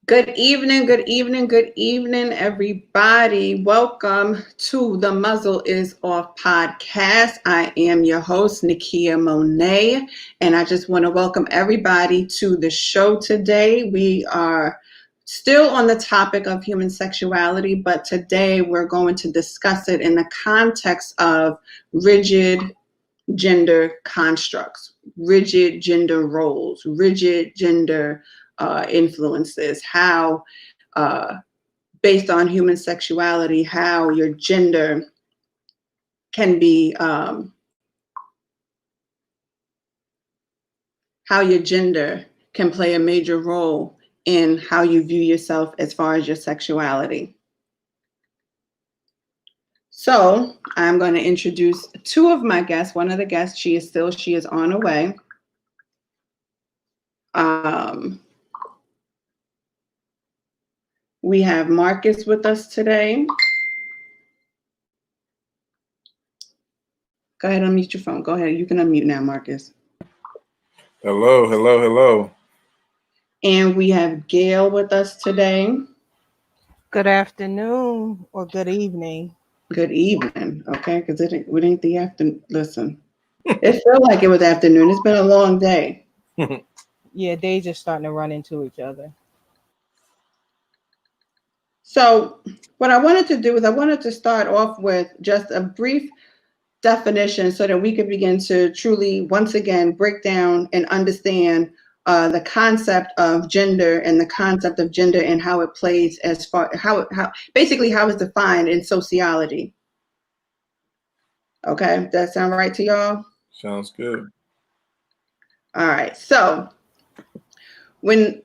Good evening, good evening, good evening, everybody. Welcome to the Muzzle is Off podcast. I am your host, Nakia Monet, and I just want to welcome everybody to the show today. We are still on the topic of human sexuality, but today we're going to discuss it in the context of rigid gender constructs, rigid gender roles, rigid gender influences, how based on human sexuality, how your gender can be, how your gender can play a major role in how you view yourself as far as your sexuality. So I'm going to introduce two of my guests. One of the guests, she is on her way. We have Marcus with us today. Go ahead, unmute your phone. Go ahead. You can unmute now, Marcus. Hello, hello, hello. And we have Gail with us today. Good afternoon or good evening. Good evening, okay? Because it ain't the afternoon. Listen, it felt like it was afternoon. It's been a long day. Yeah, days are starting to run into each other. So what I wanted to do is I wanted to start off with just a brief definition so that we could begin to truly, once again, break down and understand the concept of gender and the concept of gender and how it plays as far how basically how it's defined in sociology. Okay, does that sound right to y'all? Sounds good. All right. So when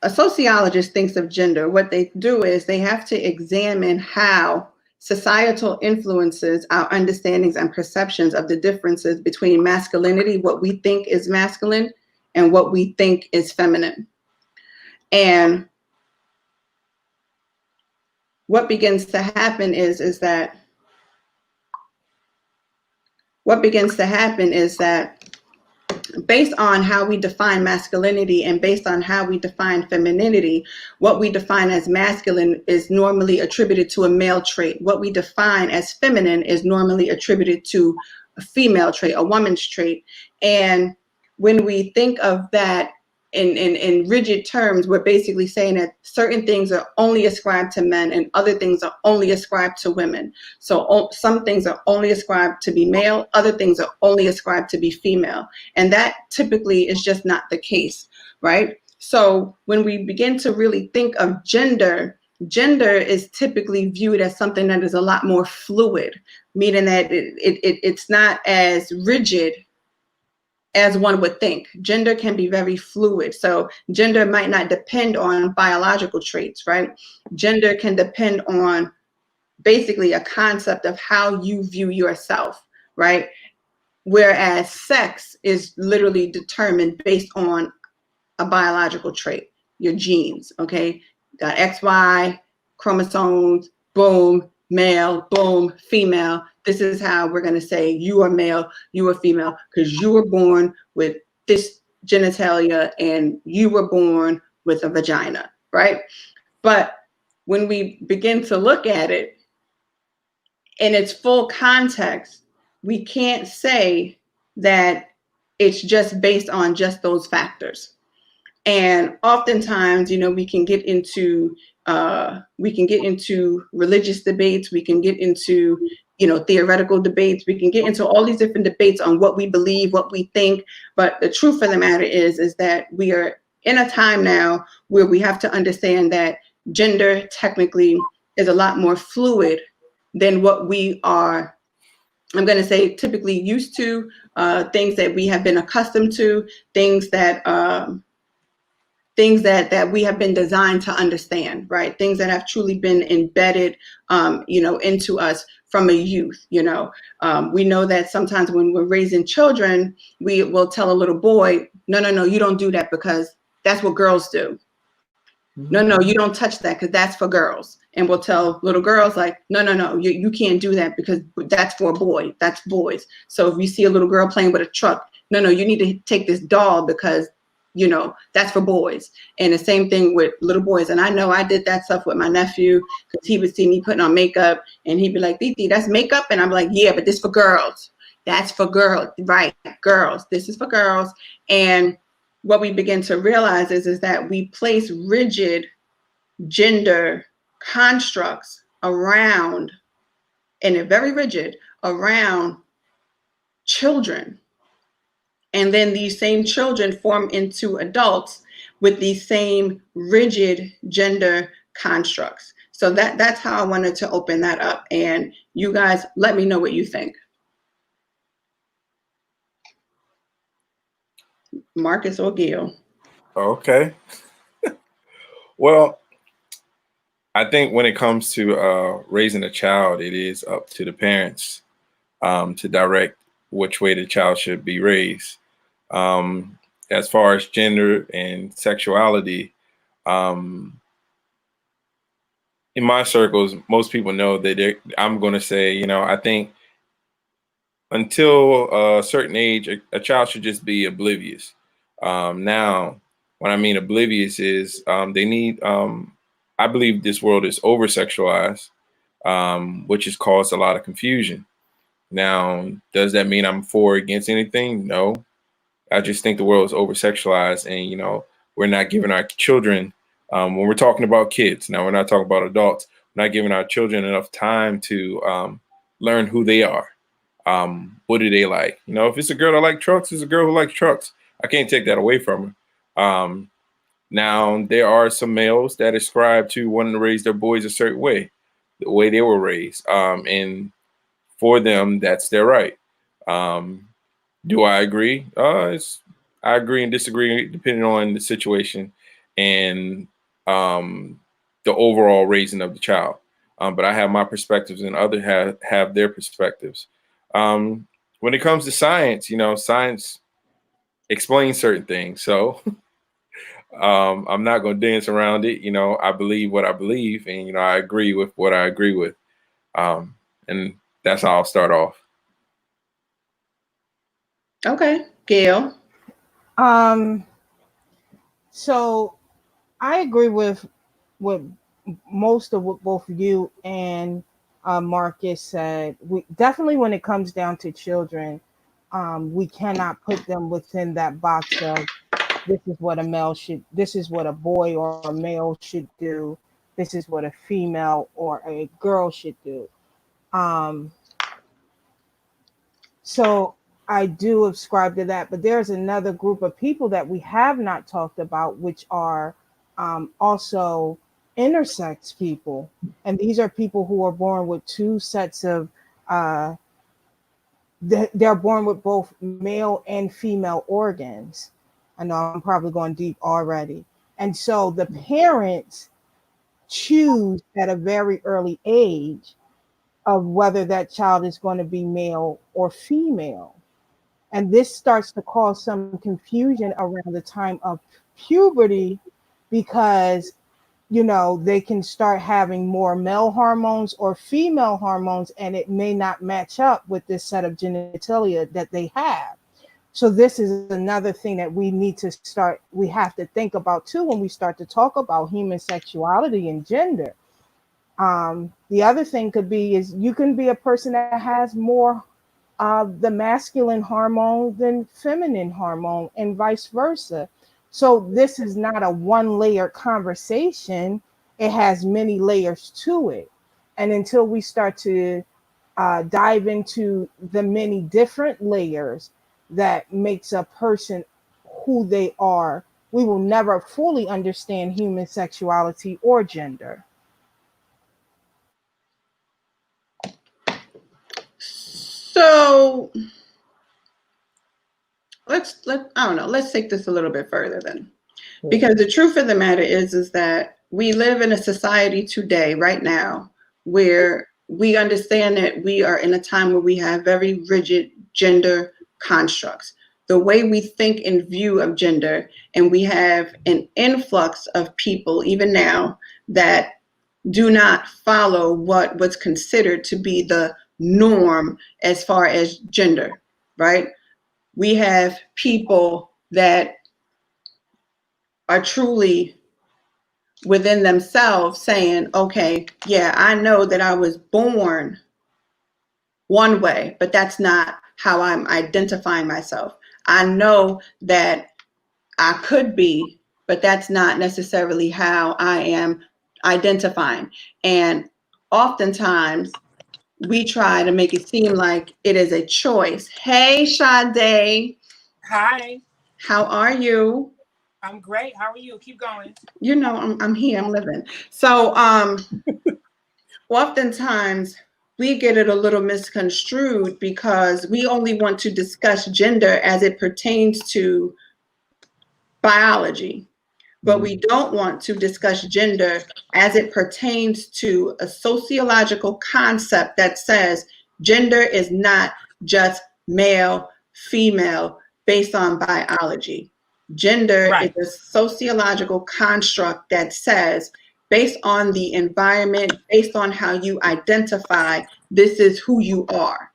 a sociologist thinks of gender, what they do is they have to examine how societal influences our understandings and perceptions of the differences between masculinity, what we think is masculine, and what we think is feminine. And what begins to happen is that based on how we define masculinity and based on how we define femininity, what we define as masculine is normally attributed to a male trait. What we define as feminine is normally attributed to a female trait, a woman's trait. And when we think of that in rigid terms, we're basically saying that certain things are only ascribed to men and other things are only ascribed to women. So some things are only ascribed to be male, other things are only ascribed to be female. And that typically is just not the case, right? So when we begin to really think of gender, gender is typically viewed as something that is a lot more fluid, meaning that it's not as rigid as one would think. Gender can be very fluid. So gender might not depend on biological traits, right? Gender can depend on basically a concept of how you view yourself, right? Whereas sex is literally determined based on a biological trait, your genes, okay? Got XY chromosomes, boom, male, boom, female. This is how we're going to say you are male, you are female, because you were born with this genitalia and you were born with a vagina, right? But when we begin to look at it in its full context, we can't say that it's just based on just those factors. And oftentimes, you know, we can get into religious debates, we can get into, you know, theoretical debates, we can get into all these different debates on what we believe, what we think. But the truth of the matter is that we are in a time now where we have to understand that gender technically is a lot more fluid than what we are, I'm going to say, typically used to, things that we have been accustomed to, things that we have been designed to understand, right? Things that have truly been embedded, you know, into us from a youth, you know. We know that sometimes when we're raising children, we will tell a little boy, no, you don't do that because that's what girls do. No, you don't touch that because that's for girls. And we'll tell little girls like, no, you can't do that because that's for a boy, that's boys. So if you see a little girl playing with a truck, no, you need to take this doll because that's for boys. And the same thing with little boys. And I know I did that stuff with my nephew, because he would see me putting on makeup and he'd be like, Titi, that's makeup. And I'm like, yeah, but this for girls. That's for girls, right? Girls. This is for girls. And what we begin to realize is that we place rigid gender constructs around, and they're very rigid, around children. And then these same children form into adults with these same rigid gender constructs. So that's how I wanted to open that up. And you guys, let me know what you think. Marcus or Gil? Okay. Well, I think when it comes to raising a child, it is up to the parents to direct which way the child should be raised. As far as gender and sexuality, in my circles, most people know that I'm going to say, I think until a certain age, a child should just be oblivious. Now, what I mean oblivious is they need, I believe this world is over sexualized, which has caused a lot of confusion. Now, does that mean I'm for or against anything? No. I just think the world is over sexualized, and we're not giving our children, when we're talking about kids, now we're not talking about adults, we're not giving our children enough time to learn who they are. What do they like? If it's a girl that likes trucks, it's a girl who likes trucks. I can't take that away from her. Now, there are some males that ascribe to wanting to raise their boys a certain way, the way they were raised. And for them, that's their right. Do I agree? I agree and disagree depending on the situation and the overall raising of the child. But I have my perspectives and others have their perspectives. When it comes to science, science explains certain things. So I'm not going to dance around it. I believe what I believe, and I agree with what I agree with. And that's how I'll start off. Okay, Gail. So I agree with most of what both you and Marcus said. We definitely, when it comes down to children, we cannot put them within that box of this is what this is what a boy or a male should do. This is what a female or a girl should do. So I do ascribe to that, but there's another group of people that we have not talked about, which are also intersex people. And these are people who are born with two sets of, they're born with both male and female organs. I know I'm probably going deep already. And so the parents choose at a very early age of whether that child is going to be male or female. And this starts to cause some confusion around the time of puberty because, they can start having more male hormones or female hormones, and it may not match up with this set of genitalia that they have. So this is another thing that we have to think about too when we start to talk about human sexuality and gender. The other thing could be is you can be a person that has more the masculine hormone than feminine hormone and vice versa. So this is not a one layer conversation. It has many layers to it. And until we start to dive into the many different layers that makes a person who they are, we will never fully understand human sexuality or gender. So let's take this a little bit further then. Because the truth of the matter is that we live in a society today, right now, where we understand that we are in a time where we have very rigid gender constructs. The way we think and view of gender, and we have an influx of people, even now, that do not follow what's considered to be the norm as far as gender, right? We have people that are truly within themselves saying, okay, yeah, I know that I was born one way, but that's not how I'm identifying myself. I know that I could be, but that's not necessarily how I am identifying. And oftentimes we try to make it seem like it is a choice. Hey, Sade. Hi. How are you? I'm great. How are you? Keep going. You know, I'm here, I'm living. So oftentimes we get it a little misconstrued because we only want to discuss gender as it pertains to biology, but we don't want to discuss gender as it pertains to a sociological concept that says gender is not just male, female based on biology. Gender is a sociological construct that says, based on the environment, based on how you identify, this is who you are.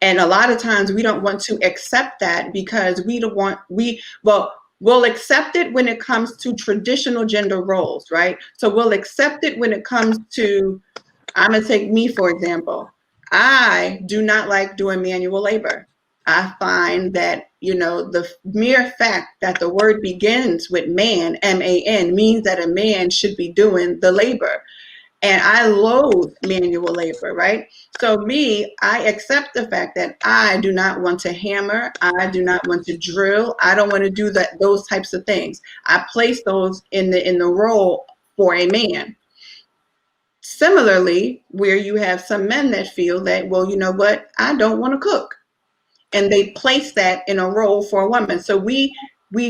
And a lot of times we don't want to accept that because we'll accept it when it comes to traditional gender roles, right? So we'll accept it when it comes to, I'm going to take me, for example. I do not like doing manual labor. I find that, the mere fact that the word begins with man, M-A-N, means that a man should be doing the labor. And I loathe manual labor, right? So I accept the fact that I do not want to hammer. I do not want to drill. I don't want to do those types of things. I place those in the role for a man. Similarly, where you have some men that feel that, well, you know what? I don't want to cook. And they place that in a role for a woman. So we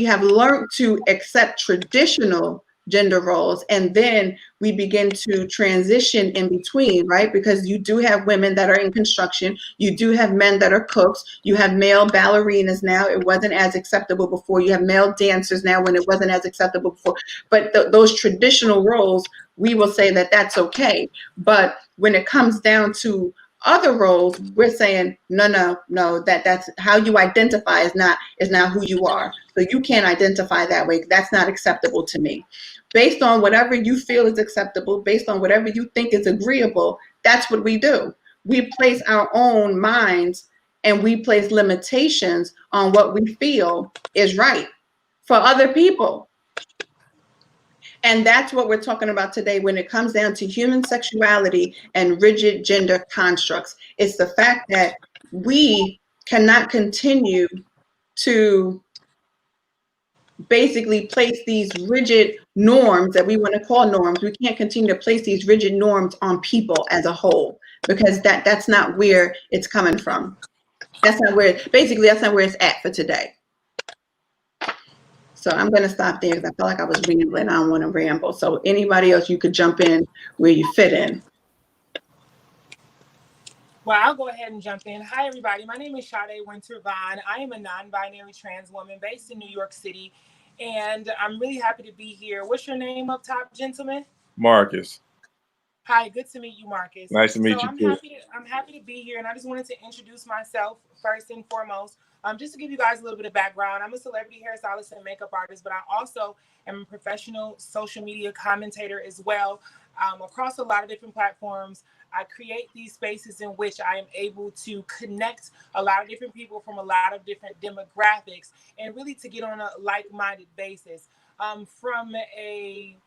have learned to accept traditional gender roles, and then we begin to transition in between, right? Because you do have women that are in construction, you do have men that are cooks, you have male ballerinas now. It wasn't as acceptable before. You have male dancers now when it wasn't as acceptable before. But those traditional roles, we will say that that's okay. But when it comes down to other roles, we're saying no, that's how you identify is not who you are. So you can't identify that way. That's not acceptable to me. Based on whatever you feel is acceptable, based on whatever you think is agreeable, that's what we do. We place our own minds and we place limitations on what we feel is right for other people. And that's what we're talking about today when it comes down to human sexuality and rigid gender constructs. It's the fact that we cannot continue to basically place these rigid norms that we want to call norms. We can't continue to place these rigid norms on people as a whole, because that's not where it's coming from. That's not where it's at for today. So I'm going to stop there because I feel like I was rambling. I don't want to ramble. So anybody else, you could jump in where you fit in. Well, I'll go ahead and jump in. Hi, everybody. My name is Sade Winter-Vaughn. I am a non-binary trans woman based in New York City, and I'm really happy to be here. What's your name up top, gentlemen? Marcus. Hi, good to meet you, Marcus. Nice to meet you too. I'm happy to be here, and I just wanted to introduce myself first and foremost. Just to give you guys a little bit of background, I'm a celebrity hairstylist and makeup artist, but I also am a professional social media commentator as well. Across a lot of different platforms, I create these spaces in which I am able to connect a lot of different people from a lot of different demographics, and really to get on a like-minded basis. From a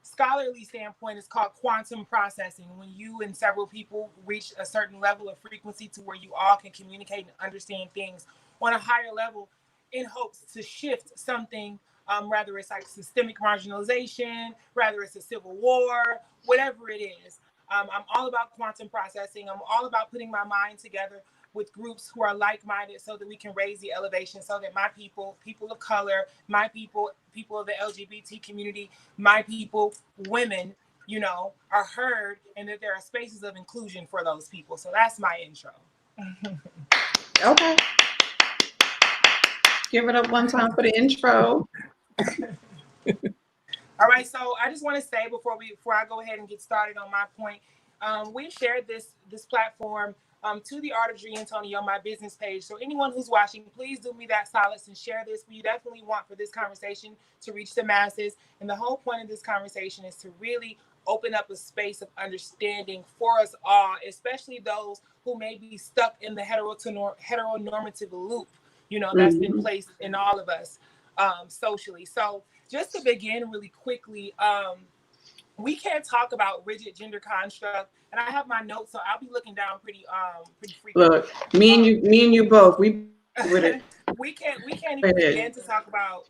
scholarly standpoint, it's called quantum processing. When you and several people reach a certain level of frequency to where you all can communicate and understand things on a higher level in hopes to shift something, rather it's like systemic marginalization, rather it's a civil war, whatever it is. I'm all about quantum processing. I'm all about putting my mind together with groups who are like-minded so that we can raise the elevation, so that my people of color, my people of the LGBT community, my people, women, are heard, and that there are spaces of inclusion for those people. So that's my intro. Okay. Give it up one time for the intro. All right, so I just want to say before I go ahead and get started on my point, we've shared this platform to the Art of Dream Tony on my business page. So anyone who's watching, please do me that solace and share this. We definitely want for this conversation to reach the masses. And the whole point of this conversation is to really open up a space of understanding for us all, especially those who may be stuck in the heteronormative loop, you know, that's been placed in all of us socially. So just to begin really quickly, we can't talk about rigid gender construct, and I have my notes, so I'll be looking down pretty frequently. Look, me and you both, we with it. we can't even begin to talk about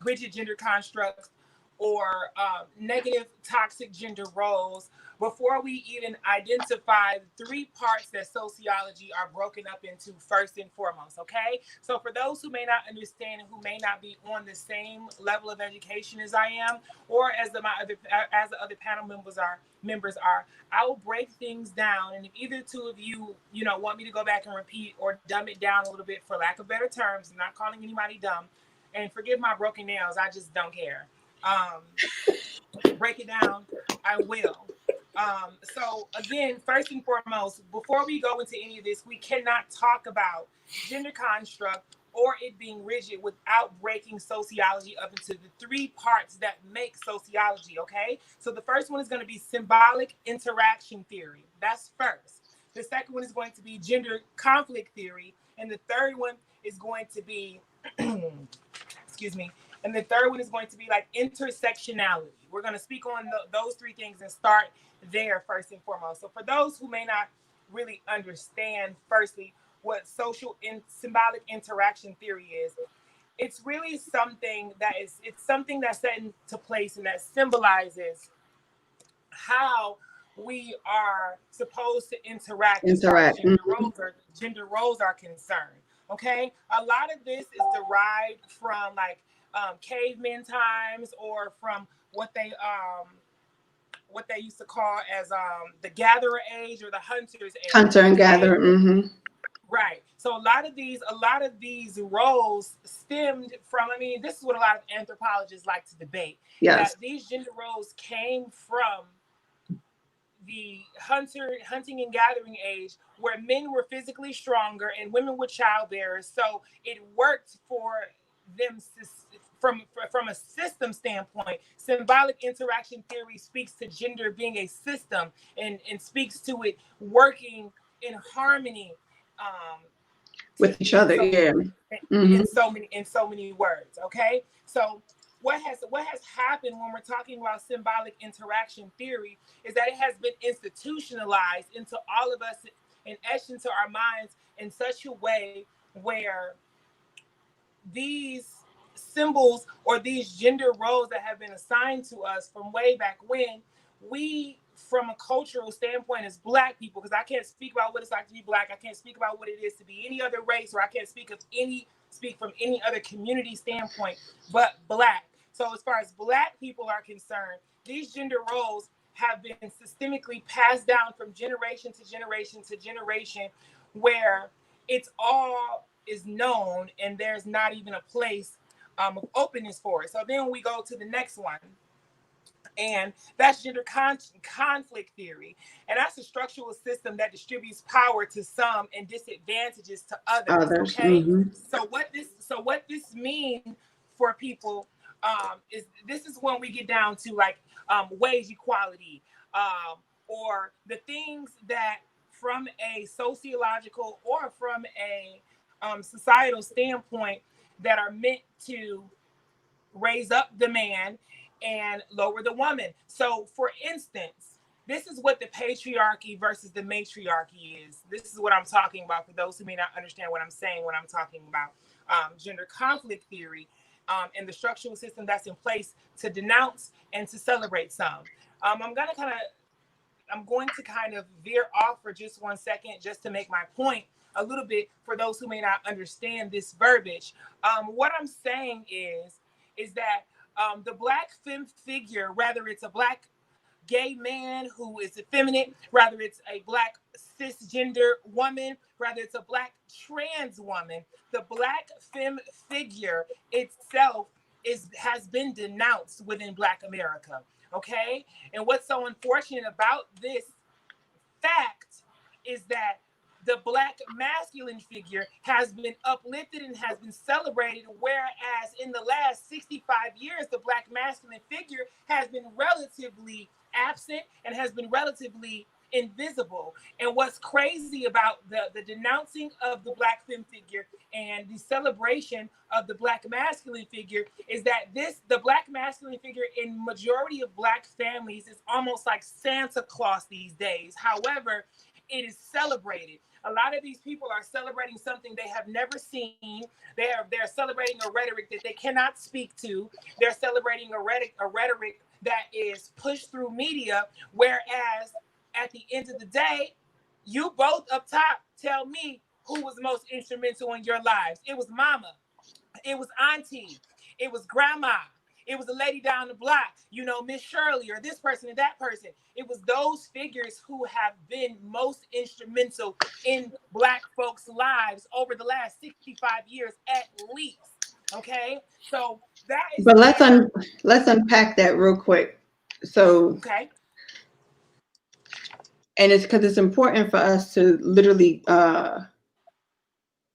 rigid gender constructs or negative toxic gender roles before we even identify the 3 parts that sociology are broken up into first and foremost. Okay, so for those who may not understand and who may not be on the same level of education as I am, or as the other panel members are, I will break things down, and if either 2 of you want me to go back and repeat or dumb it down a little bit, for lack of better terms, I'm not calling anybody dumb, and forgive my broken nails, I just don't care. Break it down, I will. So again, first and foremost, before we go into any of this, we cannot talk about gender construct or it being rigid without breaking sociology up into the 3 parts that make sociology, okay? So the first one is going to be symbolic interaction theory. That's first. The second one is going to be gender conflict theory. And the third one is going to be, excuse me, and the third one is going to be like intersectionality. We're going to speak on those 3 things and start there first and foremost. So for those who may not really understand, firstly, what social and symbolic interaction theory is, it's really something that's set into place and that symbolizes how we are supposed to interact. As far as gender roles are concerned. Okay, a lot of this is derived from like caveman times, or from what they used to call as the gatherer age or the hunter's age. Hunter and gatherer. Mm-hmm. Right. So a lot of these roles stemmed from, this is what a lot of anthropologists like to debate. Yes. That these gender roles came from the hunting and gathering age, where men were physically stronger and women were childbearers. So it worked for them from a system standpoint. Symbolic interaction theory speaks to gender being a system and speaks to it working in harmony with each other. In so many words. Okay, so what has happened when we're talking about symbolic interaction theory is that it has been institutionalized into all of us and etched into our minds in such a way where these symbols or these gender roles that have been assigned to us from way back when, we, from a cultural standpoint as Black people, because I can't speak about what it's like to be Black, I can't speak about what it is to be any other race, or I can't speak from any other community standpoint but Black. So as far as Black people are concerned, these gender roles have been systemically passed down from generation to generation to generation, where it's all is known and there's not even a place of openness for it. So then we go to the next one, and that's gender conflict theory, and that's a structural system that distributes power to some and disadvantages to others. Okay. So what this means for people is, this is when we get down to like wage equality, or the things that from a sociological or from a societal standpoint that are meant to raise up the man and lower the woman. So for instance, this is what the patriarchy versus the matriarchy is. This is what I'm talking about for those who may not understand what I'm saying when I'm talking about gender conflict theory, and the structural system that's in place to denounce and to celebrate some. I'm going to kind of veer off for just 1 second, just to make my point a little bit for those who may not understand this verbiage. What I'm saying is that the Black femme figure, whether it's a Black gay man who is effeminate, whether it's a Black cisgender woman, whether it's a Black trans woman, the Black femme figure itself has been denounced within Black America. Okay, and what's so unfortunate about this fact is that the Black masculine figure has been uplifted and has been celebrated, whereas in the last 65 years, the Black masculine figure has been relatively absent and has been relatively invisible. And what's crazy about the denouncing of the Black femme figure and the celebration of the Black masculine figure is that the Black masculine figure in majority of Black families is almost like Santa Claus these days. However, it is celebrated. A lot of these people are celebrating something they have never seen. They're celebrating a rhetoric that they cannot speak to. They're celebrating a rhetoric that is pushed through media, whereas at the end of the day, you both up top tell me who was most instrumental in your lives. It was mama. It was auntie. It was grandma. It was the lady down the block, Miss Shirley, or this person and that person. It was those figures who have been most instrumental in Black folks' lives over the last 65 years at least. Okay? So that is... But let's unpack that real quick. So, okay. And it's because it's important for us to literally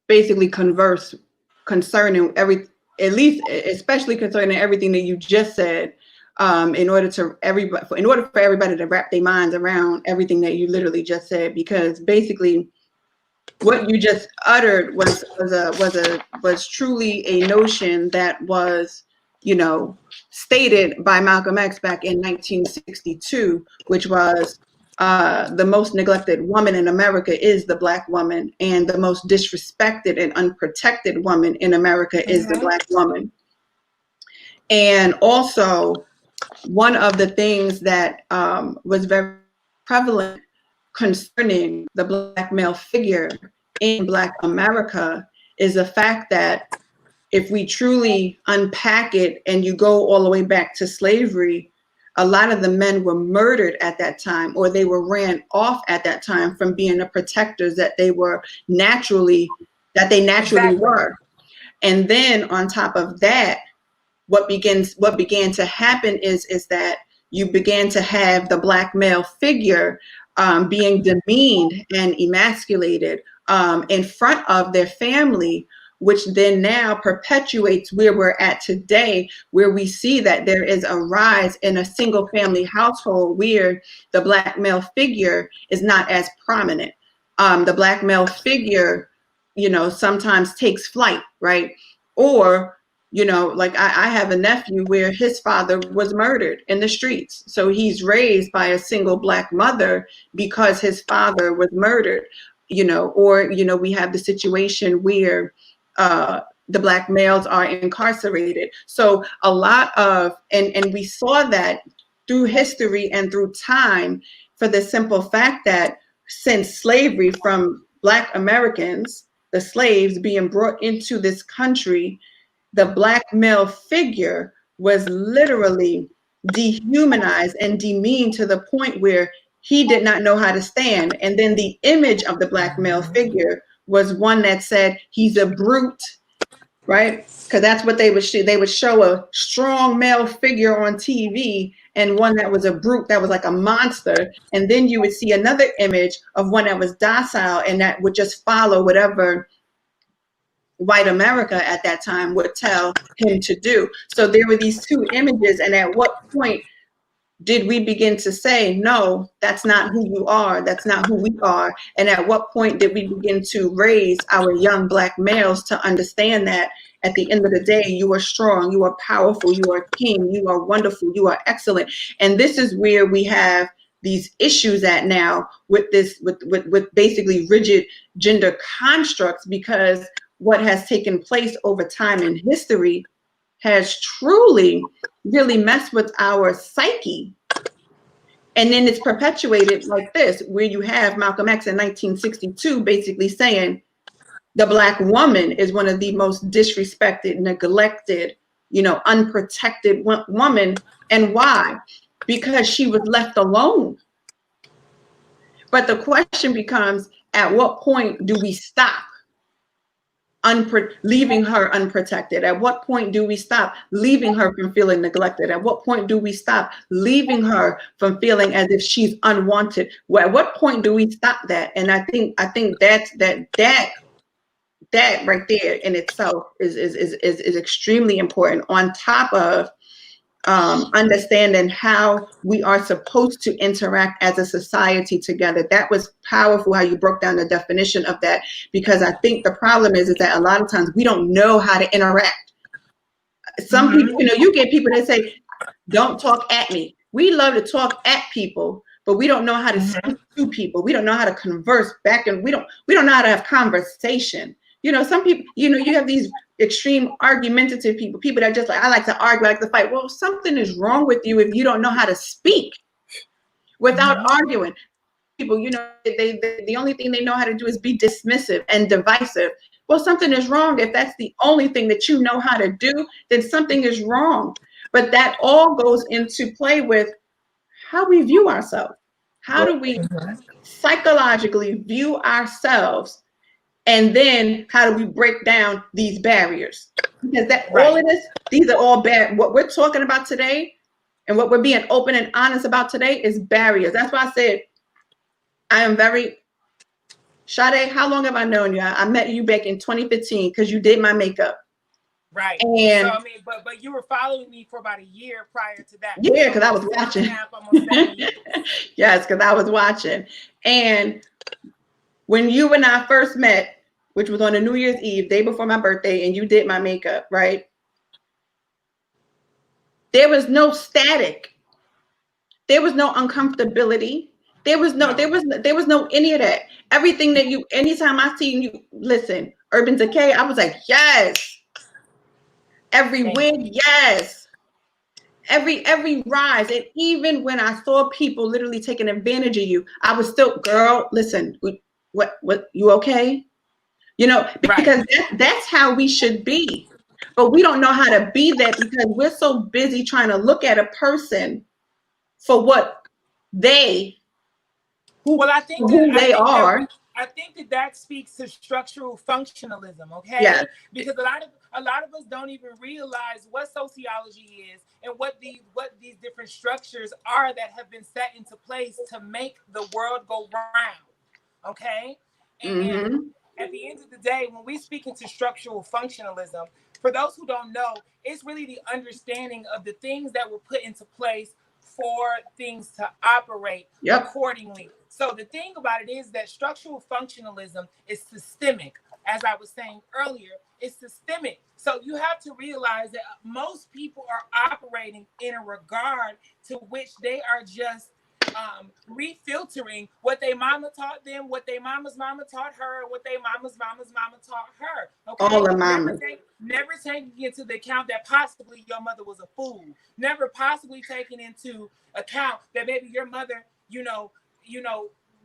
basically converse concerning especially concerning everything that you just said, in order for everybody to wrap their minds around everything that you literally just said, because basically what you just uttered was truly a notion that was, stated by Malcolm X back in 1962, which was the most neglected woman in America is the Black woman, and the most disrespected and unprotected woman in America is the Black woman. And also, one of the things that was very prevalent concerning the Black male figure in Black America is the fact that if we truly unpack it and you go all the way back to slavery, a lot of the men were murdered at that time, or they were ran off at that time from being the protectors that they naturally Exactly. were. And then on top of that, what began to happen is that you began to have the Black male figure being demeaned and emasculated in front of their family, which then now perpetuates where we're at today, where we see that there is a rise in a single family household where the Black male figure is not as prominent. The Black male figure, sometimes takes flight, right? Or, like I have a nephew where his father was murdered in the streets. So he's raised by a single Black mother because his father was murdered, or, we have the situation where the Black males are incarcerated. So a lot of, and we saw that through history and through time, for the simple fact that since slavery, from Black Americans, the slaves being brought into this country, the Black male figure was literally dehumanized and demeaned to the point where he did not know how to stand. And then the image of the Black male figure was one that said he's a brute, right? Because that's what they would show. They would show a strong male figure on TV and one that was a brute, that was like a monster. And then you would see another image of one that was docile and that would just follow whatever white America at that time would tell him to do. So there were these two images. And at what point did we begin to say, no, that's not who you are, that's not who we are? And at what point did we begin to raise our young Black males to understand that at the end of the day, you are strong, you are powerful, you are king, you are wonderful, you are excellent? And this is where we have these issues at now with this, with basically rigid gender constructs, because what has taken place over time in history has truly really messed with our psyche. And then it's perpetuated like this, where you have Malcolm X in 1962 basically saying the Black woman is one of the most disrespected, neglected, unprotected woman. And why? Because she was left alone. But the question becomes, at what point do we stop? leaving her unprotected? At what point do we stop leaving her from feeling neglected? At what point do we stop leaving her from feeling as if she's unwanted? Well, at what point do we stop that? And I think that right there in itself is extremely important, on top of understanding how we are supposed to interact as a society together. That was powerful how you broke down the definition of that, because I think the problem is that a lot of times we don't know how to interact. Some people, you get people that say, don't talk at me. We love to talk at people, but we don't know how to speak to people. We don't know how to converse back, and we don't know how to have conversation. Some people, you have these extreme argumentative people that just I like to argue, I like to fight. Well, something is wrong with you if you don't know how to speak without arguing. People, the only thing they know how to do is be dismissive and divisive. Well, something is wrong. If that's the only thing that you know how to do, then something is wrong. But that all goes into play with how we view ourselves. How do we psychologically view ourselves? And then how do we break down these barriers? Because all of this, these are all bad. What we're talking about today and what we're being open and honest about today is barriers. That's why I said I am very, Sade, how long have I known you? I met you back in 2015 because you did my makeup. Right. And so, I mean, but you were following me for about a year prior to that. Yeah, because I was watching. Yes, because I was watching. And when you and I first met, which was on a New Year's Eve, day before my birthday, and you did my makeup, right? There was no static. There was no uncomfortability. There was no any of that. Everything that anytime I see you, listen, Urban Decay, I was like, yes. Every wig, yes. Every rise. And even when I saw people literally taking advantage of you, I was still, girl, listen, what, you okay? Because that's how we should be. But we don't know how to be that because we're so busy trying to look at a person for what they I think that speaks to structural functionalism, okay? Yeah. Because a lot of us don't even realize what sociology is and what these different structures are that have been set into place to make the world go round, okay? And at the end of the day, when we speak into structural functionalism, for those who don't know, it's really the understanding of the things that were put into place for things to operate accordingly. So the thing about it is that structural functionalism is systemic. As I was saying earlier, it's systemic. So you have to realize that most people are operating in a regard to which they are just refiltering what their mama taught them, what their mama's mama taught her, what their mama's mama taught her. Okay? All the mamas. Never taking into the account that possibly your mother was a fool. Never possibly taking into account that maybe your mother,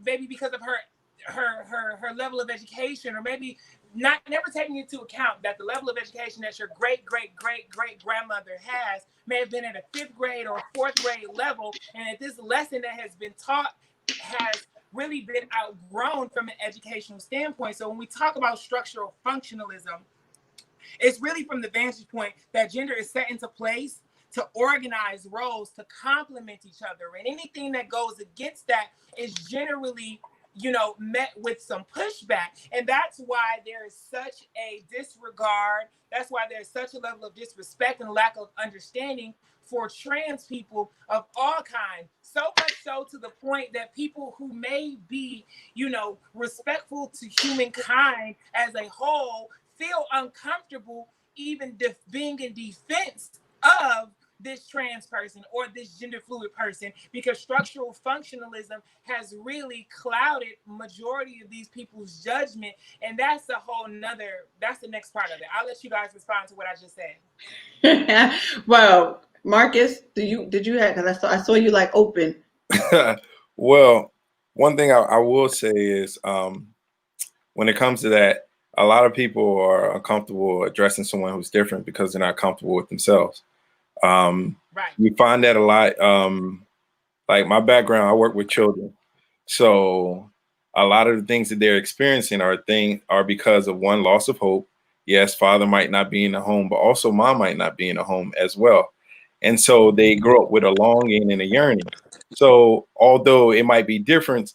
maybe because of her level of education, or maybe never taking into account that the level of education that your great grandmother has may have been at a 5th grade or 4th grade level, and that this lesson that has been taught has really been outgrown from an educational standpoint. So when we talk about structural functionalism, it's really from the vantage point that gender is set into place to organize roles to complement each other, and anything that goes against that is generally met with some pushback. And that's why there is such a disregard. That's why there's such a level of disrespect and lack of understanding for trans people of all kinds. So much so to the point that people who may be, respectful to humankind as a whole feel uncomfortable even being in defense of this trans person or this gender fluid person, because structural functionalism has really clouded majority of these people's judgment. And that's that's the next part of it. I'll let you guys respond to what I just said. Well, Marcus, did you have, because I saw you like open. Well, one thing I will say is when it comes to that, a lot of people are uncomfortable addressing someone who's different because they're not comfortable with themselves. You find that a lot. Like my background, I work with children, so a lot of the things that they're experiencing are because of one, loss of hope, Yes, father might not be in the home, but also mom might not be in the home as well. And so they grow up with a longing and a yearning. So although it might be differences,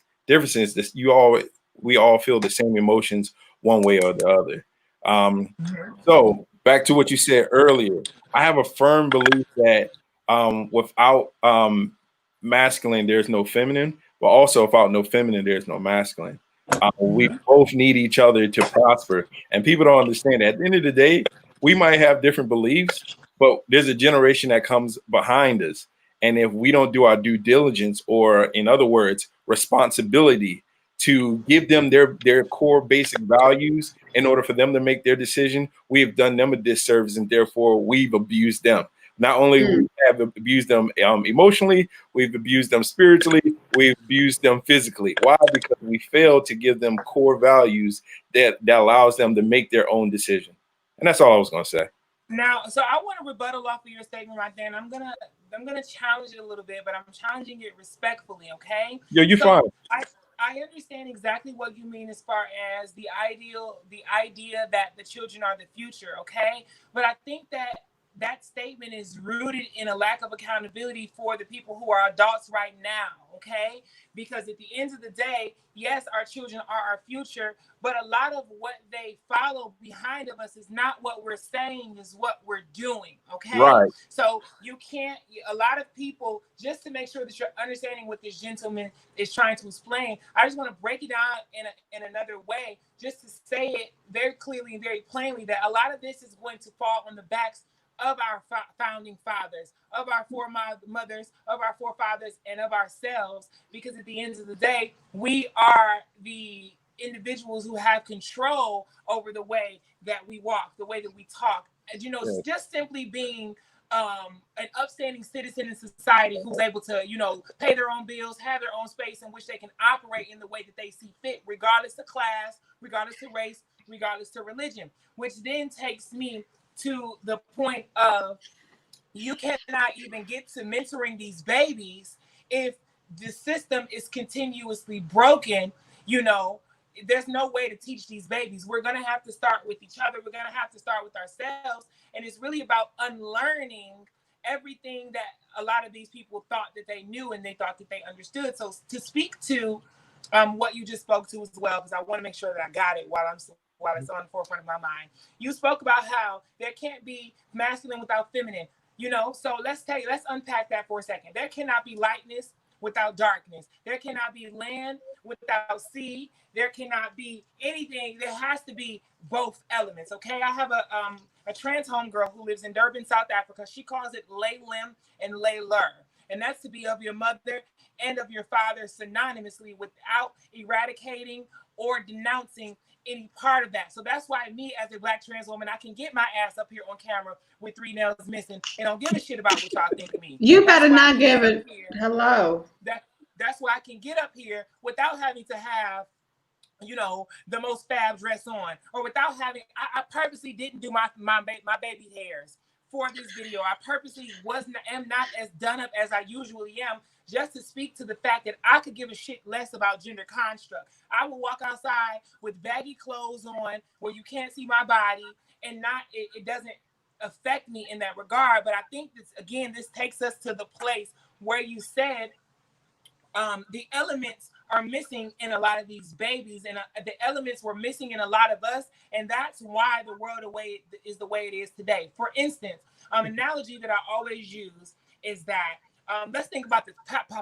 we all feel the same emotions one way or the other. Um, so back to what you said earlier, I have a firm belief that without masculine, there's no feminine, but also without no feminine, there's no masculine. We both need each other to prosper, and people don't understand that. At the end of the day, we might have different beliefs, but there's a generation that comes behind us, and if we don't do our due diligence, or in other words, responsibility, to give them their core basic values in order for them to make their decision, we have done them a disservice, and therefore we've abused them. Not only we have abused them emotionally, we've abused them spiritually, we've abused them physically. Why? Because we failed to give them core values that allows them to make their own decision. And that's all I was going to say. Now, so I want to rebuttal off of your statement right there, and I'm gonna challenge it a little bit, but I'm challenging it respectfully, okay? Yeah, you're fine. I understand exactly what you mean as far as the idea that the children are the future, okay? But I think that statement is rooted in a lack of accountability for the people who are adults right now, okay? Because at the end of the day, yes, our children are our future, but a lot of what they follow behind of us is not what we're saying, is what we're doing, okay? Right. So you can't, a lot of people, just to make sure that you're understanding what this gentleman is trying to explain, I just want to break it down in another way, just to say it very clearly and very plainly, that a lot of this is going to fall on the backs of our founding fathers, of our foremothers, of our forefathers, and of ourselves, because at the end of the day, we are the individuals who have control over the way that we walk, the way that we talk. And, you know, Yes. just simply being an upstanding citizen in society who's able to, you know, pay their own bills, have their own space in which they can operate in the way that they see fit, regardless of class, regardless of race, regardless of religion, which then takes me to the point of, you cannot even get to mentoring these babies if the system is continuously broken. You know, there's no way to teach these babies. We're going to have to start with each other. We're going to have to start with ourselves. And it's really about unlearning everything that a lot of these people thought that they knew and they thought that they understood. So to speak to what you just spoke to as well, because I want to make sure that I got it while it's on the forefront of my mind. You spoke about how there can't be masculine without feminine. You know, so let's unpack that for a second. There cannot be lightness without darkness. There cannot be land without sea. There cannot be anything. There has to be both elements. Okay, I have a trans homegirl who lives in Durban, South Africa. She calls it lay lim and lay lur, and that's to be of your mother and of your father synonymously, without eradicating or denouncing any part of that. So that's why me, as a Black trans woman, I can get my ass up here on camera with 3 nails missing and don't give a shit about what y'all think of me. You better not give it. Hello. That's why I can get up here without having to have, you know, the most fab dress on, or without having, I purposely didn't do my baby hairs for this video. I purposely am not as done up as I usually am, just to speak to the fact that I could give a shit less about gender construct. I will walk outside with baggy clothes on where you can't see my body, and it doesn't affect me in that regard. But I think this takes us to the place where you said the elements are missing in a lot of these babies, and the elements were missing in a lot of us, and that's why the world is the way it is today. For instance, analogy that I always use is that let's think about the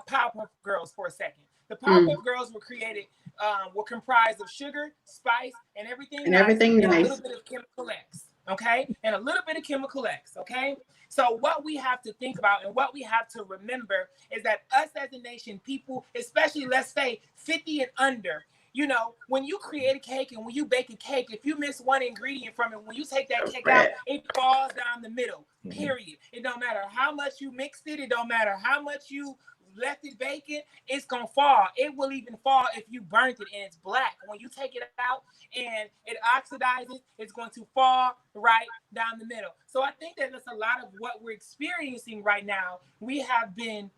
Powerpuff Girls for a second. The Powerpuff Girls were comprised of sugar, spice, and everything nice. A little bit of chemical X, okay? And a little bit of chemical X, okay? So what we have to think about and what we have to remember is that us as a nation, people, especially let's say 50 and under, you know, when you create a cake and when you bake a cake, if you miss one ingredient from it, when you take that cake out, it falls down the middle, period. It don't matter how much you mixed it. It don't matter how much you left it vacant, it's gonna fall. It will even fall if you burnt it and it's black. When you take it out and it oxidizes, it's going to fall right down the middle. So I think that that's a lot of what we're experiencing right now. We have been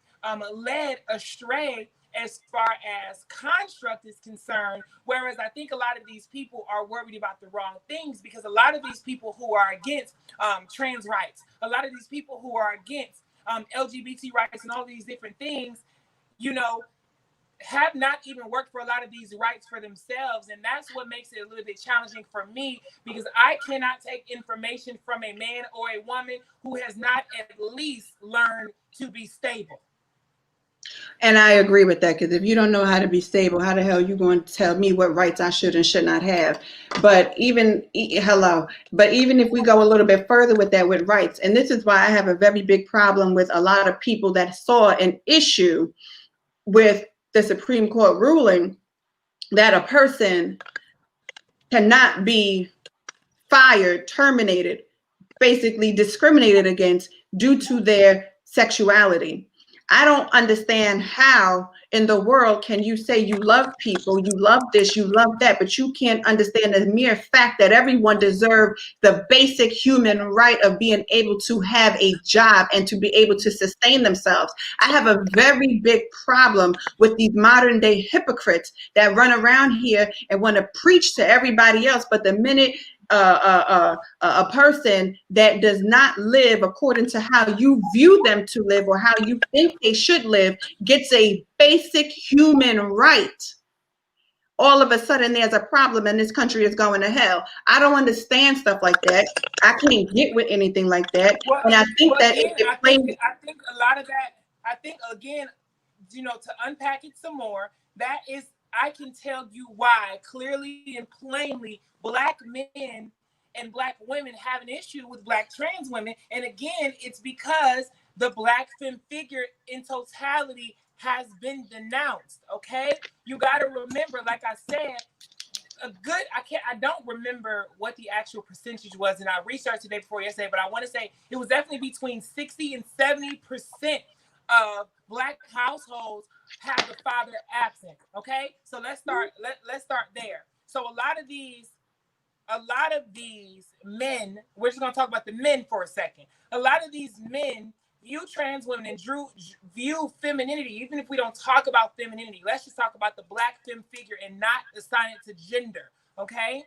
led astray as far as construct is concerned, whereas I think a lot of these people are worried about the wrong things, because a lot of these people who are against trans rights, a lot of these people who are against LGBT rights and all these different things, you know, have not even worked for a lot of these rights for themselves. And that's what makes it a little bit challenging for me, because I cannot take information from a man or a woman who has not at least learned to be stable. And I agree with that, because if you don't know how to be stable, how the hell are you going to tell me what rights I should and should not have? But even if we go a little bit further with that, with rights, and this is why I have a very big problem with a lot of people that saw an issue with the Supreme Court ruling that a person cannot be fired, terminated, basically discriminated against due to their sexuality. I don't understand how in the world can you say you love people, you love this, you love that, but you can't understand the mere fact that everyone deserves the basic human right of being able to have a job and to be able to sustain themselves. I have a very big problem with these modern day hypocrites that run around here and want to preach to everybody else, but the minute a person that does not live according to how you view them to live or how you think they should live gets a basic human right, all of a sudden there's a problem and this country is going to hell. I don't understand stuff like that. I can't get with anything like that. Well, and I think that again, it I think a lot of that, I think, again, you know, to unpack it some more, that is, I can tell you why clearly and plainly Black men and Black women have an issue with Black trans women. And again, it's because the Black femme figure in totality has been denounced. Okay, you got to remember, like I said, I don't remember what the actual percentage was, and I researched the day before yesterday, but I want to say it was definitely between 60 and 70% of Black households have the father absent. Okay, so let's start there. So a lot of these men, we're just going to talk about the men for a second. A lot of these men view trans women and view femininity, even if we don't talk about femininity, let's just talk about the Black femme figure and not assign it to gender, okay?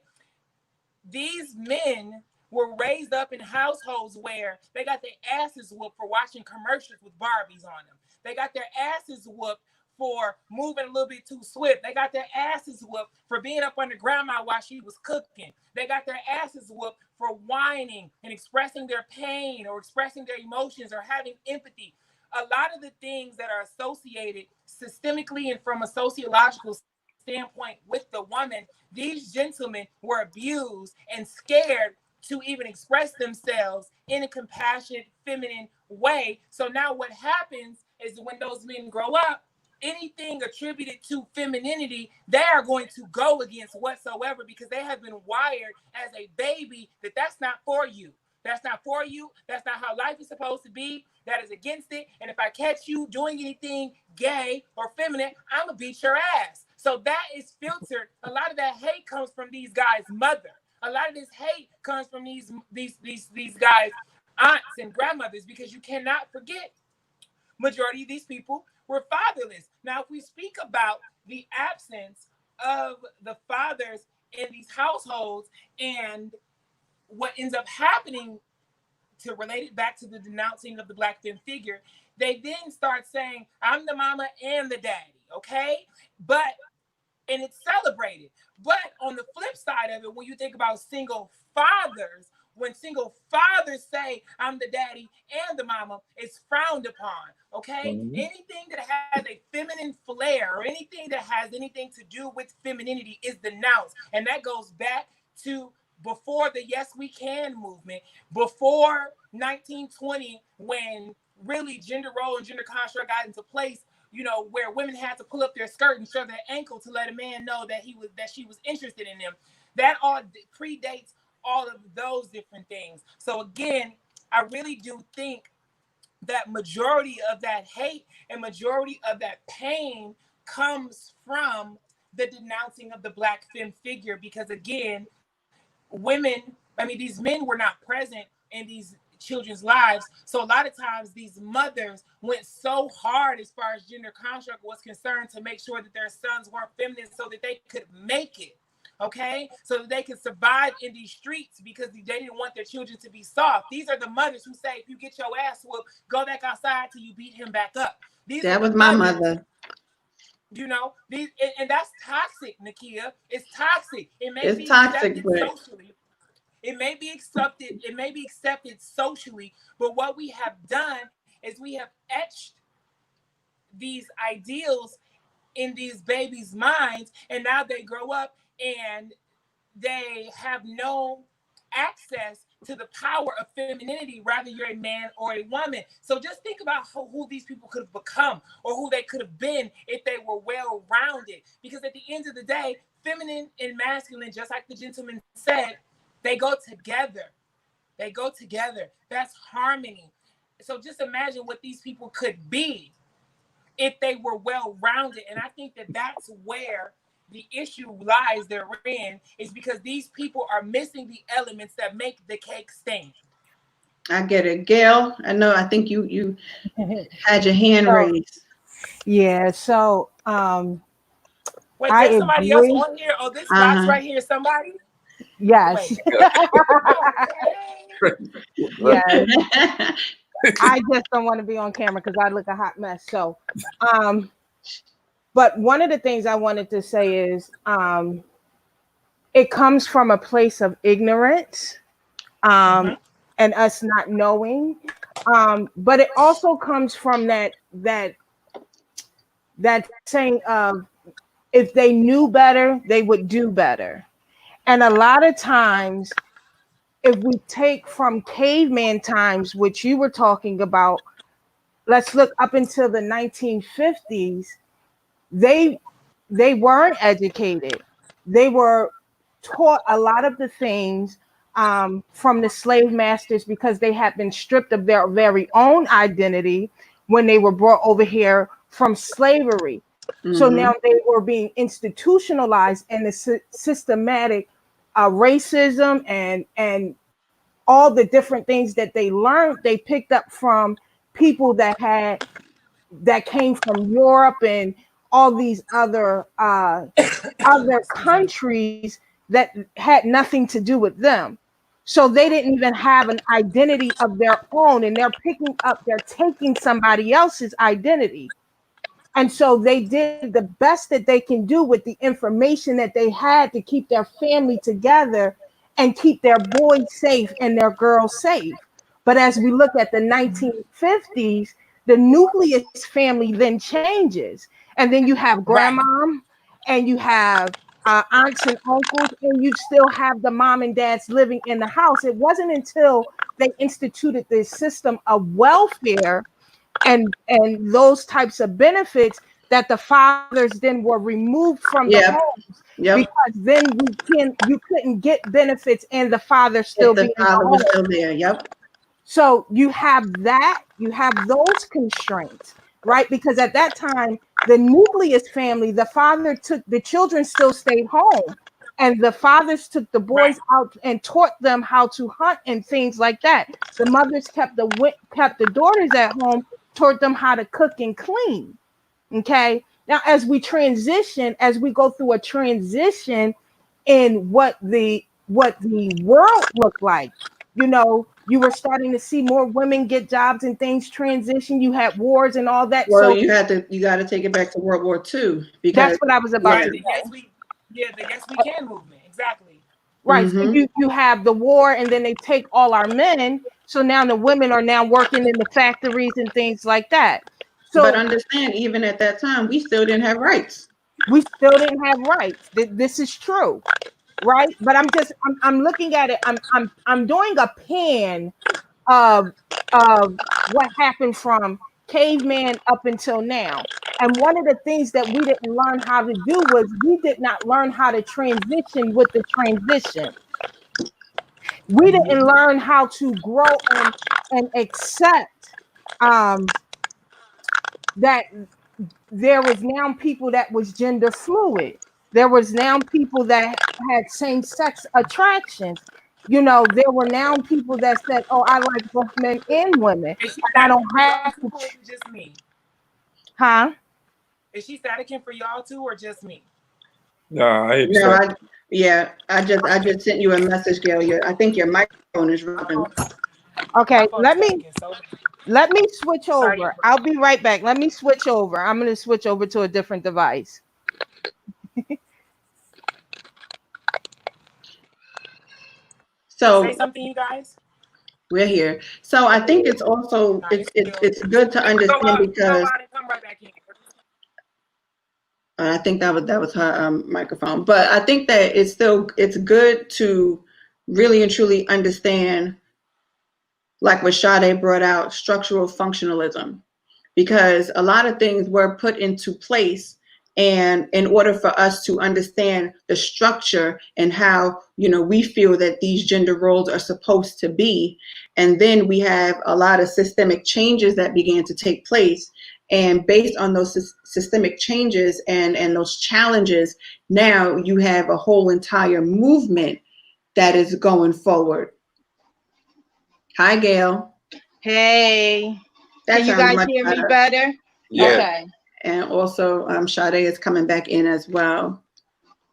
These men were raised up in households where they got their asses whooped for watching commercials with Barbies on them. They got their asses whooped for moving a little bit too swift. They got their asses whooped for being up under grandma while she was cooking. They got their asses whooped for whining and expressing their pain or expressing their emotions or having empathy. A lot of the things that are associated systemically and from a sociological standpoint with the woman, these gentlemen were abused and scared to even express themselves in a compassionate, feminine way. So now what happens is when those men grow up, anything attributed to femininity, they are going to go against whatsoever, because they have been wired as a baby that that's not for you. That's not for you. That's not how life is supposed to be. That is against it. And if I catch you doing anything gay or feminine, I'm gonna beat your ass. So that is filtered. A lot of that hate comes from these guys' mother. A lot of this hate comes from these guys' aunts and grandmothers, because you cannot forget, majority of these people were fatherless. Now, if we speak about the absence of the fathers in these households and what ends up happening, to relate it back to the denouncing of the Black femme figure, they then start saying, I'm the mama and the daddy, okay? And it's celebrated. But on the flip side of it, when you think about single fathers, when single fathers say, I'm the daddy and the mama, it's frowned upon, okay? Mm-hmm. Anything that has a feminine flair or anything that has anything to do with femininity is denounced. And that goes back to before the Yes We Can movement, before 1920, when really gender role and gender construct got into place, you know, where women had to pull up their skirt and show their ankle to let a man know that she was interested in them. That all predates all of those different things. So again, I really do think that majority of that hate and majority of that pain comes from the denouncing of the Black femme figure, because again, these men were not present in these children's lives. So a lot of times these mothers went so hard as far as gender construct was concerned to make sure that their sons weren't feminine so that they could make it. Okay, so that they could survive in these streets because they didn't want their children to be soft. These are the mothers who say, if you get your ass whooped, go back outside till you beat him back up. These That are the was my mothers, mother. you know, these, and that's toxic, Nakia. It's toxic. It may It's be toxic, accepted but socially. It may be accepted. It may be accepted socially. But what we have done is we have etched these ideals in these babies' minds, and now they grow up and they have no access to the power of femininity, rather you're a man or a woman. So just think about who these people could have become or who they could have been if they were well-rounded. Because at the end of the day, feminine and masculine, just like the gentleman said, they go together. They go together. That's harmony. So just imagine what these people could be if they were well-rounded. And I think that that's where the issue lies therein, is because these people are missing the elements that make the cake stand. I get it. Gail, I think you had your hand So, raised. yeah, so Wait, I there's somebody else agree. on here? Oh, this box right here is somebody? Yes. Wait. Yes. I just don't want to be on camera because I look a hot mess. So but one of the things I wanted to say is it comes from a place of ignorance and us not knowing. But it also comes from that saying of, if they knew better, they would do better. And a lot of times, if we take from caveman times, which you were talking about, let's look up until the 1950s, they weren't educated. They were taught a lot of the things from the slave masters because they had been stripped of their very own identity when they were brought over here from slavery. So now they were being institutionalized, and the systematic racism and all the different things that they learned, they picked up from people that came from Europe and all these other countries that had nothing to do with them. So they didn't even have an identity of their own, and they're taking somebody else's identity. And so they did the best that they can do with the information that they had to keep their family together and keep their boys safe and their girls safe. But as we look at the 1950s, the nucleus family then changes. And then you have grandma and you have aunts and uncles, and you still have the mom and dads living in the house. It wasn't until they instituted this system of welfare and those types of benefits that the fathers then were removed from the homes, because then you couldn't get benefits and the father still being in the home. Was still there. So you have those constraints, right? Because at that time, the nucleus family, the father took the children, still stayed home, and the fathers took the boys out and taught them how to hunt and things like that. The mothers kept the daughters at home, taught them how to cook and clean. Okay. Now, as we go through a transition in what the world looked like, you were starting to see more women get jobs and things transition. You had wars and all that. Well, so you got to take it back to World War II, because that's what I was about to say. The Yes We Can movement, exactly. Right. So you have the war, and then they take all our men. So now the women are now working in the factories and things like that. So, but understand, even at that time, we still didn't have rights. We still didn't have rights. This is true, right? But I'm looking at it. I'm doing a pan of what happened from caveman up until now. And one of the things that we didn't learn how to do was we did not learn how to transition with the transition. We didn't learn how to grow and accept that there was now people that was gender fluid. There was now people that had same-sex attractions. You know, there were now people that said, "Oh, I like both men and women, Is she and I don't for y'all have too, to." or is it just me? Huh? Is she staticking for y'all too, or just me? No, I hit No, that. I just sent you a message, Gail. I think your microphone is My rubbing. phone, Okay, my phone is staticking so bad. let me switch Sorry. over. I'll be right back. Let me switch over. I'm going to switch over to a different device. Say So something, you guys. we're here. So I think it's also Nah, it's it's it's still. it's good to Go understand out, go because out, and come right back in. I think that was her microphone. But I think that it's good to really and truly understand, like what Sade brought out, structural functionalism, because a lot of things were put into place, and in order for us to understand the structure and how we feel that these gender roles are supposed to be, and then we have a lot of systemic changes that began to take place, and based on those systemic changes and those challenges, now you have a whole entire movement that is going forward. Hi, Gail. Hey, That can you sounds guys much hear me better. better? Yeah. Okay. And also, Sade is coming back in as well,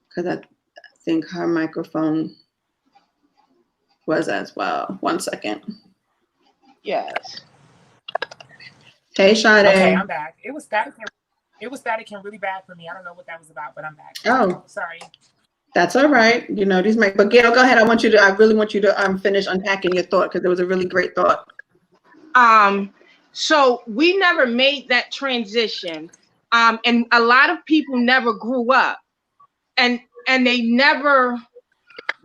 because I think her microphone was as well. 1 second. Yes. Hey, Okay, Sade. I'm back. It was staticking. It was staticking really bad for me. I don't know what that was about, but I'm back. Oh, Sorry. that's all right. These mic. But Gail, go ahead. I really want you to finish unpacking your thought, because it was a really great thought. So we never made that transition. And a lot of people never grew up, and they never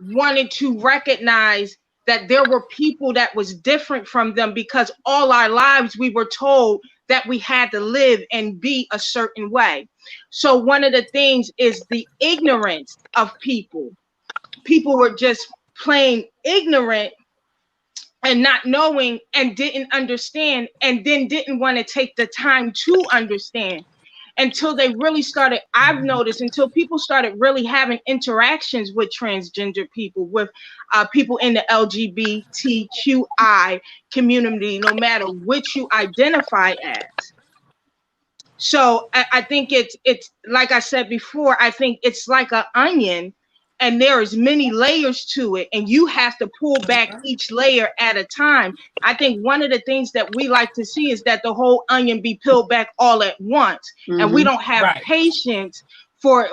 wanted to recognize that there were people that was different from them, because all our lives we were told that we had to live and be a certain way. So one of the things is the ignorance of people. People were just plain ignorant and not knowing, and didn't understand, and then didn't want to take the time to understand until they really started. I've noticed until people started really having interactions with transgender people, with people in the LGBTQI community, no matter which you identify as. So I think it's like I said before, I think it's like an onion, and there is many layers to it, and you have to pull back each layer at a time. I think one of the things that we like to see is that the whole onion be peeled back all at once, and we don't have patience for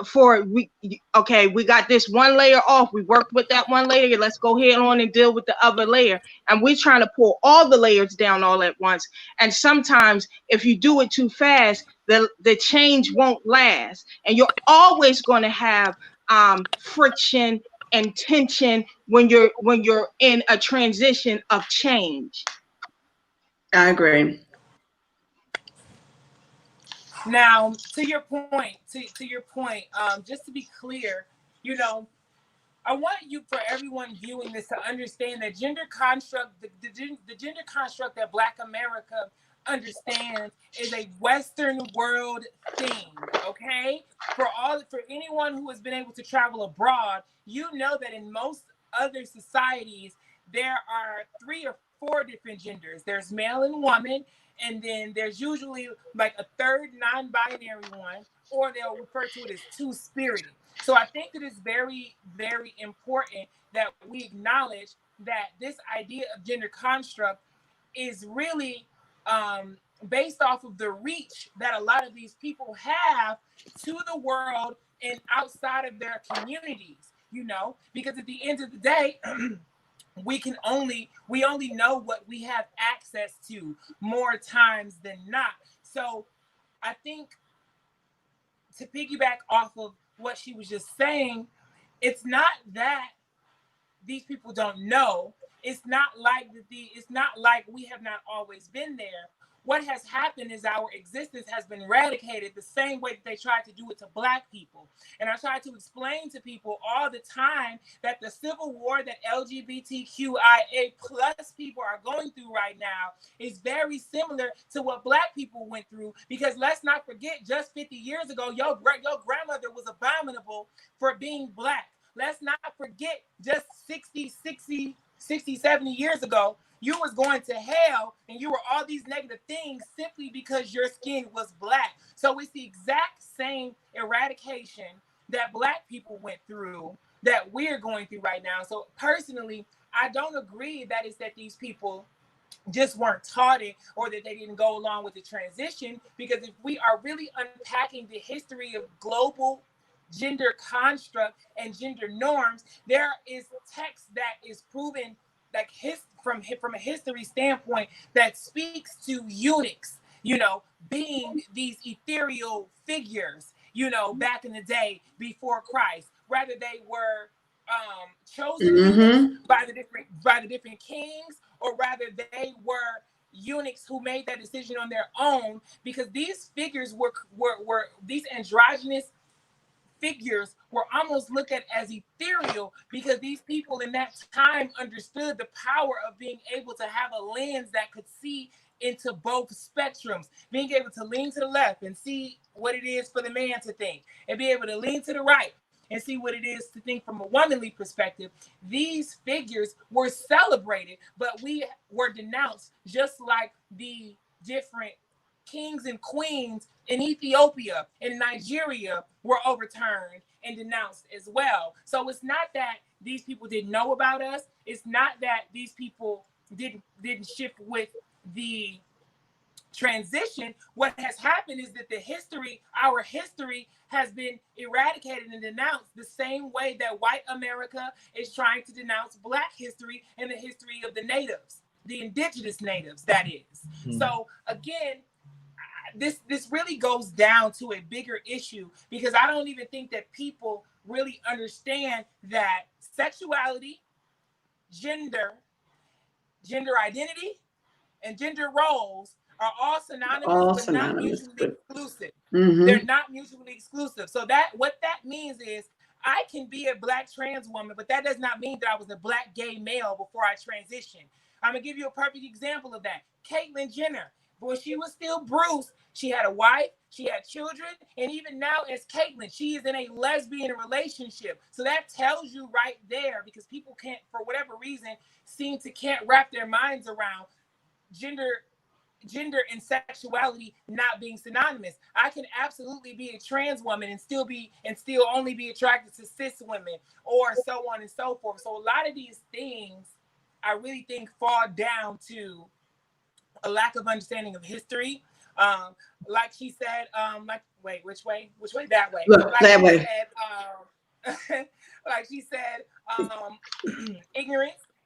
we okay, we got this one layer off, we worked with that one layer, let's go ahead on and deal with the other layer, and we're trying to pull all the layers down all at once. And sometimes if you do it too fast, the change won't last, and you're always going to have friction and tension when you're in a transition of change. I agree. Now, to your point, just to be clear, I want you, for everyone viewing this, to understand that gender construct, the gender construct that Black America understands, is a Western world thing. Okay, for anyone who has been able to travel abroad, you know that in most other societies there are 3 or 4 different genders. There's male and woman, and then there's usually like a third non-binary one, or they'll refer to it as two-spirited. So I think it is very, very important that we acknowledge that this idea of gender construct is really based off of the reach that a lot of these people have to the world and outside of their communities, because at the end of the day, we only know what we have access to more times than not. So I think, to piggyback off of what she was just saying, it's not that these people don't know. It's not like we have not always been there. What has happened is our existence has been eradicated the same way that they tried to do it to Black people. And I try to explain to people all the time that the civil war that LGBTQIA plus people are going through right now is very similar to what Black people went through. Because let's not forget, just 50 years ago, your grandmother was abominable for being Black. let's not forget just 70 years ago, you was going to hell and you were all these negative things simply because your skin was black. So it's the exact same eradication that Black people went through that we're going through right now. So personally, I don't agree that it's that these people just weren't taught it or that they didn't go along with the transition, because if we are really unpacking the history of global gender construct and gender norms, there is text that is proven like from a history standpoint that speaks to eunuchs, being these ethereal figures, back in the day before Christ, whether they were chosen eunuchs by the different kings, or rather they were eunuchs who made that decision on their own, because these figures were these androgynous figures were almost looked at as ethereal, because these people in that time understood the power of being able to have a lens that could see into both spectrums, being able to lean to the left and see what it is for the man to think, and be able to lean to the right and see what it is to think from a womanly perspective. These figures were celebrated, but we were denounced, just like the different kings and queens in Ethiopia and Nigeria were overturned and denounced as well. So it's not that these people didn't know about us. It's not that these people didn't shift with the transition. What has happened is that our history has been eradicated and denounced the same way that white America is trying to denounce Black history and the history of the natives, the indigenous natives, that is. So again, this really goes down to a bigger issue, because I don't even think that people really understand that sexuality, gender identity, and gender roles are all synonymous, but not mutually exclusive. They're not mutually exclusive. So what that means is I can be a Black trans woman, but that does not mean that I was a Black gay male before I transitioned. I'm gonna give you a perfect example of that. Caitlyn Jenner, when she was still Bruce, she had a wife, she had children, and even now as Caitlyn, she is in a lesbian relationship. So that tells you right there, because people can't, for whatever reason, can't wrap their minds around gender and sexuality not being synonymous. I can absolutely be a trans woman and still only be attracted to cis women, or so on and so forth. So a lot of these things I really think fall down to a lack of understanding of history. Like she said, which way? That way. Look, like that way. Like she said,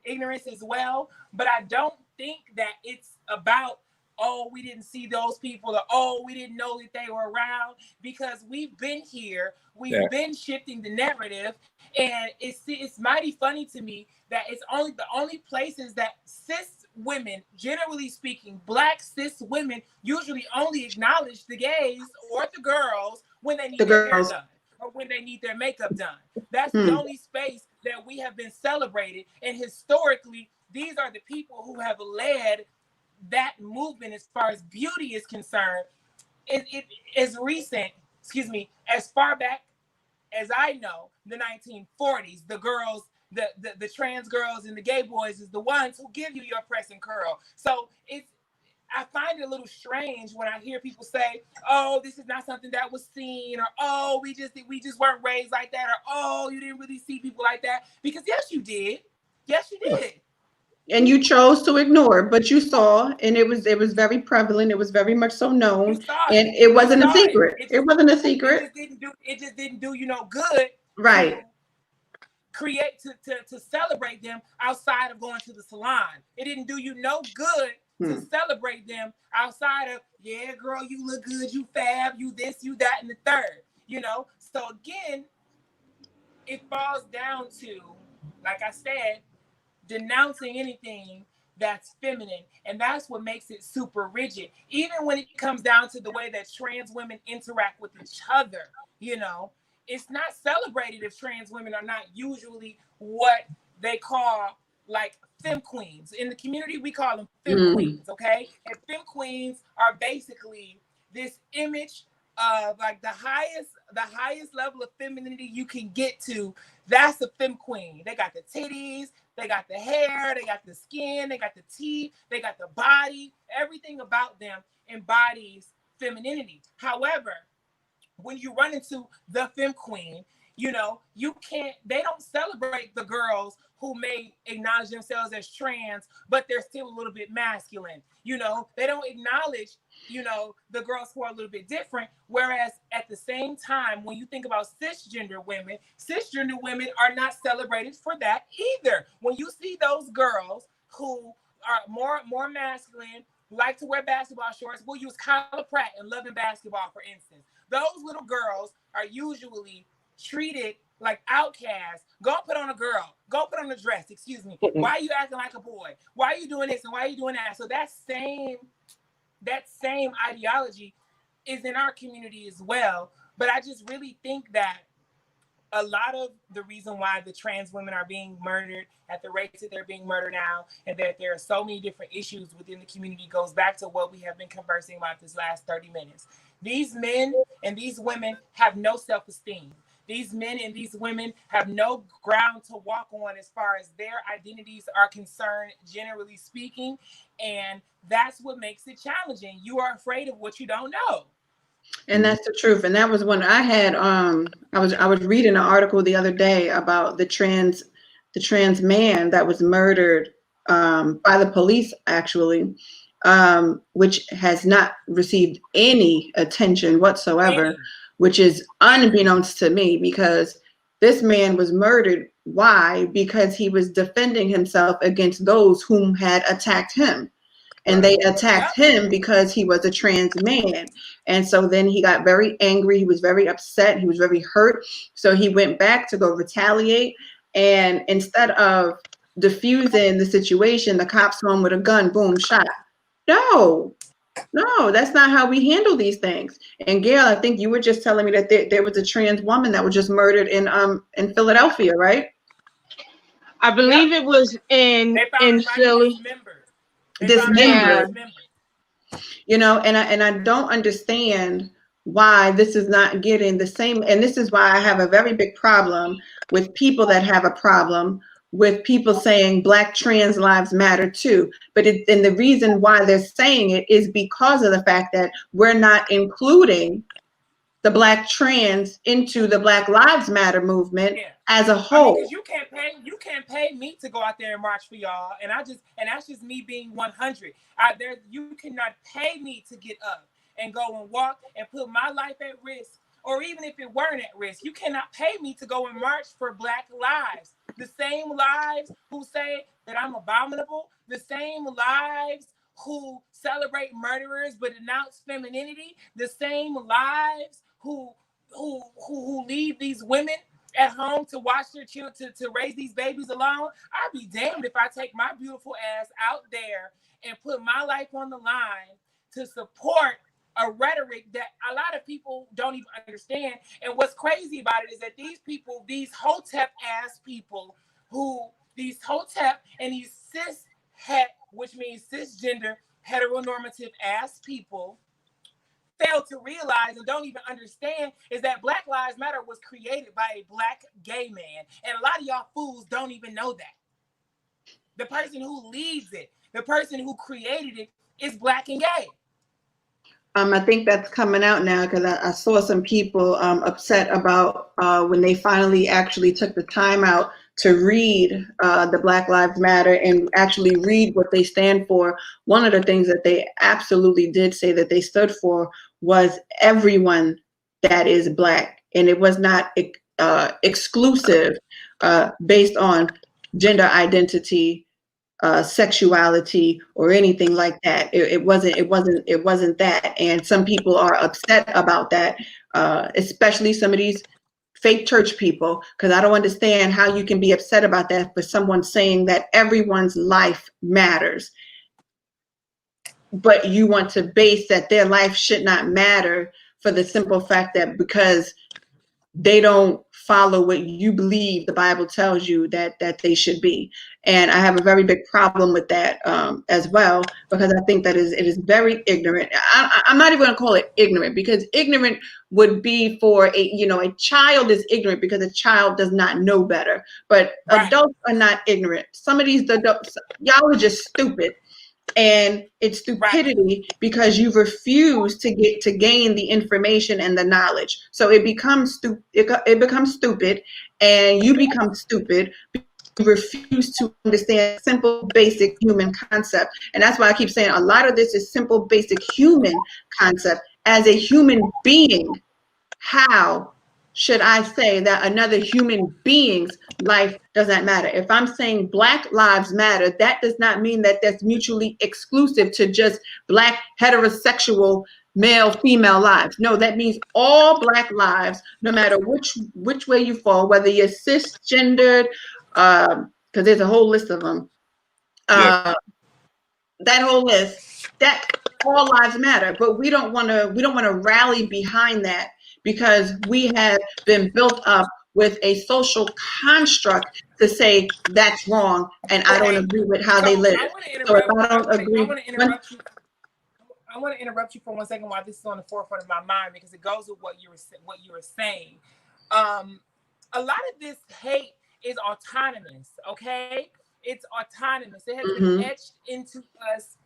ignorance as well. But I don't think that it's about, oh, we didn't see those people, or oh, we didn't know that they were around, because we've been here, we've been shifting the narrative, and it's mighty funny to me that it's the only places that cis women, generally speaking, Black cis women, usually only acknowledge the gays or the girls when they need their hair done or when they need their makeup done. That's the only space that we have been celebrated, and historically, these are the people who have led that movement as far as beauty is concerned. It is recent, as far back as I know, the 1940s, the girls, the trans girls and the gay boys is the ones who give you your press and curl. So I find it a little strange when I hear people say, oh, this is not something that was seen, or oh, we just weren't raised like that, or oh, you didn't really see people like that. Because yes, you did. And you chose to ignore, but you saw, and it was very prevalent. It was very much so known, and it wasn't a secret. It wasn't a secret. It just didn't do you no good. Right. To celebrate them outside of going to the salon. It didn't do you no good to celebrate them outside of, yeah, girl, you look good, you fab, you this, you that, and the third. So again, it falls down to, like I said, denouncing anything that's feminine, and that's what makes it super rigid. Even when it comes down to the way that trans women interact with each other, it's not celebrated if trans women are not usually what they call like femme queens. In the community, we call them femme queens, okay? And femme queens are basically this image like the highest level of femininity you can get to, that's a femme queen. They got the titties, they got the hair, they got the skin, they got the teeth, they got the body. Everything about them embodies femininity. However, when you run into the femme queen, they don't celebrate the girls who may acknowledge themselves as trans, but they're still a little bit masculine. They don't acknowledge, the girls who are a little bit different. Whereas at the same time, when you think about cisgender women are not celebrated for that either. When you see those girls who are more masculine, like to wear basketball shorts, we'll use Kyla Pratt in Love and Basketball, for instance. Those little girls are usually treated like outcasts. Go put on a girl. Go put on a dress. Excuse me. Why are you acting like a boy? Why are you doing this and why are you doing that? So that same ideology is in our community as well. But I just really think that a lot of the reason why the trans women are being murdered at the rates that they're being murdered now, and that there are so many different issues within the community, goes back to what we have been conversing about this last 30 minutes. These men and these women have no self-esteem. These men and these women have no ground to walk on as far as their identities are concerned, generally speaking. And that's what makes it challenging. You are afraid of what you don't know. And that's the truth. And that was when I had I was reading an article the other day about the trans man that was murdered by the police, actually, which has not received any attention whatsoever, which is unbeknownst to me, because this man was murdered. Why? Because he was defending himself against those whom had attacked him. And they attacked him because he was a trans man. And so then he got very angry. He was very upset. He was very hurt. So he went back to go retaliate. And instead of diffusing the situation, the cops saw him with a gun, boom, shot. No, that's not how we handle these things. And Gail, I think you were just telling me that there was a trans woman that was just murdered in Philadelphia, right? I believe it was in Philly. Dismembered. And I don't understand why this is not getting the same. And this is why I have a very big problem with people that have a problem with people saying Black trans lives matter too. And the reason why they're saying it is because of the fact that we're not including the Black trans into the Black Lives Matter movement as a whole. Because you can't pay me to go out there and march for y'all, and that's just me being 100. You cannot pay me to get up and go and walk and put my life at risk, or even if it weren't at risk, you cannot pay me to go and march for Black lives. The same lives who say that I'm abominable, the same lives who celebrate murderers but denounce femininity, the same lives who leave these women at home to watch their children, to raise these babies alone. I'd be damned if I take my beautiful ass out there and put my life on the line to support a rhetoric that a lot of people don't even understand. And what's crazy about it is that these people, these hotep ass people, these hotep and these which means cisgender heteronormative ass people, fail to realize and don't even understand is that Black Lives Matter was created by a Black gay man. And a lot of y'all fools don't even know that. The person who leads it, the person who created it, is Black and gay. I think that's coming out now, because I saw some people upset about when they finally actually took the time out to read the Black Lives Matter and actually read what they stand for. One of the things that they absolutely did say that they stood for was everyone that is Black. And it was not exclusive based on gender identity, sexuality, or anything like that. It wasn't that. And some people are upset about that, especially some of these fake church people, because I don't understand how you can be upset about that for someone saying that everyone's life matters, but you want to base that their life should not matter for the simple fact that because they don't follow what you believe the Bible tells you that they should be. And I have a very big problem with that as well, because I think that it is very ignorant. I'm not even going to call it ignorant, because ignorant would be for a child is ignorant because a child does not know better. But Right. adults are not ignorant. Some of these adults, y'all are just stupid. And it's stupidity because you refuse to gain the information and the knowledge. So it becomes it becomes stupid, and you become stupid. You refuse to understand simple, basic human concept. And that's why I keep saying a lot of this is simple, basic human concept. As a human being, how should I say that another human being's life doesn't matter? If I'm saying Black lives matter, that does not mean that that's mutually exclusive to just Black heterosexual male female lives. No, that means all Black lives, no matter which way you fall, whether you're cisgendered, because there's a whole list of them. Yeah. That whole list, that all lives matter, but we don't want to rally behind that, because we have been built up with a social construct to say that's wrong, and I don't agree with how they live. So if I don't agree, I want to interrupt you for 1 second while this is on the forefront of my mind, because it goes with what you were saying. A lot of this hate is autonomous, okay? It's autonomous. It has been etched into us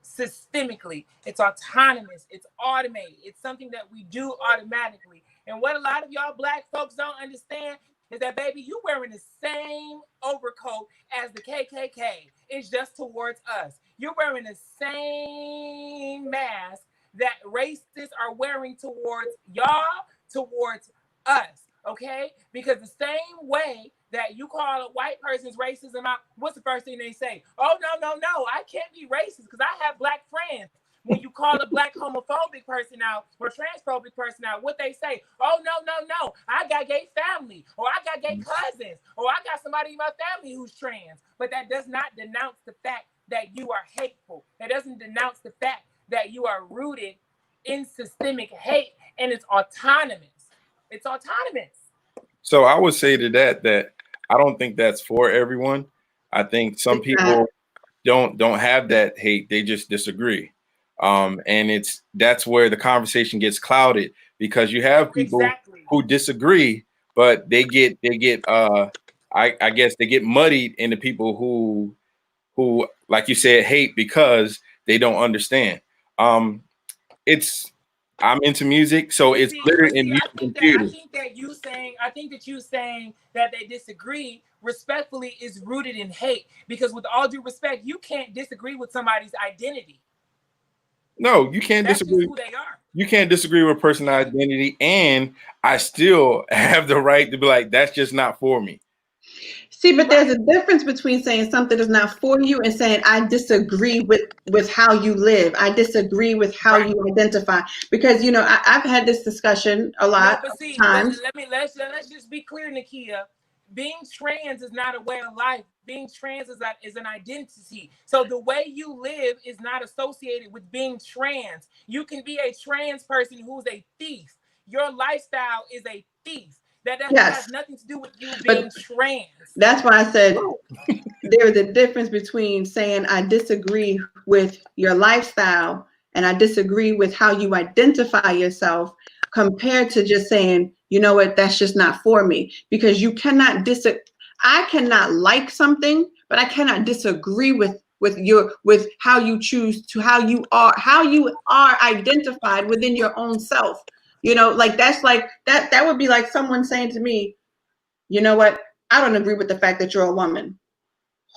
systemically. It's autonomous. It's automated. It's something that we do automatically. And what a lot of y'all Black folks don't understand is that, baby, you wearing the same overcoat as the KKK. It's just towards us. You're wearing the same mask that racists are wearing towards y'all, towards us, okay? Because the same way that you call a white person's racism out, what's the first thing they say? Oh, no, I can't be racist because I have Black friends. When you call a Black homophobic person out or transphobic person out, what they say? Oh, no, I got gay family, or I got gay cousins, or I got somebody in my family who's trans. But that does not denounce the fact that you are hateful. That doesn't denounce the fact that you are rooted in systemic hate, and it's autonomous. It's autonomous. So I would say to that I don't think that's for everyone. I think some people don't have that hate. They just disagree. And that's where the conversation gets clouded, because you have people who disagree, but they get I guess they get muddied into people who, like you said, hate because they don't understand. I'm into music, so it's literally in music and theater. I think that you saying that they disagree respectfully is rooted in hate, because with all due respect, you can't disagree with somebody's identity. No, you can't disagree. Who they are. You can't disagree with a person's identity, and I still have the right to be like, that's just not for me. See, but there's a difference between saying something is not for you and saying I disagree with how you live. I disagree with how you identify, because I've had this discussion a lot of times. Let's just be clear, Nakia. Being trans is not a way of life. Being trans is an identity. So the way you live is not associated with being trans. You can be a trans person who's a thief. Your lifestyle is a thief. That has nothing to do with you being trans. That's why I said there's a difference between saying I disagree with your lifestyle and I disagree with how you identify yourself, compared to just saying, you know what, that's just not for me. Because you cannot I cannot like something, but I cannot disagree with how you choose to how you are identified within your own self. That's like that would be like someone saying to me, you know what, I don't agree with the fact that you're a woman.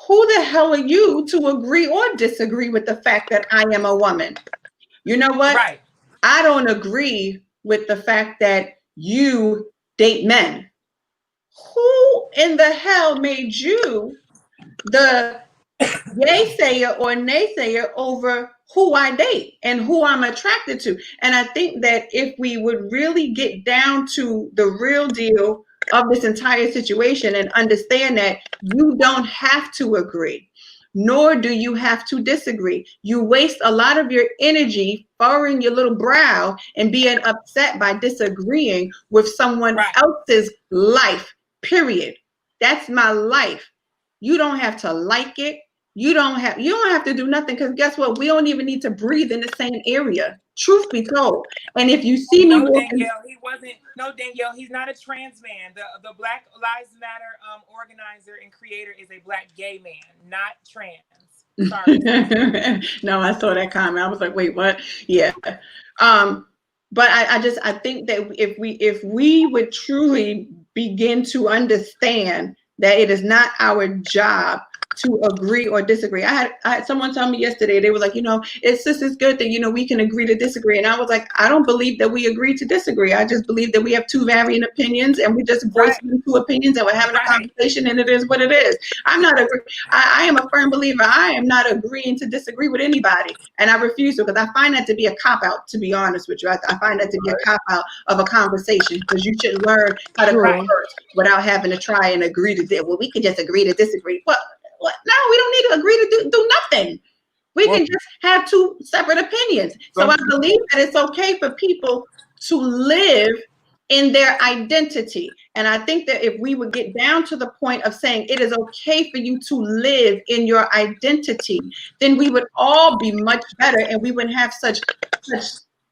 Who the hell are you to agree or disagree with the fact that I am a woman? You know what? Right. I don't agree with the fact that you date men. Who in the hell made you the yaysayer or naysayer over who I date and who I'm attracted to? And I think that if we would really get down to the real deal of this entire situation and understand that you don't have to agree. nor do you have to disagree. You waste a lot of your energy furrowing your little brow and being upset by disagreeing with someone else's life, period. That's my life. You don't have to like it. You don't have to do nothing, because guess what? We don't even need to breathe in the same area. Truth be told. And if you see me walking, Danielle, he's not a trans man. The Black Lives Matter organizer and creator is a Black gay man, not trans. Sorry. No, I saw that comment. I was like, wait, what? Yeah. But I think that if we would truly begin to understand that it is not our job to agree or disagree. I had someone tell me yesterday, they were like, it's just as good that, we can agree to disagree. And I was like, I don't believe that we agree to disagree. I just believe that we have two varying opinions and we just voice two opinions and we're having a conversation, and it is what it is. I am a firm believer. I am not agreeing to disagree with anybody. And I refuse to, because I find that to be a cop-out, to be honest with you. I find that to be a cop-out of a conversation, because you should learn how to converse without having to try and agree to this. Well, we can just agree to disagree. What? No, we don't need to agree to do nothing. We can just have two separate opinions. So I believe that it's okay for people to live in their identity. And I think that if we would get down to the point of saying it is okay for you to live in your identity, then we would all be much better, and we wouldn't have such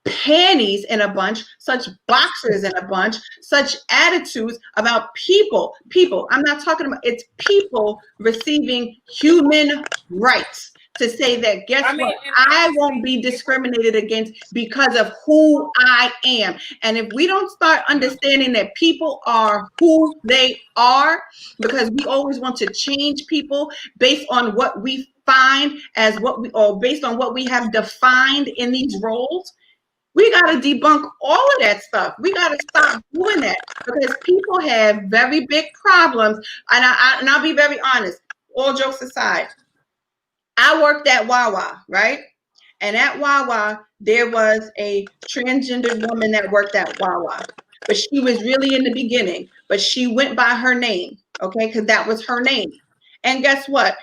panties in a bunch, such boxers in a bunch, such attitudes about people. I'm not talking about, it's people receiving human rights to say that, guess what? I won't be discriminated against because of who I am. And if we don't start understanding that people are who they are, because we always want to change people based on what we find as or based on what we have defined in these roles, we got to debunk all of that stuff. We got to stop doing that, because people have very big problems. And I'll be very honest, all jokes aside, I worked at Wawa, right? And at Wawa, there was a transgender woman that worked at Wawa. But she was really in the beginning, but she went by her name, okay? Because that was her name. And guess what?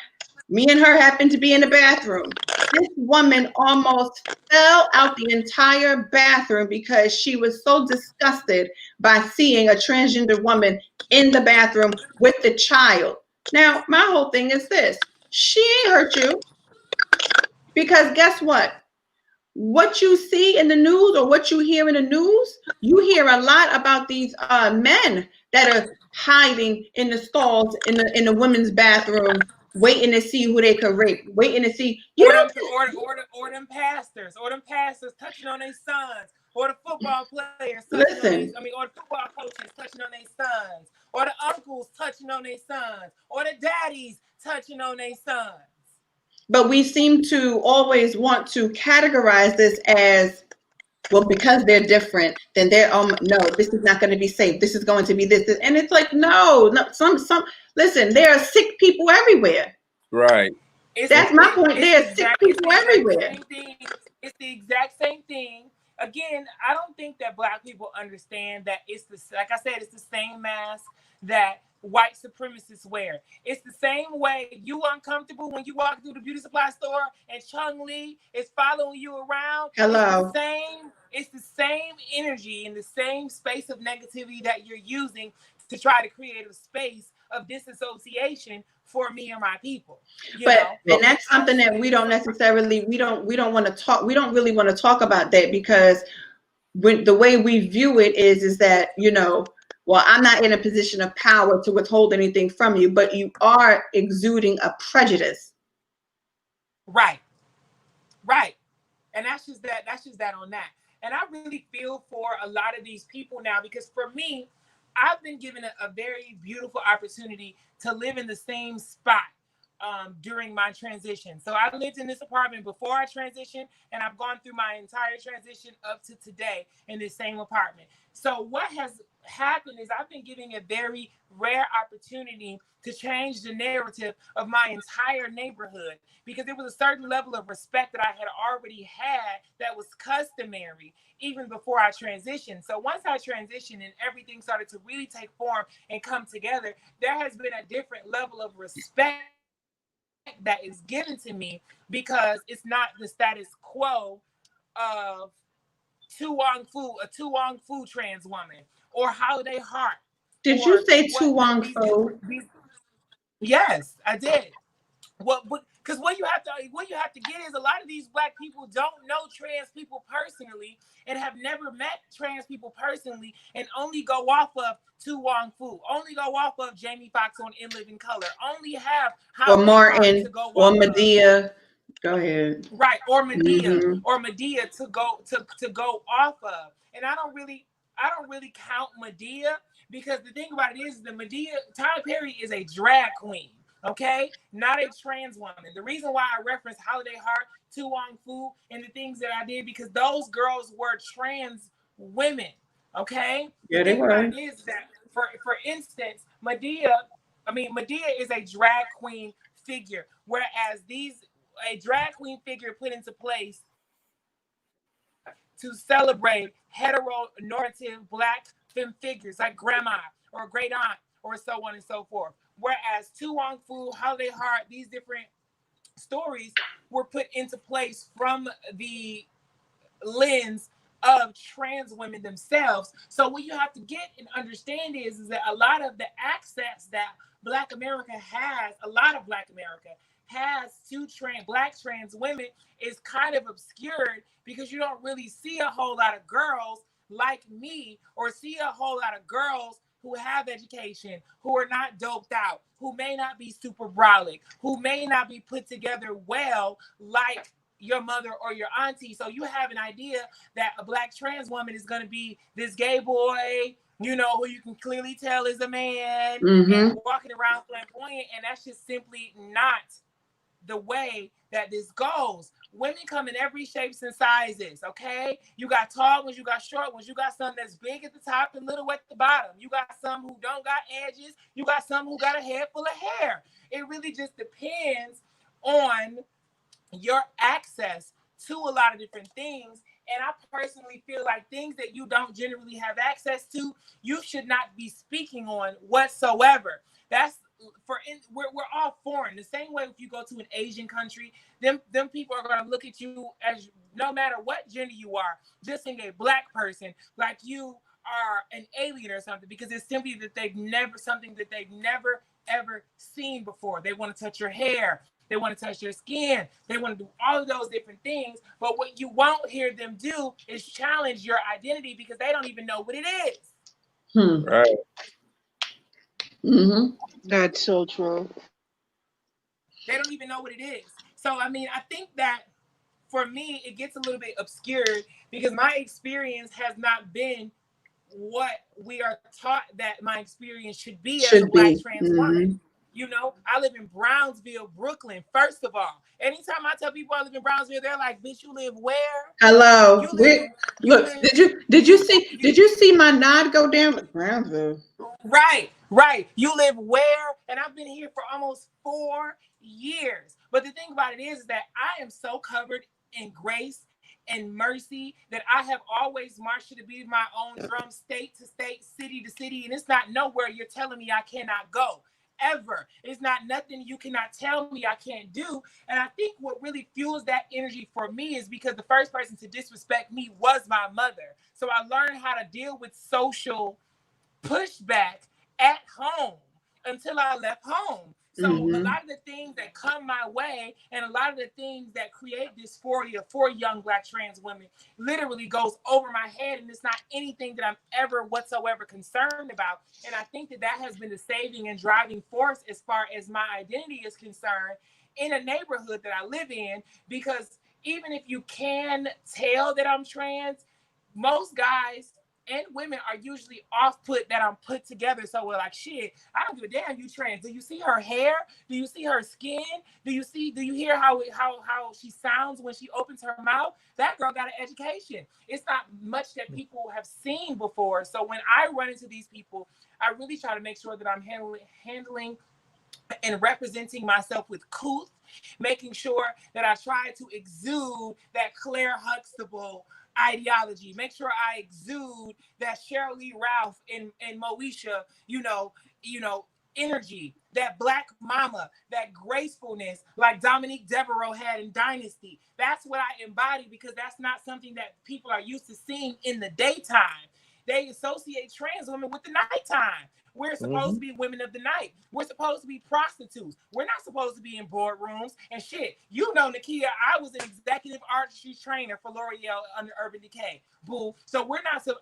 Me and her happened to be in the bathroom. This woman almost fell out the entire bathroom because she was so disgusted by seeing a transgender woman in the bathroom with the child. Now, my whole thing is this. She ain't hurt you, because guess what? What you see in the news, or what you hear in the news, you hear a lot about these men that are hiding in the stalls in the women's bathroom, waiting to see who they could rape, waiting to see. Or them pastors touching on their sons, or the football players or the football coaches touching on their sons, or the uncles touching on their sons, or the daddies touching on their sons. But we seem to always want to categorize this as, well, because they're different, then they're no, this is not going to be safe. This is going to be this. And it's like, no, some listen, there are sick people everywhere. Right. That's my point. There are sick people everywhere. It's the exact same thing. Again, I don't think that Black people understand that like I said, it's the same mask that white supremacists wear. It's the same way you uncomfortable when you walk through the beauty supply store and Chung Lee is following you around. Hello. It's the same energy and the same space of negativity that you're using to try to create a space of disassociation for me and my people. And that's something that we don't want to talk. We don't really want to talk about that, because when the way we view it is that, well, I'm not in a position of power to withhold anything from you, but you are exuding a prejudice. Right. And that's just that on that. And I really feel for a lot of these people now, because for me, I've been given a very beautiful opportunity to live in the same spot during my transition. So I lived in this apartment before I transitioned, and I've gone through my entire transition up to today in this same apartment. So what has happened is I've been given a very rare opportunity to change the narrative of my entire neighborhood, because there was a certain level of respect that I had already had that was customary even before I transitioned. So once I transitioned and everything started to really take form and come together, there has been a different level of respect that is given to me because it's not the status quo of Tu Wong Fu, a Tu Wong Fu trans woman, or Holiday Heart, Did you or say what Tu Wong Fu? yes, I did. What because what you have to get is a lot of these black people don't know trans people personally and have never met trans people personally and only go off of Tu Wong Fu, only go off of Jamie Foxx on In Living Color, only have Or Holiday Heart Martin to go or off of. Medea? Go ahead. Right, or Medea, Mm-hmm. to go off of. And I don't really count Medea because the thing about it is the Medea, Tyler Perry is a drag queen, okay? Not a trans woman. The reason why I reference Holiday Heart, Tu Wong Fu, and the things that I did because those girls were trans women, okay? The Yeah, they thing about were. it is that for instance, Medea is a drag queen figure, whereas a drag queen figure put into place to celebrate heteronormative black femme figures like grandma or great aunt or so on and so forth. Whereas Tu Wong Fu, Holiday Heart, these different stories were put into place from the lens of trans women themselves. So what you have to get and understand is that a lot of the access that Black America has, a lot of Black America has to black trans women is kind of obscured because you don't really see a whole lot of girls like me or see a whole lot of girls who have education, who are not doped out, who may not be super brolic, who may not be put together well like your mother or your auntie. So you have an idea that a black trans woman is going to be this gay boy, you know, who you can clearly tell is a man and walking around flamboyant. And that's just simply not the way that this goes. Women come in every shapes and sizes, okay? You got tall ones, you got short ones, you got some that's big at the top and little at the bottom. You got some who don't got edges, you got some who got a head full of hair. It really just depends on your access to a lot of different things. And I personally feel like things that you don't generally have access to, you should not be speaking on whatsoever. That's we're all foreign. The same way if you go to an Asian country, them people are going to look at you as no matter what gender you are, just being a black person, like you are an alien or something, because it's simply that they've never ever seen before. They want to touch your hair. They want to touch your skin. They want to do all of those different things. But what you won't hear them do is challenge your identity because they don't even know what it is. Right. That's so true. They don't even know what it is. So, I mean, I think that for me, it gets a little bit obscured because my experience has not been what we are taught that my experience should be as a black trans woman. You know, I live in Brownsville, Brooklyn. First of all, anytime I tell people I live in Brownsville, they're like, "Bitch, you live where?" Hello. Did you see my nod go down? Brownsville. Right. You live where? And I've been here for almost 4 years. But the thing about it is that I am so covered in grace and mercy that I have always marched to the beat of my own drum, state to state, city to city. And it's not nowhere you're telling me I cannot go. Ever. It's not nothing you cannot tell me I can't do. And I think what really fuels that energy for me is because the first person to disrespect me was my mother. So I learned how to deal with social pushback at home until I left home. So a lot of the things that come my way and a lot of the things that create dysphoria for young black trans women literally goes over my head, and it's not anything that I'm ever whatsoever concerned about. And I think that has been the saving and driving force as far as my identity is concerned in a neighborhood that I live in, because even if you can tell that I'm trans, most guys and women are usually off-put that I'm put together. So we're like, shit, I don't give a damn you trans. Do you see her hair? Do you see her skin? Do you hear how she sounds when she opens her mouth? That girl got an education. It's not much that people have seen before. So when I run into these people, I really try to make sure that I'm handling and representing myself with couth, making sure that I try to exude that Claire Huxtable ideology, make sure I exude that Cheryl Lee Ralph and Moesha, energy, that black mama, that gracefulness like Dominique Devereaux had in Dynasty. That's what I embody, because that's not something that people are used to seeing in the daytime. They associate trans women with the nighttime. We're supposed to be women of the night. We're supposed to be prostitutes. We're not supposed to be in boardrooms and shit. You know, Nakia, I was an executive artistry trainer for L'Oreal under Urban Decay. Boo. So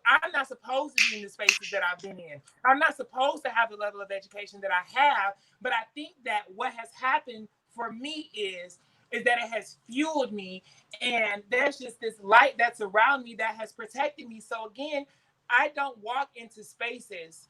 I'm not supposed to be in the spaces that I've been in. I'm not supposed to have the level of education that I have. But I think that what has happened for me is that it has fueled me, and there's just this light that's around me that has protected me. So again, I don't walk into spaces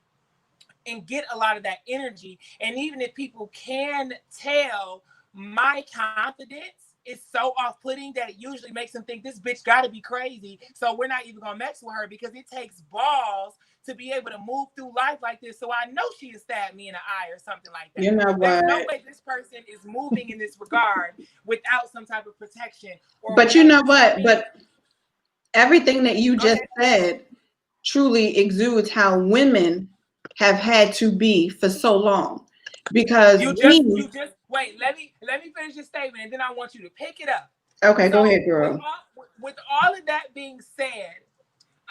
and get a lot of that energy. And even if people can tell, my confidence is so off-putting that it usually makes them think this bitch gotta be crazy. So we're not even gonna mess with her, because it takes balls to be able to move through life like this. So I know she has stabbed me in the eye or something like that. You know what? There's no way this person is moving in this regard without some type of protection. But you know what? But everything that you just said truly exudes how women have had to be for so long, because you just wait. Let me finish your statement, and then I want you to pick it up. Okay, so, go ahead, girl. With all of that being said,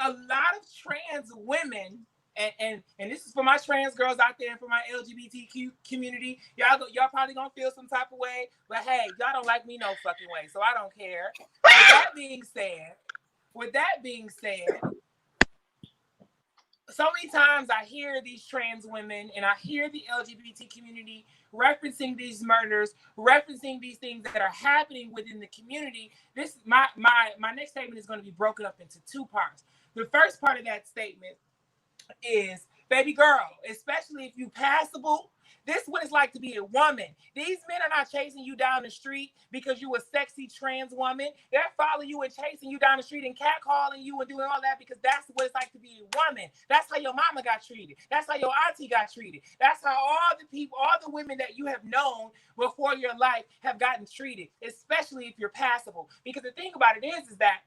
a lot of trans women, and this is for my trans girls out there and for my LGBTQ community. Y'all probably gonna feel some type of way, but hey, y'all don't like me no fucking way, so I don't care. With that being said, so many times I hear these trans women and I hear the LGBT community referencing these murders, referencing these things that are happening within the community. This my next statement is going to be broken up into two parts. The first part of that statement is, baby girl, especially if you passable, this is what it's like to be a woman. These men are not chasing you down the street because you a sexy trans woman. They're following you and chasing you down the street and catcalling you and doing all that because that's what it's like to be a woman. That's how your mama got treated. That's how your auntie got treated. That's how all the women that you have known before your life have gotten treated, especially if you're passable. Because the thing about it is that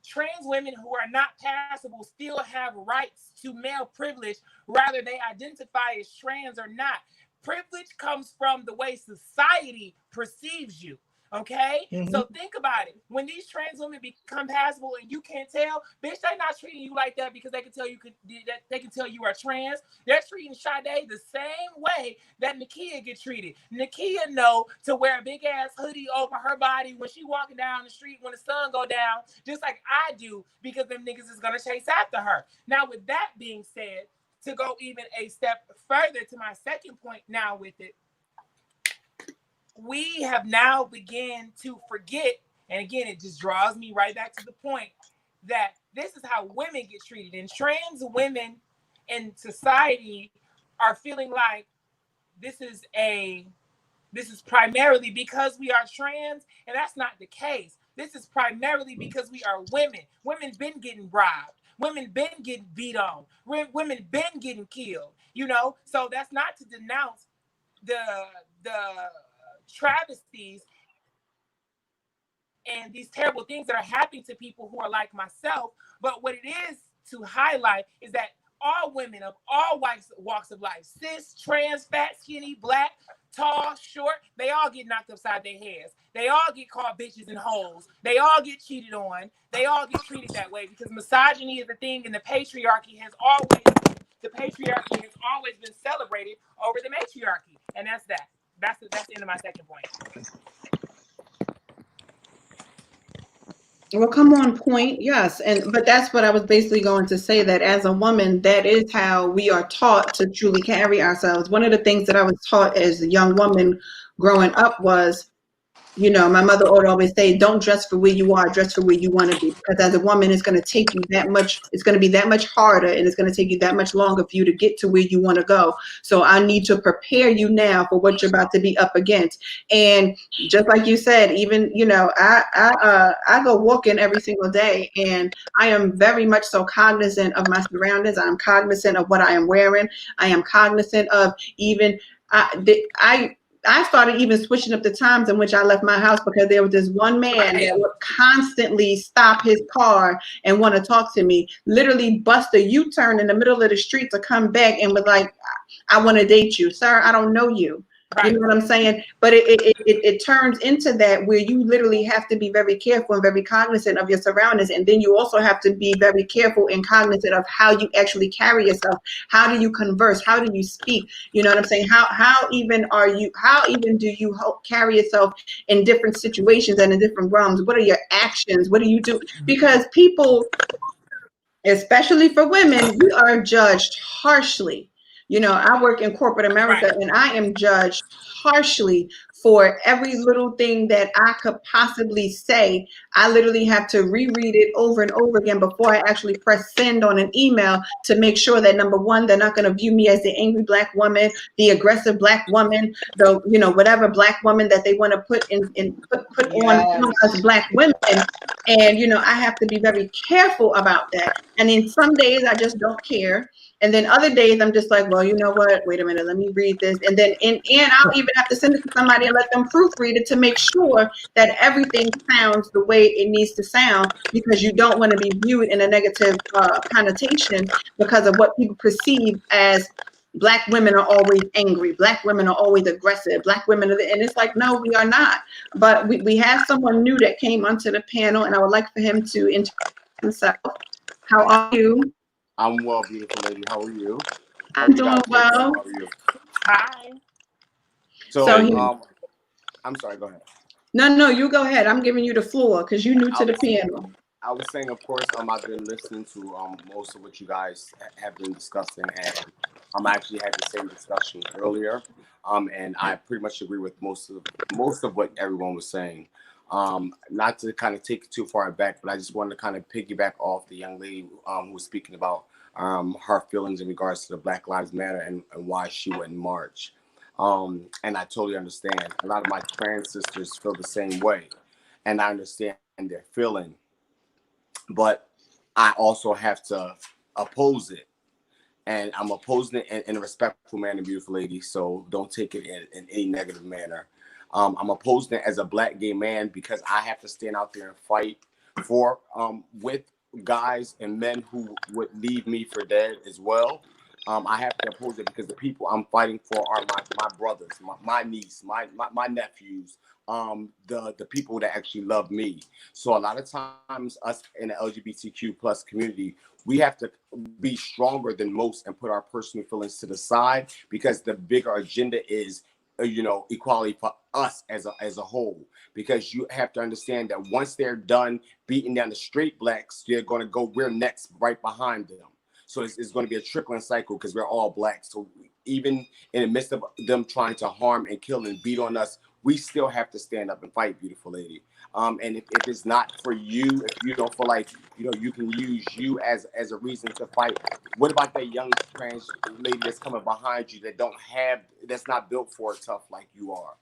trans women who are not passable still have rights to male privilege, whether they identify as trans or not. Privilege comes from the way society perceives you. Okay, so think about it. When these trans women become passable and you can't tell, bitch, they're not treating you like that because they can tell you are trans. They're treating Sade the same way that Nakia get treated. Nakia know to wear a big ass hoodie over her body when she walking down the street when the sun go down, just like I do, because them niggas is gonna chase after her. Now, with that being said, to go even a step further to my second point now with it, we have now begun to forget, and again, it just draws me right back to the point that this is how women get treated. And trans women in society are feeling like this is primarily because we are trans, and that's not the case. This is primarily because we are women. Women been getting robbed. Women been getting beat on. Women been getting killed. You know, so that's not to denounce the travesties and these terrible things that are happening to people who are like myself. But what it is to highlight is that all women of all walks of life, cis, trans, fat, skinny, black, tall, short, they all get knocked upside their heads. They all get called bitches and hoes. They all get cheated on. They all get treated that way because misogyny is a thing, and the patriarchy has always been celebrated over the matriarchy. And that's that. That's the end of my second point. Well, come on, point. Yes. But that's what I was basically going to say, that as a woman, that is how we are taught to truly carry ourselves. One of the things that I was taught as a young woman growing up was, you know, my mother would always say, don't dress for where you are, dress for where you want to be. Because as a woman, it's going to take you that much, it's going to be that much harder, and it's going to take you that much longer for you to get to where you want to go. So I need to prepare you now for what you're about to be up against. And just like you said, even, you know, I go walking every single day, and I am very much so cognizant of my surroundings. I'm cognizant of what I am wearing. I am cognizant of even, I started even switching up the times in which I left my house because there was this one man that would constantly stop his car and want to talk to me, literally bust a U-turn in the middle of the street to come back and was like, I want to date you. Sir, I don't know you. You know what I'm saying? But it turns into that where you literally have to be very careful and very cognizant of your surroundings. And then you also have to be very careful and cognizant of how you actually carry yourself. How do you converse? How do you speak? You know what I'm saying? How even do you carry yourself in different situations and in different realms? What are your actions? What do you do? Because people, especially for women, we are judged harshly. You know, I work in corporate America and I am judged harshly for every little thing that I could possibly say. I literally have to reread it over and over again before I actually press send on an email to make sure that, number one, they're not going to view me as the angry Black woman, the aggressive Black woman, the, you know, whatever Black woman that they want to put on us Black women. And, you know, I have to be very careful about that. And then some days I just don't care. And then other days I'm just like, well, you know what? Wait a minute, let me read this. And then and I'll even have to send it to somebody and let them proofread it to make sure that everything sounds the way it needs to sound, because you don't want to be viewed in a negative connotation because of what people perceive as Black women are always angry. Black women are always aggressive. Black women are, and it's like, no, we are not. But we have someone new that came onto the panel, and I would like for him to introduce himself. How are you? I'm well, beautiful lady. How are you? I'm doing well. How are you? Hi. So I'm sorry, go ahead. No, you go ahead. I'm giving you the floor because you're new to the panel. I was saying, of course, I've been listening to most of what you guys have been discussing, and I actually had the same discussion earlier, and I pretty much agree with most of what everyone was saying. Not to kind of take it too far back, but I just wanted to kind of piggyback off the young lady who was speaking about her feelings in regards to the Black Lives Matter and why she wouldn't march. And I totally understand. A lot of my trans sisters feel the same way, and I understand their feeling. But I also have to oppose it. And I'm opposing it in a respectful manner, beautiful lady. So don't take it in any negative manner. I'm opposing it as a Black gay man because I have to stand out there and fight for with guys and men who would leave me for dead as well. I have to oppose it because the people I'm fighting for are my brothers, my niece, my nephews, the people that actually love me. So a lot of times us in the LGBTQ plus community, we have to be stronger than most and put our personal feelings to the side because the bigger agenda is, equality for us as a whole. Because you have to understand that once they're done beating down the straight Blacks, they're going to go, we're next right behind them. So it's going to be a trickling cycle because we're all Black. So even in the midst of them trying to harm and kill and beat on us, we still have to stand up and fight, beautiful lady. And if it's not for you, if you don't feel like, you can use you as a reason to fight, what about that young trans lady that's coming behind you that's not built for it tough like you are?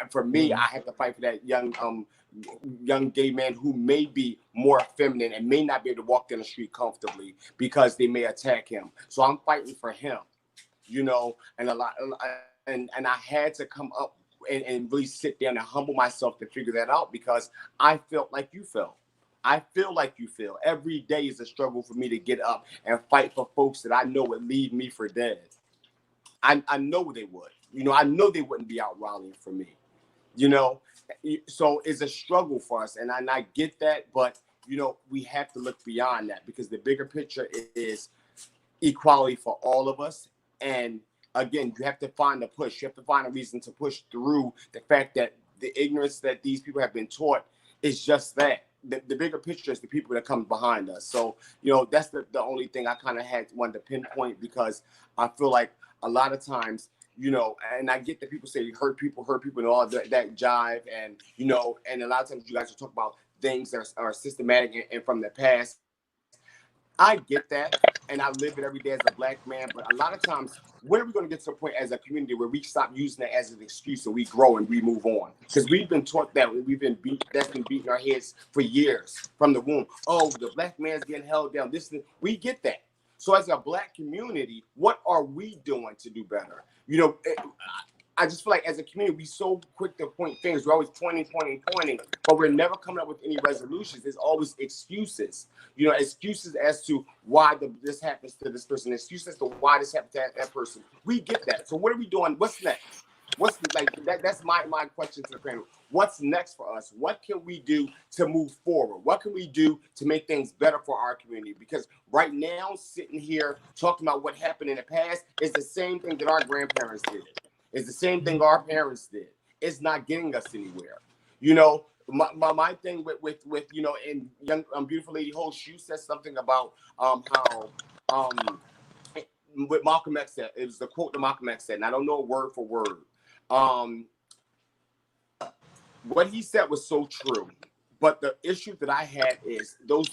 For me, I have to fight for that young gay man who may be more feminine and may not be able to walk down the street comfortably because they may attack him. So I'm fighting for him, and I had to come up and really sit down and humble myself to figure that out because I felt like you felt. I feel like you feel. Every day is a struggle for me to get up and fight for folks that I know would leave me for dead. I know they would. I know they wouldn't be out rallying for me. So it's a struggle for us, and I get that, but we have to look beyond that because the bigger picture is equality for all of us. And again, you have to find a push. You have to find a reason to push through the fact that the ignorance that these people have been taught is just that. The bigger picture is the people that come behind us. So, that's the only thing I kind of wanted to pinpoint because I feel like a lot of times, and I get that people say hurt people and all that jive. And, and a lot of times you guys will talk about things that are systematic and from the past. I get that, and I live it every day as a Black man. But a lot of times, when are we going to get to a point as a community where we stop using that as an excuse and we grow and we move on? Because we've been taught that that's been beating our heads for years from the womb. Oh, the Black man's getting held down. We get that. So as a Black community, what are we doing to do better? I just feel like as a community, we so quick to point fingers. We're always pointing, but we're never coming up with any resolutions. There's always excuses, you know, excuses as to why this happens to this person, excuses as to why this happens to that person. We get that. So what are we doing? What's next? What's like that? That's my question to the panel. What's next for us? What can we do to move forward? What can we do to make things better for our community? Because right now, sitting here talking about what happened in the past is the same thing that our grandparents did. It's the same thing our parents did. It's not getting us anywhere. You know, my thing with you know, and young beautiful lady Host, you said something about how what Malcolm X said. It was the quote that Malcolm X said, and I don't know word for word. What he said was so true, but the issue that I had is those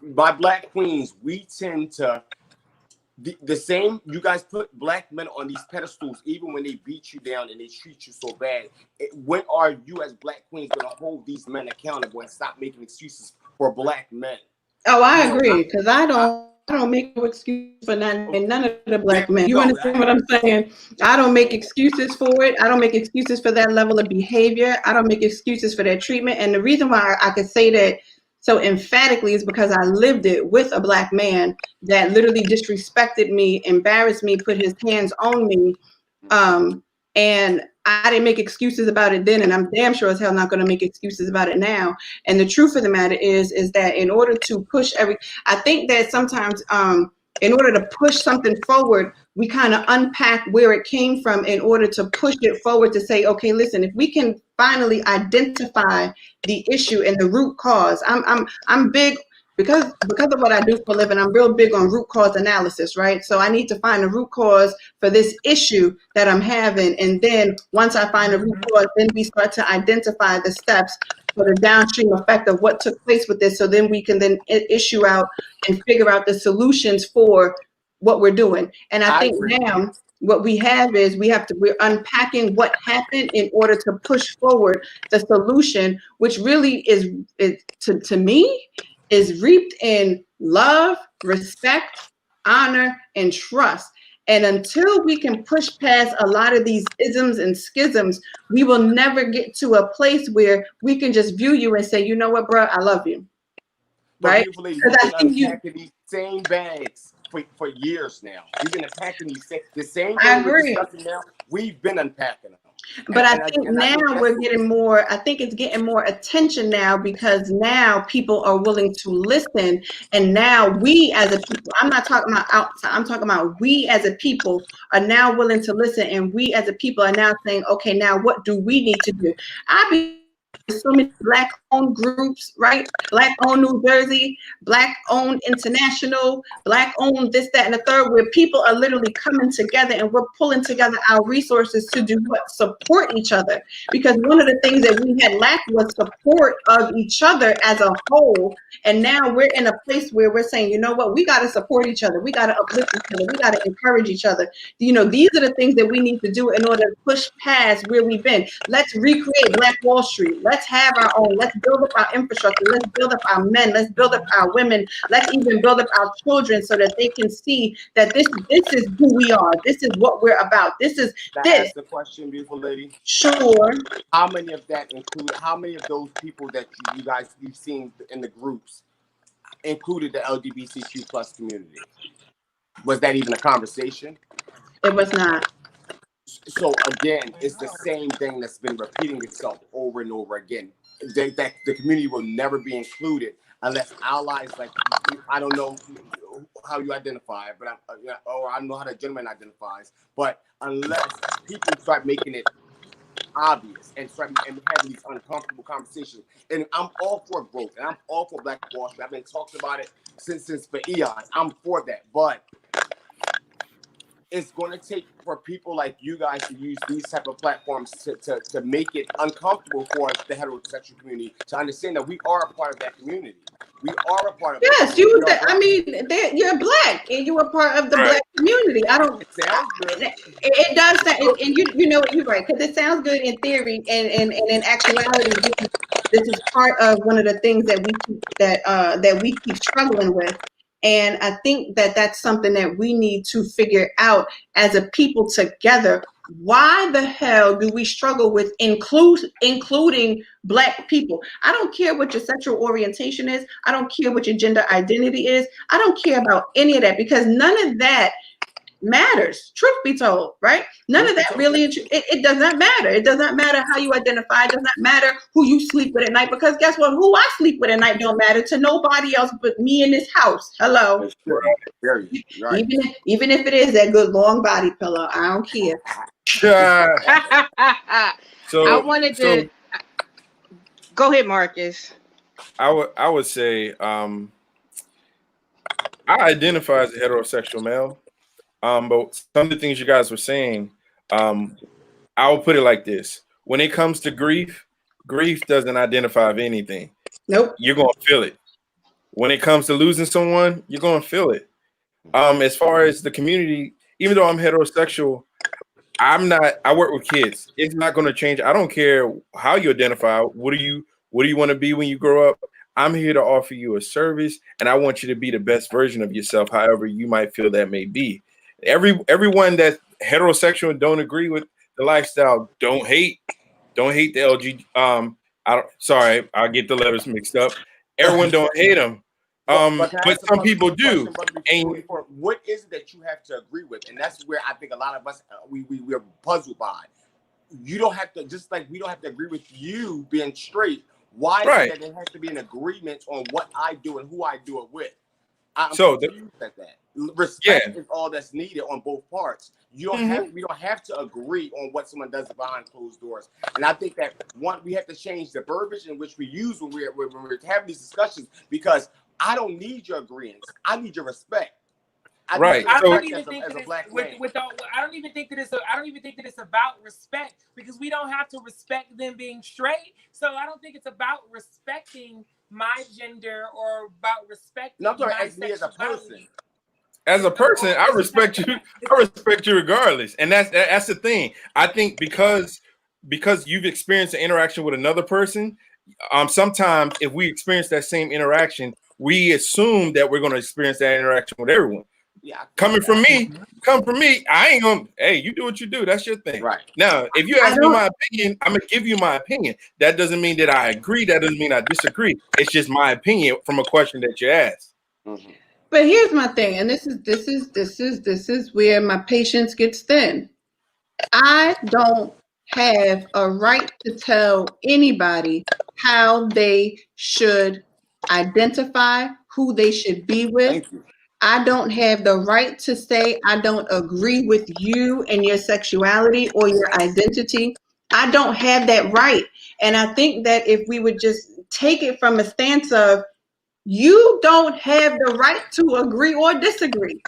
my Black queens. We tend to the same. You guys put Black men on these pedestals, even when they beat you down and they treat you so bad. When are you as Black queens going to hold these men accountable and stop making excuses for Black men? Oh, I agree, because I don't make no excuse for none of the Black men. You understand what I'm saying? I don't make excuses for it. I don't make excuses for that level of behavior. I don't make excuses for their treatment. And the reason why I could say that so emphatically is because I lived it with a Black man that literally disrespected me, embarrassed me, put his hands on me. And I didn't make excuses about it then, and I'm damn sure as hell not going to make excuses about it now. And the truth of the matter is that in order to push I think that sometimes in order to push something forward, we kind of unpack where it came from in order to push it forward to say, okay, listen, if we can finally identify the issue and the root cause, I'm big. Because of what I do for a living, I'm real big on root cause analysis, right? So I need to find the root cause for this issue that I'm having. And then once I find the root cause, then we start to identify the steps for the downstream effect of what took place with this. So then we can then issue out and figure out the solutions for what we're doing. And I think now what we have is we're unpacking what happened in order to push forward the solution, which really is to me, is reaped in love, respect, honor, and trust. And until we can push past a lot of these isms and schisms, we will never get to a place where we can just view you and say, you know what, bro, I love you. Right? Because I think unpacking these same bags for years now. We've been unpacking the same thing we're discussing now. We've been unpacking them. But I think now we're getting more, I think it's getting more attention now because now people are willing to listen. And now we as a people, I'm not talking about outside, I'm talking about we as a people are now willing to listen. And we as a people are now saying, okay, now what do we need to do? So many Black-owned groups, right? Black-owned New Jersey, Black-owned International, Black-owned this, that, and the third, where people are literally coming together and we're pulling together our resources to do what? Support each other. Because one of the things that we had lacked was support of each other as a whole. And now we're in a place where we're saying, you know what? We got to support each other. We got to uplift each other. We got to encourage each other. You know, these are the things that we need to do in order to push past where we've been. Let's recreate Black Wall Street. Let's have our own. Let's build up our infrastructure. Let's build up our men. Let's build up our women. Let's even build up our children so that they can see that this is who we are. This is what we're about. This is this. That's the question, beautiful lady. Sure. How many of that included? How many of those people that you've seen in the groups included the LGBTQ plus community? Was that even a conversation? It was not. So again, it's the same thing that's been repeating itself over and over again. That the community will never be included unless allies like I don't know how you identify, but or I don't know how the gentleman identifies. But unless people start making it obvious and having these uncomfortable conversations, and I'm all for growth and I'm all for Black Wall Street. I've been talking about it since for eons. I'm for that, but it's going to take for people like you guys to use these type of platforms to make it uncomfortable for the heterosexual community to understand that we are a part of that community. We are a part of yes, you're Black and you're a part of the Black community. I don't. It sounds good. It does sound, and you know you're right, because it sounds good in theory, and in actuality, this is part of one of the things that we keep struggling with. And I think that that's something that we need to figure out as a people together. Why the hell do we struggle with including Black people? I don't care what your sexual orientation is. I don't care what your gender identity is. I don't care about any of that, because none of that matters. Truth be told, right? None of that really, it does not matter. It does not matter how you identify. It does not matter who you sleep with at night, because guess what? Who I sleep with at night don't matter to nobody else but me in this house. Hello. Right. Even if it is that good long body pillow, I don't care. I wanted to go ahead, Marcus. I would say I identify as a heterosexual male. But some of the things you guys were saying, I will put it like this. When it comes to grief doesn't identify of anything. Nope. You're gonna feel it. When it comes to losing someone, you're gonna feel it. As far as the community, even though I'm heterosexual, I work with kids. It's not gonna change. I don't care how you identify. What do you want to be when you grow up? I'm here to offer you a service, and I want you to be the best version of yourself, however you might feel that may be. Everyone that's heterosexual and don't agree with the lifestyle, don't hate the LG. Sorry, I get the letters mixed up. Everyone don't hate them, but some people do. And what is it that you have to agree with? And that's where I think a lot of us we're puzzled by. You don't have to, just like we don't have to agree with you being straight. Why is it that there has to be an agreement on what I do and who I do it with? I'm confused at that. Respect is all that's needed on both parts. You don't we don't have to agree on what someone does behind closed doors. And I think that we have to change the verbiage in which we use when we're having these discussions, because I don't need your agreement. I need your respect. I don't even think that it's about respect, because we don't have to respect them being straight. So I don't think it's about respecting my gender or about respecting my me as a person. As a person, I respect you. I respect you regardless, and that's the thing. I think because you've experienced an interaction with another person, sometimes if we experience that same interaction, we assume that we're going to experience that interaction with everyone. Yeah, coming from me, I ain't gonna. Hey, you do what you do. That's your thing. Right. Now, if you ask me my opinion, I'm gonna give you my opinion. That doesn't mean that I agree. That doesn't mean I disagree. It's just my opinion from a question that you asked. Mm-hmm. But here's my thing, and this is where my patience gets thin. I don't have a right to tell anybody how they should identify, who they should be with. I don't have the right to say I don't agree with you and your sexuality or your identity. I don't have that right. And I think that if we would just take it from a stance of, you don't have the right to agree or disagree.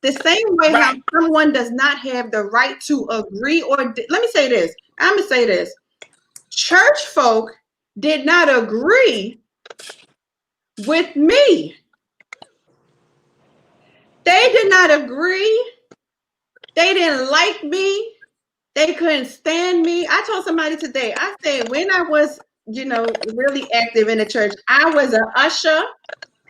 The same way how someone does not have the right to agree or let me say this. I'm going to say this. Church folk did not agree with me. They did not agree. They didn't like me. They couldn't stand me. I told somebody today, I said, when I was, really active in the church, I was an usher,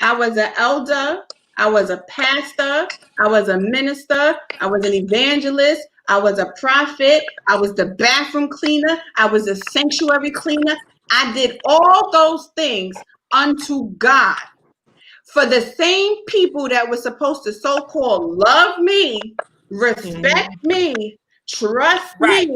I was an elder, I was a pastor, I was a minister, I was an evangelist, I was a prophet, I was the bathroom cleaner, I was a sanctuary cleaner. I did all those things unto God. For the same people that were supposed to so-called love me, respect me, trust me,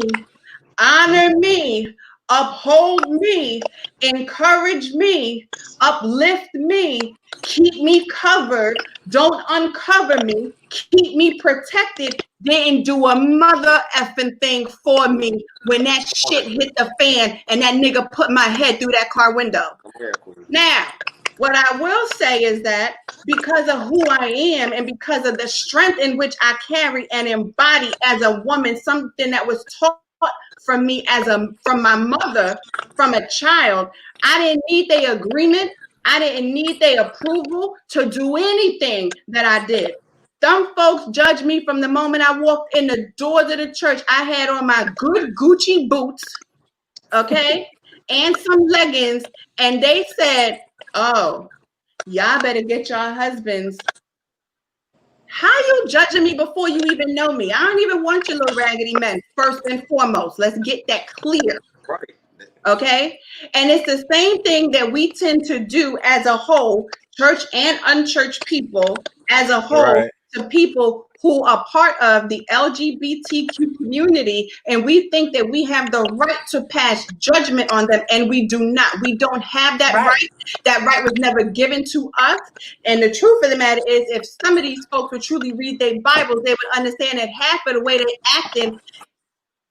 honor me, uphold me, encourage me, uplift me, keep me covered, don't uncover me, keep me protected, didn't do a mother effing thing for me when that shit hit the fan and that nigga put my head through that car window. Now, what I will say is that because of who I am and because of the strength in which I carry and embody as a woman, something that was taught from me from my mother, from a child, I didn't need their agreement. I didn't need their approval to do anything that I did. Some folks judged me from the moment I walked in the doors of the church. I had on my good Gucci boots, okay, and some leggings, and they said, oh, y'all better get your husbands How you judging me before you even know me? I don't even want your little raggedy men, first and foremost. Let's get that clear. Right. Okay? And it's the same thing that we tend to do as a whole, church and unchurched people as a whole, Right. to people who are part of the LGBTQ community, and we think that we have the right to pass judgment on them, and we do not. We don't have that right. That right was never given to us. And the truth of the matter is, if some of these folks would truly read their Bibles, they would understand that half of the way they acting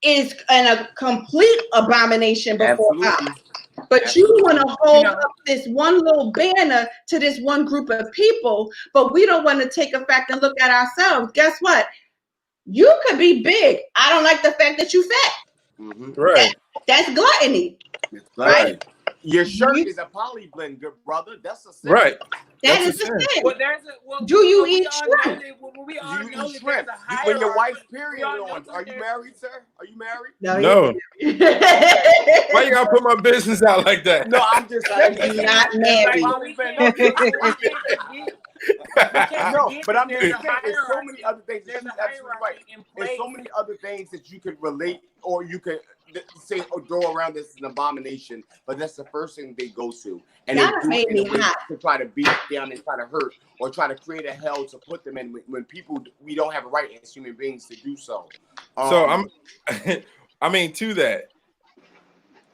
is a complete abomination before Absolutely. God. But you want to hold up this one little banner to this one group of people, but we don't want to take a fact and look at ourselves. Guess what? You could be big. I don't like the fact that you fat. Mm-hmm. Right. That's gluttony. Right. Your shirt is a poly blend, good brother. That's a sin. Right. That That's is the sin. Well, there's a, Do you we eat all know shrimp? that- we all You know eat that shrimp. there's a When your hierarchy. wife's period We all know on, that are you there's- married, sir? Are you married? No. Why you gotta put my business out like that? No, I'm just saying. I'm not married. No, but I'm just There's saying, a there's so hierarchy. many other things that There's she's a absolutely right. hierarchy in There's place. so many other things that you could relate or you could say or throw around this is an abomination, but that's the first thing they go to. And That they do made it in me a way hot. to try to beat down and try to hurt or try to create a hell to put them in when people, we don't have a right as human beings to do so. So I mean, to that.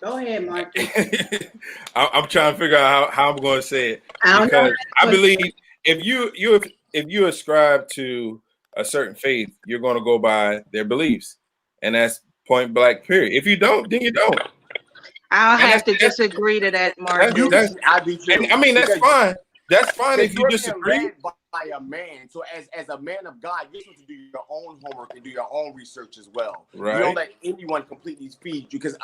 Go ahead, Mark. I'm trying to figure out how I'm going to say it, I don't know. because I believe if you ascribe to a certain faith, you're going to go by their beliefs, and that's point blank. Period. If you don't, then you don't. I'll And have to disagree to that, Mark. I do too. I mean, that's fine. That's fine if you you're disagree. being led by a man. So as a man of God, you're supposed to do your own homework and do your own research as well. Right. You don't let anyone completely feed you, because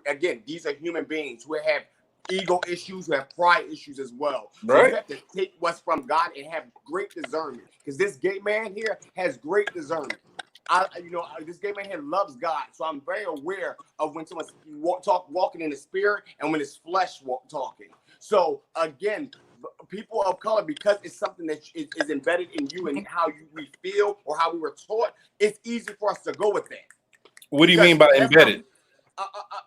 again, these are human beings who have ego issues, who have pride issues as well. So Right. you have to take what's from God and have great discernment, because this gay man here has great discernment. This gay man here loves God, so I'm very aware of when someone's walking in the spirit and when it's flesh talking. So again, people of color, because it's something that is embedded in you and how we feel or how we were taught, it's easy for us to go with that. What do you mean by embedded?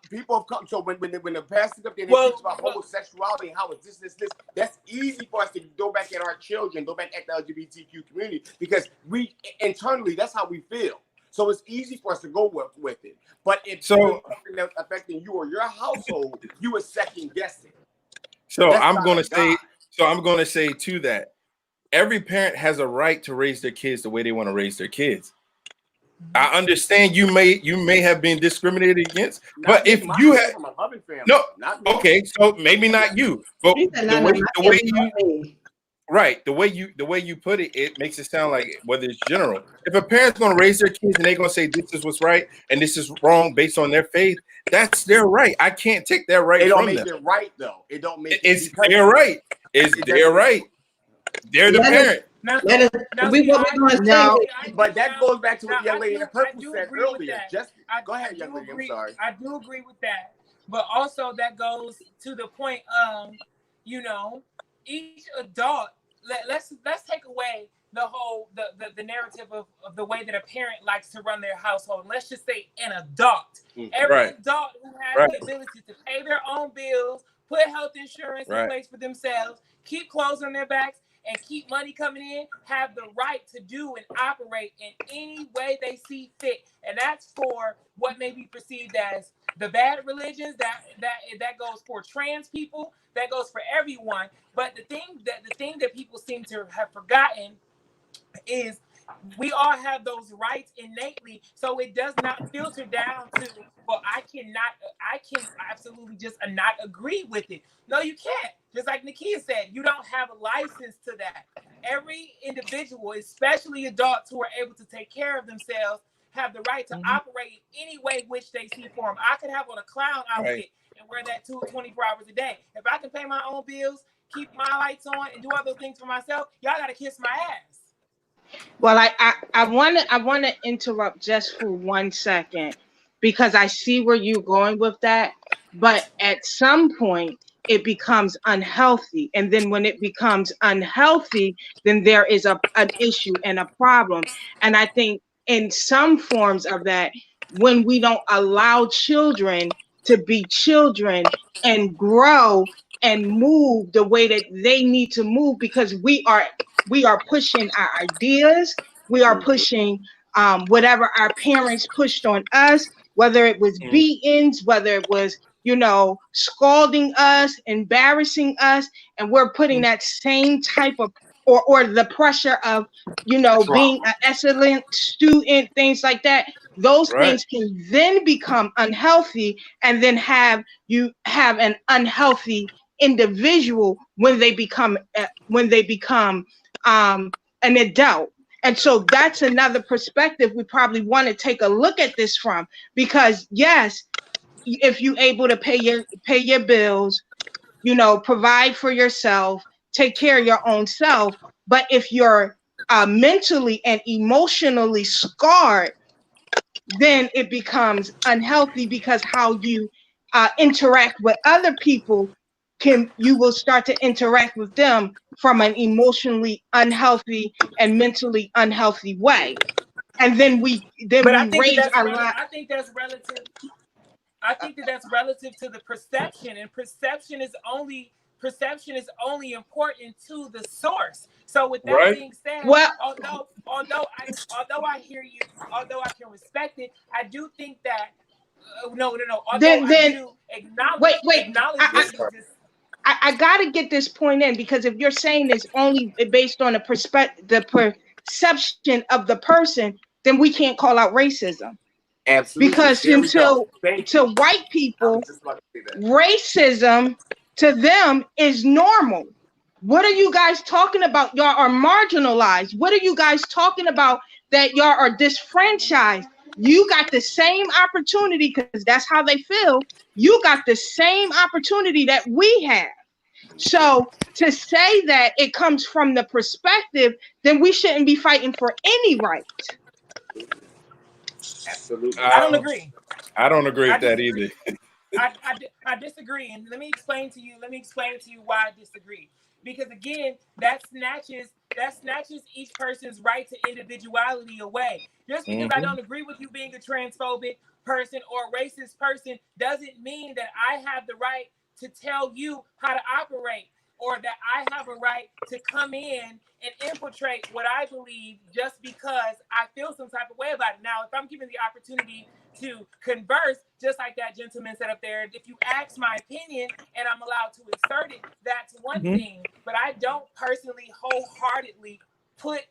People have come. So when the pastor up there and teach about homosexuality and how it's this, that's easy for us to go back at our children, go back at the LGBTQ community, because we internally, that's how we feel. So it's easy for us to go with it. But if something that's affecting you or your household, you would second guess it. So That's I'm not going of to say. God. So I'm going to say to that, every parent has a right to raise their kids the way they want to raise their kids. I understand you may have been discriminated against, but if you have okay, so maybe not you, but the way you put it, it makes it sound like whether it's general. If a parent's going to raise their kids and they're going to say this is what's right and this is wrong based on their faith, that's their right. I can't take that right from them. It don't make it right though. It don't make it's their right. It's their right. They're the parent. But that goes back to what the young lady in the purple said earlier. Go ahead, young lady. I'm sorry. I do agree with that, but also that goes to the point of, each adult. Let's take away the whole the narrative of the way that a parent likes to run their household. Let's just say an adult. Every adult who has the ability to pay their own bills, put health insurance in place for themselves, keep clothes on their backs, and keep money coming in, have the right to do and operate in any way they see fit. And that's for what may be perceived as the bad religions, that goes for trans people, that goes for everyone. But the thing that people seem to have forgotten is we all have those rights innately, so it does not filter down to, well, I can absolutely just not agree with it. No, you can't. Just like Nakia said, you don't have a license to that. Every individual, especially adults who are able to take care of themselves, have the right to operate any way which they see for them. I could have on a clown outfit and wear that 24 hours a day. If I can pay my own bills, keep my lights on, and do other things for myself, y'all gotta kiss my ass. Well, I want to interrupt just for 1 second, because I see where you're going with that. But at some point, it becomes unhealthy. And then when it becomes unhealthy, then there is an issue and a problem. And I think in some forms of that, when we don't allow children to be children and grow and move the way that they need to move, because we are pushing our ideas, we are pushing whatever our parents pushed on us, whether it was beatings, whether it was, you know, scalding us, embarrassing us, and we're putting that same type of or the pressure of, you know, being an excellent student, things like that. Those Right. things can then become unhealthy, and then you have an unhealthy individual when they become an adult. And so that's another perspective we probably want to take a look at this from, because yes, if you're able to pay your bills, you know, provide for yourself, take care of your own self, but if you're mentally and emotionally scarred, then it becomes unhealthy, because how you interact with other people, you will start to interact with them from an emotionally unhealthy and mentally unhealthy way. And then we But I think that raise that's our life. I think that's relative. I think that that's relative to the perception, and perception is only important to the source. So with that Right. being said, Well, although I hear you, although I can respect it, I do think that no. Although then I do wait, acknowledge what you just. I got to get this point in, because if you're saying it's only based on the perception of the person, then we can't call out racism. Absolutely. Because There we go. Thank to you. white I people, was just about to say that. racism to them is normal. What are you guys talking about? Y'all are marginalized. What are you guys talking about that y'all are disfranchised? You got the same opportunity, because that's how they feel. You got the same opportunity that we have. So to say that it comes from the perspective, then we shouldn't be fighting for any right. Absolutely. I don't agree. I don't agree I with that disagree. either. I disagree, and let me explain to you why I disagree. Because again, that snatches each person's right to individuality away. Just because I don't agree with you being a transphobic person or a racist person doesn't mean that I have the right to tell you how to operate, or that I have a right to come in and infiltrate what I believe just because I feel some type of way about it. Now, if I'm given the opportunity to converse, just like that gentleman said up there, if you ask my opinion and I'm allowed to insert it, that's one thing. But I don't personally wholeheartedly put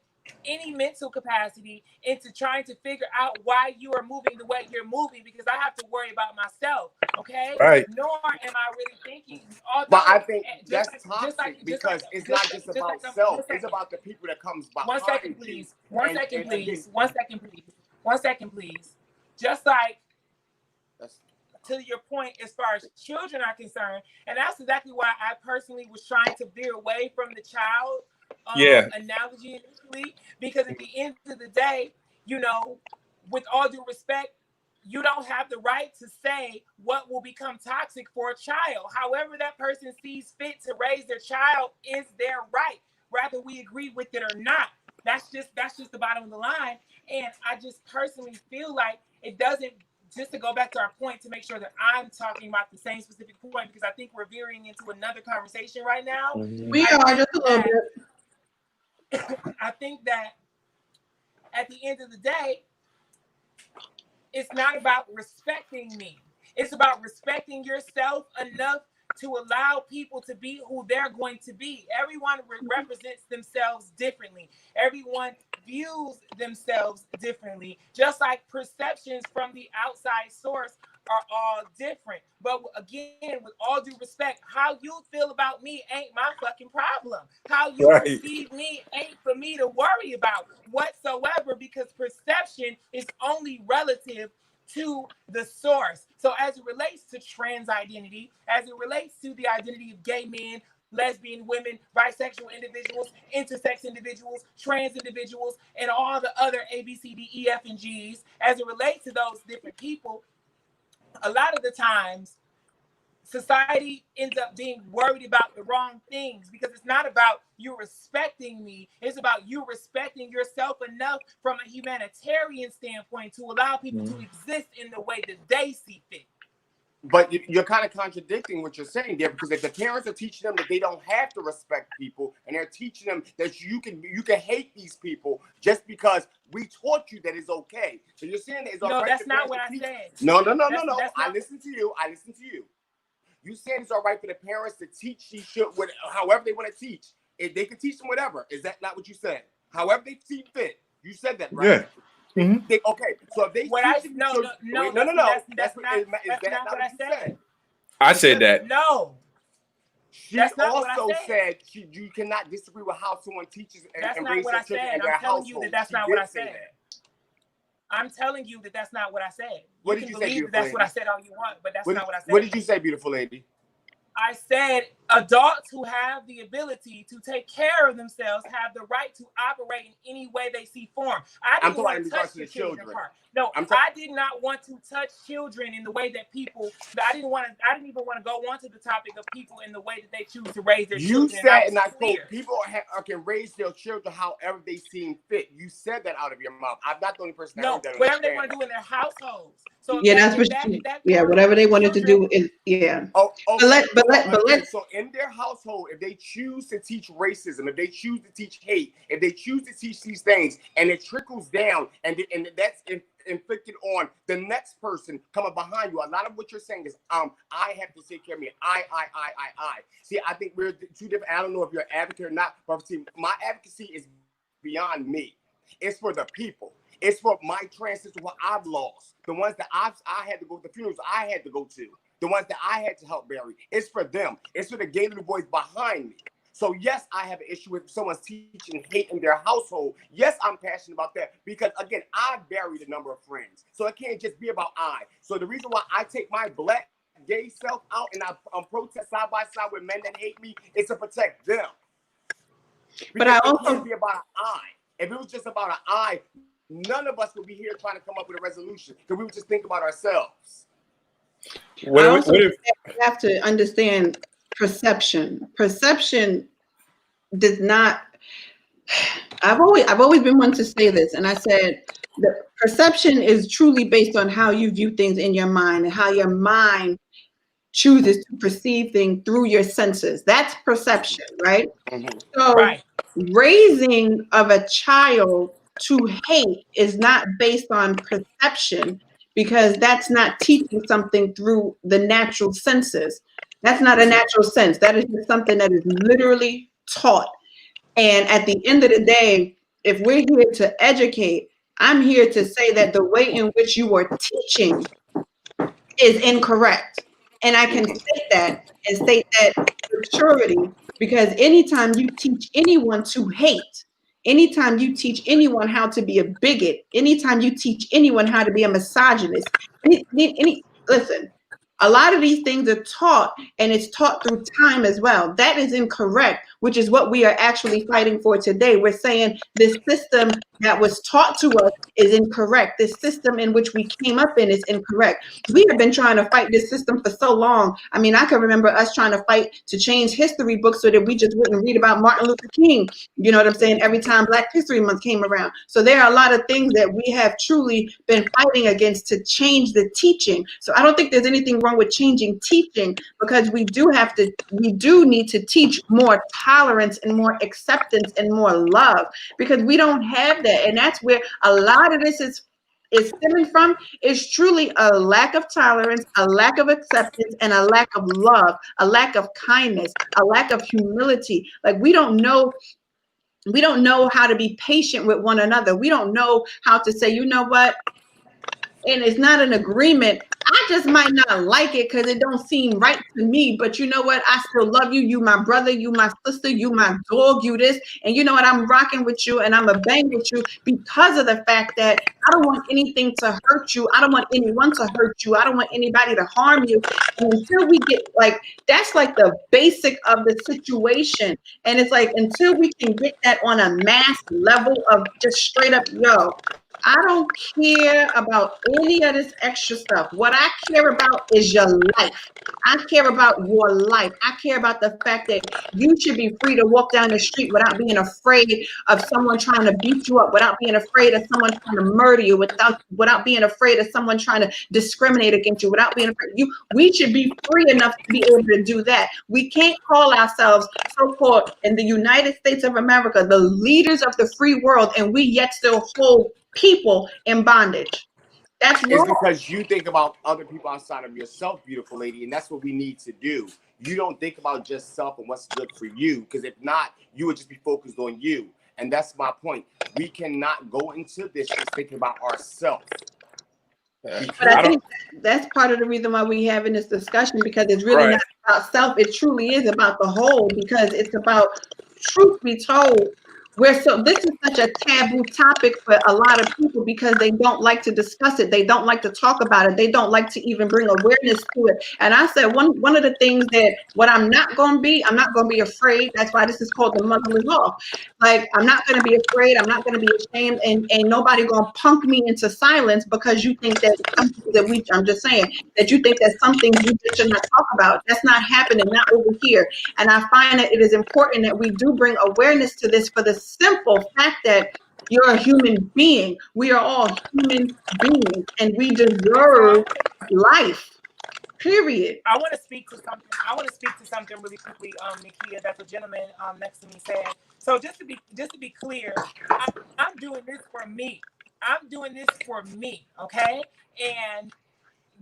any mental capacity into trying to figure out why you are moving the way you're moving, because I have to worry about myself. Okay. Right. Nor am I really thinking. But I think that's toxic, because it's not just about self. It's about the people that comes behind you. 1 second, please. 1 second, please. 1 second, please. 1 second, please. Just like, to your point, as far as children are concerned, and that's exactly why I personally was trying to veer away from the child analogy initially, because at the end of the day, you know, with all due respect, you don't have the right to say what will become toxic for a child. However that person sees fit to raise their child is their right, whether we agree with it or not. That's just the bottom of the line. And I just personally feel like it doesn't, just to go back to our point, to make sure that I'm talking about the same specific point, because I think we're veering into another conversation right now. We are just a little bit. I think that at the end of the day, it's not about respecting me. It's about respecting yourself enough to allow people to be who they're going to be. Everyone represents themselves differently. Everyone views themselves differently. Just like perceptions from the outside source are all different. But again, with all due respect, how you feel about me ain't my fucking problem. How you perceive me ain't for me to worry about whatsoever, because perception is only relative to the source. So as it relates to trans identity, as it relates to the identity of gay men, lesbian women, bisexual individuals, intersex individuals, trans individuals, and all the other A, B, C, D, E, F, and G's, as it relates to those different people, a lot of the times society ends up being worried about the wrong things, because it's not about you respecting me. It's about you respecting yourself enough from a humanitarian standpoint to allow people to exist in the way that they see fit. But you're kind of contradicting what you're saying there, because if the parents are teaching them that they don't have to respect people, and they're teaching them that you can hate these people just because we taught you that it's okay. So you're saying that it's all right. No, that's not what I said. No. That's I listen to you. You said it's all right for the parents to teach these shit however they want to teach. If they can teach them whatever. Is that not what you said? However they see fit. You said that, right? Yeah. Mm-hmm. Okay, so if they That's not not what I said. I said that. No. She also said you cannot disagree with how someone teaches and raises their children in their household. That's not what I said. I'm telling you that that's not what I said. What did you say, beautiful lady? That's what I said all you want, but that's not what I said. What did you say, beautiful lady? I said adults who have the ability to take care of themselves have the right to operate in any way they see form. I didn't want to touch the children part. No, I did not want to touch children in the way that people. I didn't even want to go on to the topic of people in the way that they choose to raise their children. You said, and I quote, people can raise their children however they seem fit. You said that out of your mouth. I'm not the only person that heard that. Whatever they want to do in their households. So that's what. Whatever they wanted to do is Oh, okay. But so in their household, if they choose to teach racism, if they choose to teach hate, if they choose to teach these things, and it trickles down, and that's inflicted on the next person coming behind you. A lot of what you're saying is, I have to take care of me. I. See, I think we're two different. I don't know if you're an advocate or not, but see, my advocacy is beyond me. It's for the people. It's for my transits, what I've lost, the ones that I had to go to, the funerals I had to go to, the ones that I had to help bury. It's for them. It's for the gay little boys behind me. So yes, I have an issue with someone's teaching hate in their household. Yes, I'm passionate about that because, again, I buried a number of friends. So it can't just be about I. So the reason why I take my black gay self out and I protest side by side with men that hate me is to protect them. Because but I also it can't be about an I. If it was just about an I, none of us would be here trying to come up with a resolution because we would just think about ourselves. You have to understand perception. Perception does not. I've always been one to say this, and I said the perception is truly based on how you view things in your mind and how your mind chooses to perceive things through your senses. That's perception, right? Mm-hmm. So raising of a child to hate is not based on perception, because that's not teaching something through the natural senses. That's not a natural sense. That is just something that is literally taught. And at the end of the day, if we're here to educate, I'm here to say that the way in which you are teaching is incorrect. And I can state that and state that with surety, because anytime you teach anyone to hate, anytime you teach anyone how to be a bigot, anytime you teach anyone how to be a misogynist, listen, a lot of these things are taught, and it's taught through time as well. That is incorrect, which is what we are actually fighting for today. We're saying this system that was taught to us is incorrect. This system in which we came up in is incorrect. We have been trying to fight this system for so long. I mean, I can remember us trying to fight to change history books so that we just wouldn't read about Martin Luther King. You know what I'm saying? Every time Black History Month came around. So there are a lot of things that we have truly been fighting against to change the teaching. So I don't think there's anything wrong with changing teaching, because we do need to teach more tolerance and more acceptance and more love, because we don't have that. And that's where a lot of this is stemming from, is truly a lack of tolerance, a lack of acceptance, and a lack of love, a lack of kindness, a lack of humility. Like we don't know how to be patient with one another. We don't know how to say, you know what? And it's not an agreement. I just might not like it because it don't seem right to me. But you know what? I still love you. You my brother. You my sister. You my dog. You this. And you know what? I'm rocking with you and I'm a bang with you because of the fact that I don't want anything to hurt you. I don't want anyone to hurt you. I don't want anybody to harm you. And until we get that's like the basic of the situation. And it's like until we can get that on a mass level of just straight up, yo, I don't care about any of this extra stuff. What I care about is your life. I care about your life. I care about the fact that you should be free to walk down the street without being afraid of someone trying to beat you up, without being afraid of someone trying to murder you, without being afraid of someone trying to discriminate against you, without being afraid. We should be free enough to be able to do that. We can't call ourselves so-called in the United States of America the leaders of the free world, and we yet still hold people in bondage. That's It's wrong. because you think about other people outside of yourself, beautiful lady, and that's what we need to do. You don't think about just self and what's good for you, because if not, you would just be focused on you. And that's my point. We cannot go into this just thinking about ourselves. But I think that's part of the reason why we're having this discussion, because it's really not about self. It truly is about the whole, because it's about, truth be told, this is such a taboo topic for a lot of people because they don't like to discuss it. They don't like to talk about it. They don't like to even bring awareness to it. And I said, one of the things that what I'm not going to be afraid. That's why this is called the muzzle is off. Like, I'm not going to be afraid. I'm not going to be ashamed, and nobody going to punk me into silence because you think that something that I'm just saying that you think that some things we just should not talk about. That's not happening, not over here. And I find that it is important that we do bring awareness to this for the simple fact that you're a human being. We are all human beings, and we deserve life. Period. I want to speak to something really quickly, Nakia, that the gentleman next to me said. So just to be clear, I'm doing this for me. I'm doing this for me, okay? And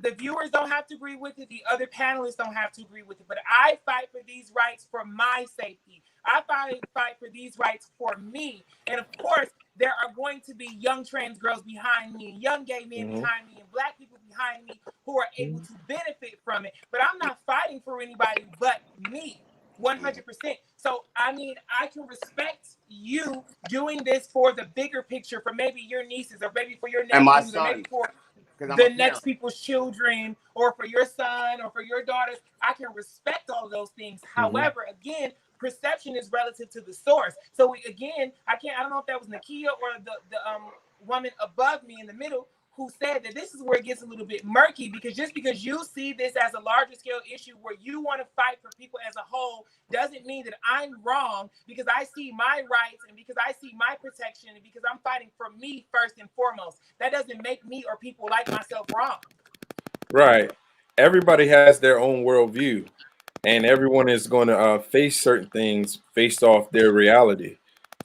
the viewers don't have to agree with it. The other panelists don't have to agree with it. But I fight for these rights for my safety. I fight for these rights for me. And of course, there are going to be young trans girls behind me, and young gay men behind me, and Black people behind me who are able to benefit from it. But I'm not fighting for anybody but me, 100%. So, I mean, I can respect you doing this for the bigger picture, for maybe your nieces, or maybe for your nephews, or maybe for the next people's children, or for your son, or for your daughters. I can respect all those things. However, again, perception is relative to the source. So I don't know if that was Nakia or the woman above me in the middle who said that this is where it gets a little bit murky, because just because you see this as a larger scale issue where you want to fight for people as a whole doesn't mean that I'm wrong, because I see my rights and because I see my protection and because I'm fighting for me first and foremost. That doesn't make me or people like myself wrong. Right. Everybody has their own worldview, and everyone is going to face certain things based off their reality.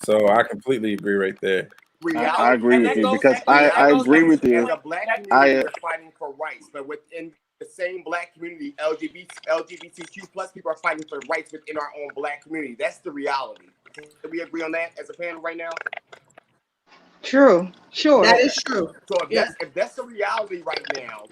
So I completely agree right there. I agree with you, because I agree with you. As a Black community, we're fighting for rights, but within the same Black community, LGBTQ plus people are fighting for rights within our own Black community. That's the reality. Can we agree on that as a panel right now? True. Sure. That is true. So if that's the reality right now,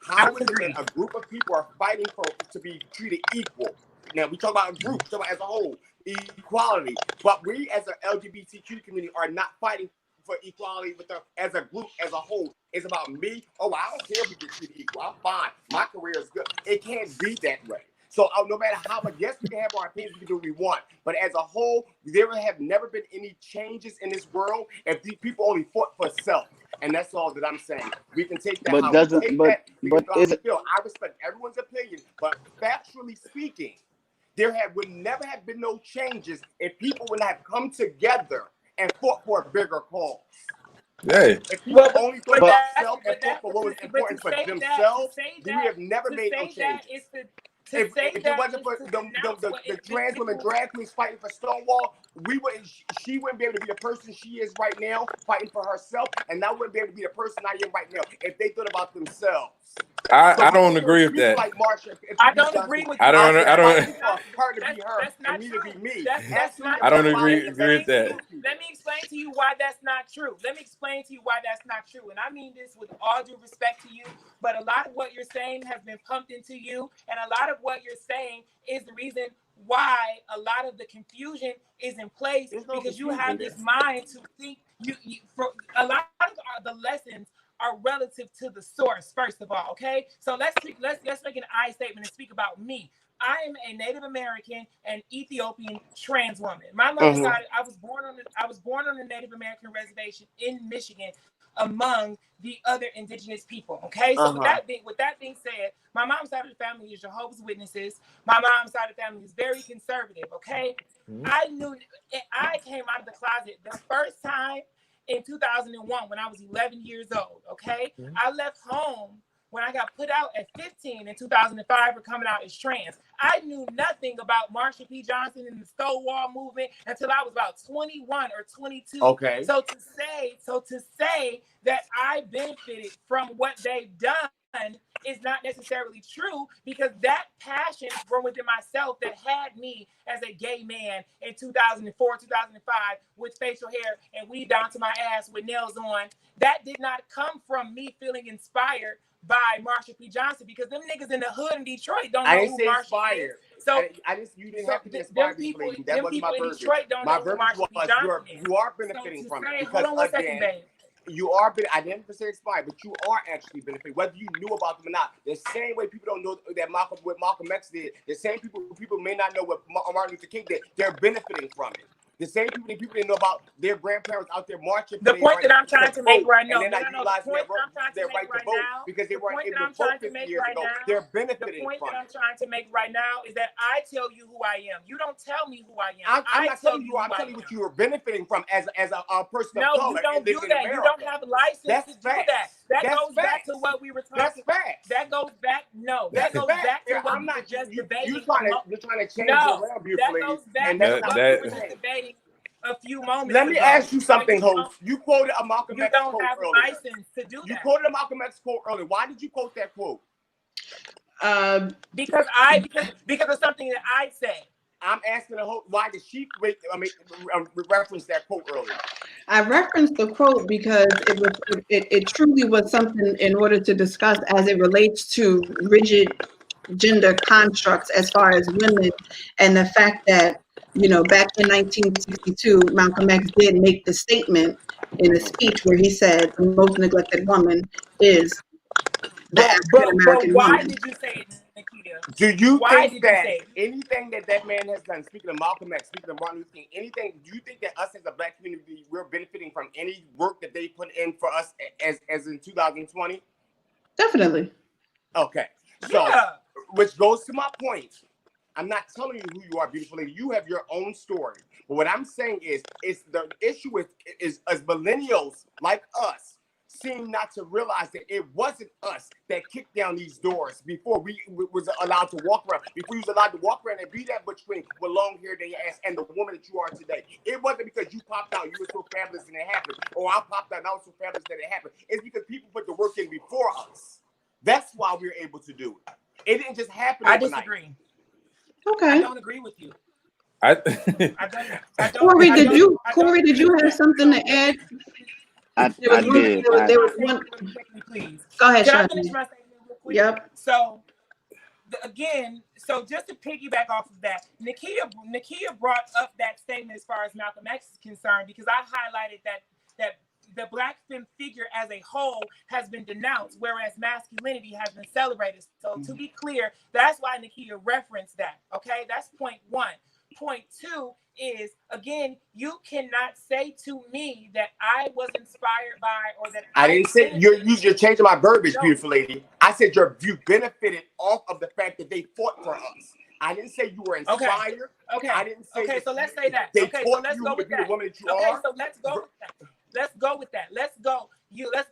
how is it that a group of people are fighting to be treated equal? Now we talk about a group, we talk about as a whole, equality. But we as an LGBTQ community are not fighting for equality as a group, as a whole. It's about me. Oh, I don't care if we get treated equal. I'm fine. My career is good. It can't be that way. So no matter how much, yes, we can have our opinions, we can do what we want. But as a whole, there have never been any changes in this world if these people only fought for self. And that's all that I'm saying. We can take that. I respect everyone's opinion, but factually speaking, would never have been no changes if people would have come together and fought for a bigger cause. Hey. If people only thought about self and fought for what was important for themselves, then we have never made no changes. If it wasn't for the trans women drag queens fighting for Stonewall, she wouldn't be able to be the person she is right now, fighting for herself, and I wouldn't be able to be the person I am right now if they thought about themselves. I don't agree with that. Like Marsha, I don't agree with I don't. Her to be her, and me to be me. That's not. I don't agree with that. Let me explain to you why that's not true. And I mean this with all due respect to you, but a lot of what you're saying has been pumped into you, and a lot of what you're saying is the reason why a lot of the confusion is in place, because you have this mind to think for a lot of the lessons are relative to the source, first of all, okay? So let's make an I statement and speak about me. I am a Native American and Ethiopian trans woman. My mother's side, I was born on was born on a Native American reservation in Michigan among the other indigenous people. Okay, so with that being said, my mom's side of the family is Jehovah's Witnesses. My mom's side of the family is very conservative. Okay, I came out of the closet the first time in 2001 when I was 11 years old. Okay, I left home when I got put out at 15 in 2005 for coming out as trans. I knew nothing about Marsha P. Johnson and the Stonewall movement until I was about 21 or 22. Okay. So to say that I benefited from what they've done is not necessarily true, because that passion from within myself that had me as a gay man in 2004, 2005 with facial hair and weave down to my ass with nails on, that did not come from me feeling inspired by Marsha P. Johnson, because them niggas in the hood in Detroit don't know who Marsha is. So you didn't have to be inspired. That wasn't my verbiage. My verbiage was you are benefiting from it, because again, you are. I didn't say expired, but you are actually benefiting, whether you knew about them or not. The same way people don't know that what Malcolm X did. The same people may not know what Martin Luther King did. They're benefiting from it. The same people didn't know about their grandparents out there marching. The point that I'm trying to make right now, and they're not utilizing their right to vote because they weren't able to vote 50 years ago. They're benefiting from it. The point that I'm trying to make right now is that I tell you who I am. You don't tell me who I am. I'm not telling you. I'm telling you what you are benefiting from as a person of color. No, you don't do that. You don't have a license to do that. That goes back to what we were talking about. That goes back. No, that goes back to what we were just debating. You're trying to change around, beautifully. That goes back to what we were just debating a few moments Let me ago. ask you something, host. You quoted a Malcolm X quote earlier. You don't have a license to do that. You quoted a Malcolm X quote earlier. Why did you quote that quote? Because of something that I said. I'm asking the host, why did she reference that quote earlier? I referenced the quote because it truly was something in order to discuss as it relates to rigid gender constructs as far as women, and the fact that, you know, back in 1962, Malcolm X did make the statement in a speech where he said the most neglected woman is the African American woman. Why did you say it, Nikita? Do you think that anything that man has done, speaking of Malcolm X, speaking of Martin Luther King, anything, do you think that us as a black community, we're benefiting from any work that they put in for us as in 2020? Definitely. Okay. So, which goes to my point. I'm not telling you who you are, beautiful lady. You have your own story. But what I'm saying is the issue is as millennials like us seem not to realize that it wasn't us that kicked down these doors before we was allowed to walk around. Before you was allowed to walk around and be that butch queen with long hair in your ass and the woman that you are today. It wasn't because you popped out, you were so fabulous and it happened. Or I popped out and I was so fabulous that it happened. It's because people put the work in before us. That's why we were able to do it. It didn't just happen overnight. I disagree. Okay. I don't agree with you. I don't. Corey, did you have something to add? I did. There was one. Please. Go ahead, Can I Shani. finish my statement real quick? Yep. So, just to piggyback off of that, Nikita brought up that statement as far as Malcolm X is concerned, because I highlighted that the black femme figure as a whole has been denounced, whereas masculinity has been celebrated. So to be clear, that's why Nikita referenced that. Okay, that's point one. Point two is, again, you cannot say to me that I was inspired by, or that I didn't say you're changing my verbiage, beautiful lady. I said you benefited off of the fact that they fought for us. I didn't say you were inspired. Okay. I didn't say. Okay, so let's say that. They Okay, so let's you go with that. The woman that you okay, are. So let's go with that. Let's go with that. Let's go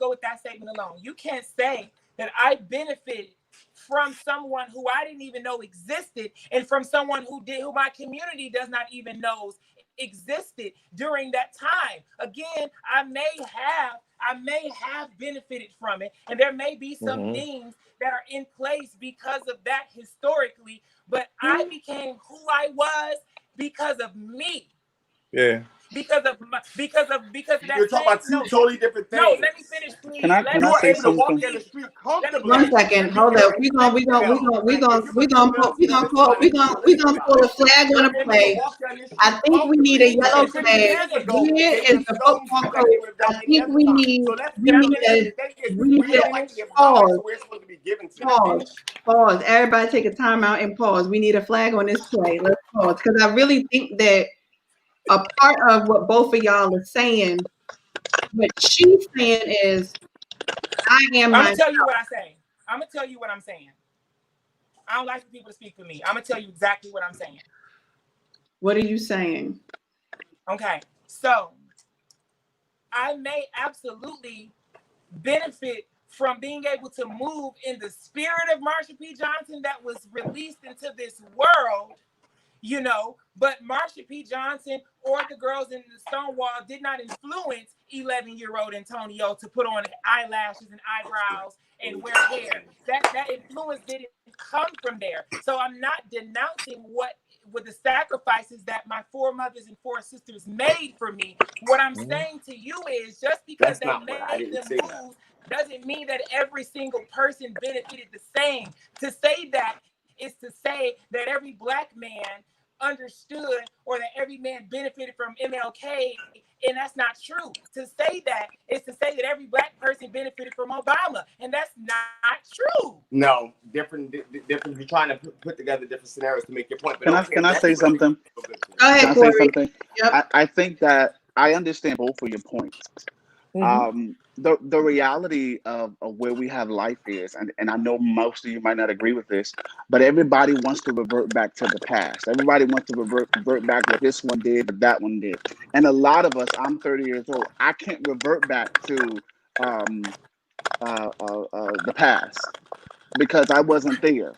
with that statement alone. You can't say that I benefited from someone who I didn't even know existed, and from someone who my community does not even know existed during that time. Again, I may have benefited from it, and there may be some things that are in place because of that historically, but I became who I was because of me. Yeah. Because that you're talking about two totally different things. No, let me finish, please. Can I say something? Down the street comfortably. 1 second, hold up. We gonna pull a flag on a play. I think we need a yellow flag. Here is the football coach. I think we need a pause. Everybody take a time out and pause. We need a flag on this play. Let's pause, because I really think that a part of what both of y'all are saying. What she's saying is, I am I'm my. gonna tell you what I say. I'm gonna tell you what I'm saying. I don't like for people to speak for me. I'm gonna tell you exactly what I'm saying. What are you saying? Okay, so I may absolutely benefit from being able to move in the spirit of Marsha P. Johnson that was released into this world, you know, but Marsha P. Johnson or the girls in the Stonewall did not influence 11-year-old Antonio to put on eyelashes and eyebrows and wear hair. That influence didn't come from there. So I'm not denouncing what with the sacrifices that my four mothers and four sisters made for me. What I'm saying to you is, just because they made them move doesn't mean that every single person benefited the same. To say that is to say that every Black man understood or that every man benefited from MLK, and that's not true. To say that is to say that every Black person benefited from Obama, and that's not true. No, different. You're trying to put together different scenarios to make your point. But Can I say something? Go Can ahead, I say Corey. something? Yep. I think that I understand both of your points. The reality of where we have life is, and I know most of you might not agree with this, but everybody wants to revert back to the past. Everybody wants to revert back what this one did, what that one did. And a lot of us, I'm 30 years old, I can't revert back to the past because I wasn't there.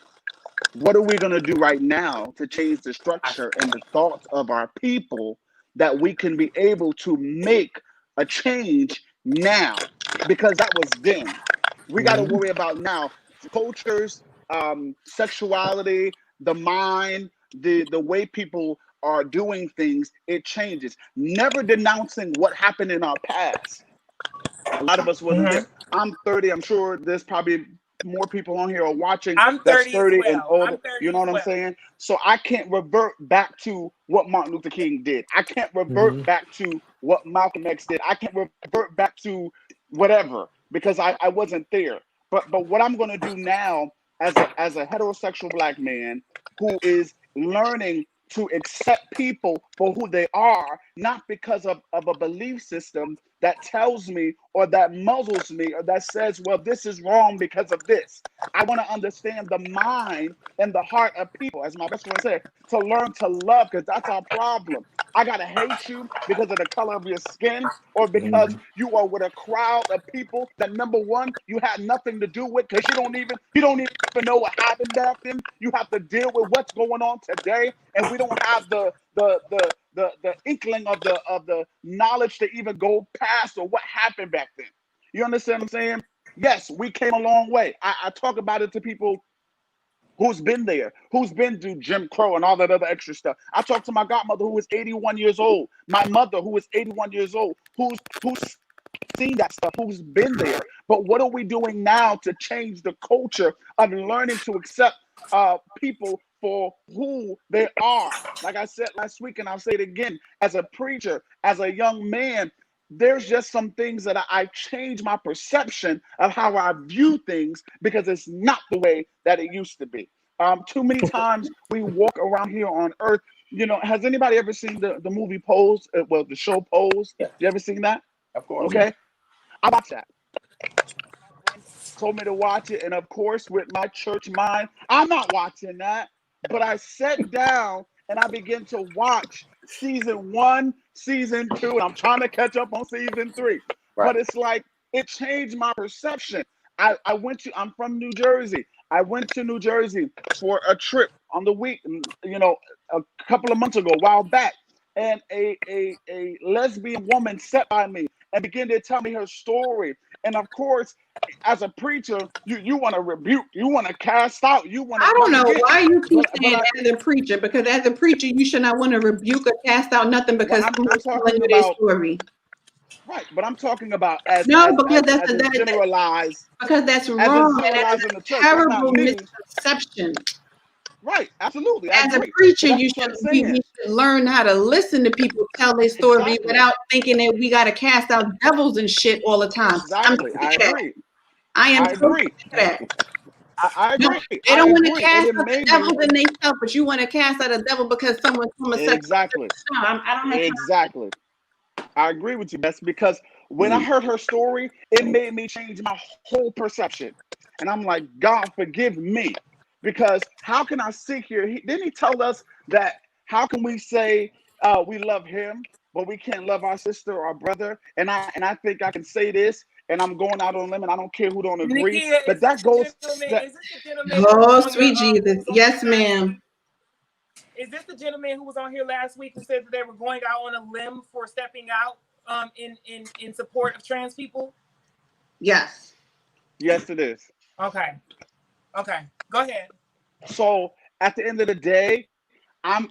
What are we going to do right now to change the structure and the thoughts of our people that we can be able to make a change now? Because that was then. We got to worry about now cultures, sexuality, the mind, the way people are doing things. It changes. Never denouncing what happened in our past. A lot of us wasn't there. I'm 30. I'm sure there's probably more people on here are watching. I'm 30 that's as 30 and well. older. I'm 30 You know as what I'm well. saying? So I can't revert back to what Martin Luther King did. I can't revert back to what Malcolm X did. I can't revert back to whatever because I wasn't there. But what I'm going to do now as a heterosexual Black man who is learning to accept people for who they are, not because of a belief system that tells me or that muzzles me or that says, well, this is wrong because of this. I want to understand the mind and the heart of people, as my best friend said, to learn to love, because that's our problem. I got to hate you because of the color of your skin or because you are with a crowd of people that, number one, you had nothing to do with because you don't even know what happened back then. You have to deal with what's going on today, and we don't have the inkling of the knowledge to even go past or what happened back then. You understand what I'm saying? Yes, we came a long way. I talk about it to people who's been there, who's been through Jim Crow and all that other extra stuff. I talked to my godmother who was 81 years old, my mother who was 81 years old, who's seen that stuff, who's been there. But what are we doing now to change the culture of learning to accept people for who they are? Like I said last week, and I'll say it again, as a preacher, as a young man, there's just some things that I've changed my perception of how I view things because it's not the way that it used to be. Too many times we walk around here on earth. You know, has anybody ever seen the movie Pose? Well, the show Pose. Yeah. You ever seen that? Of course. Okay. I watched that. My friend told me to watch it, and of course, with my church mind, I'm not watching that. But I sat down and I began to watch season 1, season 2, and I'm trying to catch up on season 3. Right. But it's like it changed my perception. I'm from New Jersey. I went to New Jersey for a trip on the week, you know, a couple of months ago, a while back. And a lesbian woman sat by me and began to tell me her story. And of course, as a preacher, you want to rebuke, you want to cast out, you want to. I don't know why you keep saying but as a preacher, because as a preacher, you should not want to rebuke or cast out nothing because I'm someone's telling talking you their about story. right, but I'm talking about as Because generalized, because that's as wrong, it's and that generalized is in the a church. That's not terrible me. misconception. Right, absolutely. I As a agree. preacher, But you that's what I'm should we saying. should learn how to listen to people tell their story Exactly. without thinking that we got to cast out devils and shit all the time. Exactly. I agree. I am I agree. that. I No, agree. they don't want to And cast it out the made devil me in themselves, but you want to cast out a devil because someone's homosexual. exactly. No, I don't have time. Exactly. I agree with you. That's because when I heard her story, it made me change my whole perception. And I'm like, God, forgive me. Because how can I sit here? Didn't he tell us that how can we say we love him, but we can't love our sister or our brother? And I think I can say this, and I'm going out on a limb, and I don't care who don't agree. Nikia, But that goes that is this the gentleman who Oh, was on sweet your, who Jesus. was on Yes, here last ma'am. week? Is this the gentleman who was on here last week who said that they were going out on a limb for stepping out in support of trans people? Yes. yes, it is. Okay. Go ahead. So at the end of the day, I'm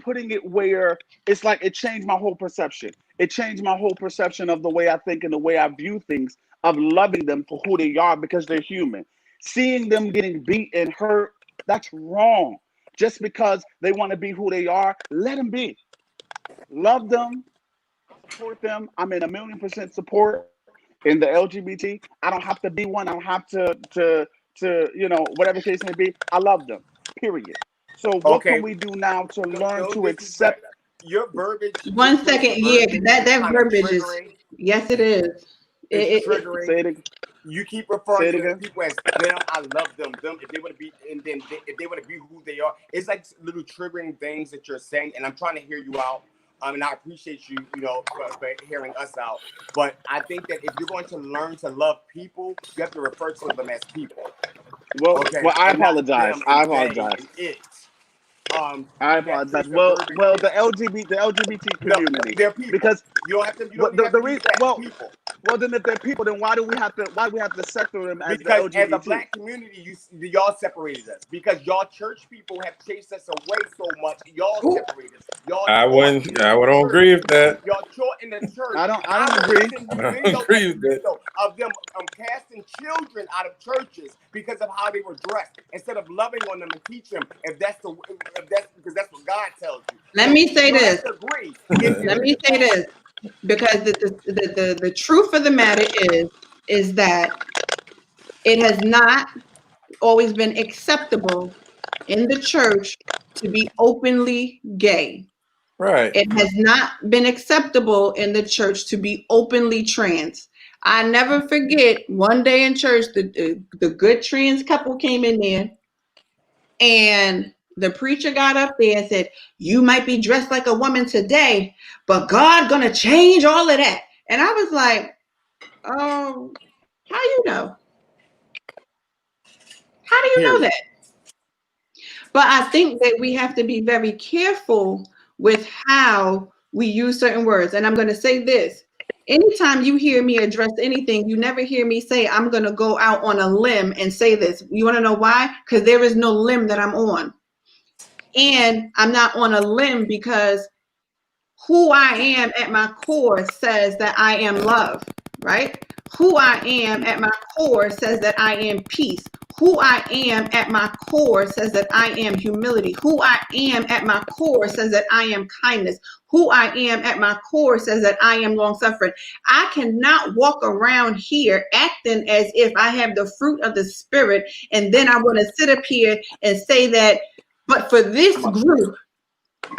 putting it where it's like it changed my whole perception. It changed my whole perception of the way I think and the way I view things, of loving them for who they are because they're human. Seeing them getting beat and hurt, that's wrong. Just because they want to be who they are, let them be. Love them, support them. I'm in 1,000,000% support in the LGBT. I don't have to be one. I don't have to whatever case may be. I love them. Period. So what Okay, can we do now to learn no to disrespect. accept? Your verbiage. One second. Yeah, that verbiage is. Triggering. Yes, it is. It's triggering. Say it again. You keep Say referring it to again. people as them. I love them. Them. If they want to be, and then if they want to be who they are, it's like little triggering things that you're saying. And I'm trying to hear you out. And I appreciate you, for hearing us out. But I think that if you're going to learn to love people, you have to refer to them as people. Well, Okay. I And not apologize. them I and they apologize. and it. I That apologize. takes the Well, verbiage. the LGBT No, community, they're people. because You don't have to. You but don't have the to use reason, that. People. well, then if they're people, then why do we have to sector them as the Because as a LGBT? black community, y'all separated us. Because y'all church people have chased us away so much. Y'all separated us. Y'all I taught wouldn't. I don't agree with that. Y'all taught in the church. I don't I'm gonna agree. send I you don't videos agree after with that. video of them casting children out of churches because of how they were dressed, instead of loving on them and teach them if that's because that's what God tells you. Let So me say you don't this. have to agree. Let me say this, because the truth of the matter is that it has not always been acceptable in the church to be openly gay. Right. It has not been acceptable in the church to be openly trans. I never forget one day in church, the good trans couple came in there, and the preacher got up there and said, "You might be dressed like a woman today, but God gonna change all of that." And I was like, "Oh, how you know? How do you know that?" But I think that we have to be very careful with how we use certain words. And I'm going to say this. Anytime you hear me address anything, you never hear me say, I'm going to go out on a limb and say this. You want to know why? Because there is no limb that I'm on. And I'm not on a limb because who I am at my core says that I am love, right? Who I am at my core says that I am peace. Who I am at my core says that I am humility. Who I am at my core says that I am kindness. Who I am at my core says that I am long suffering. I cannot walk around here acting as if I have the fruit of the spirit, and then I want to sit up here and say that, but for this group,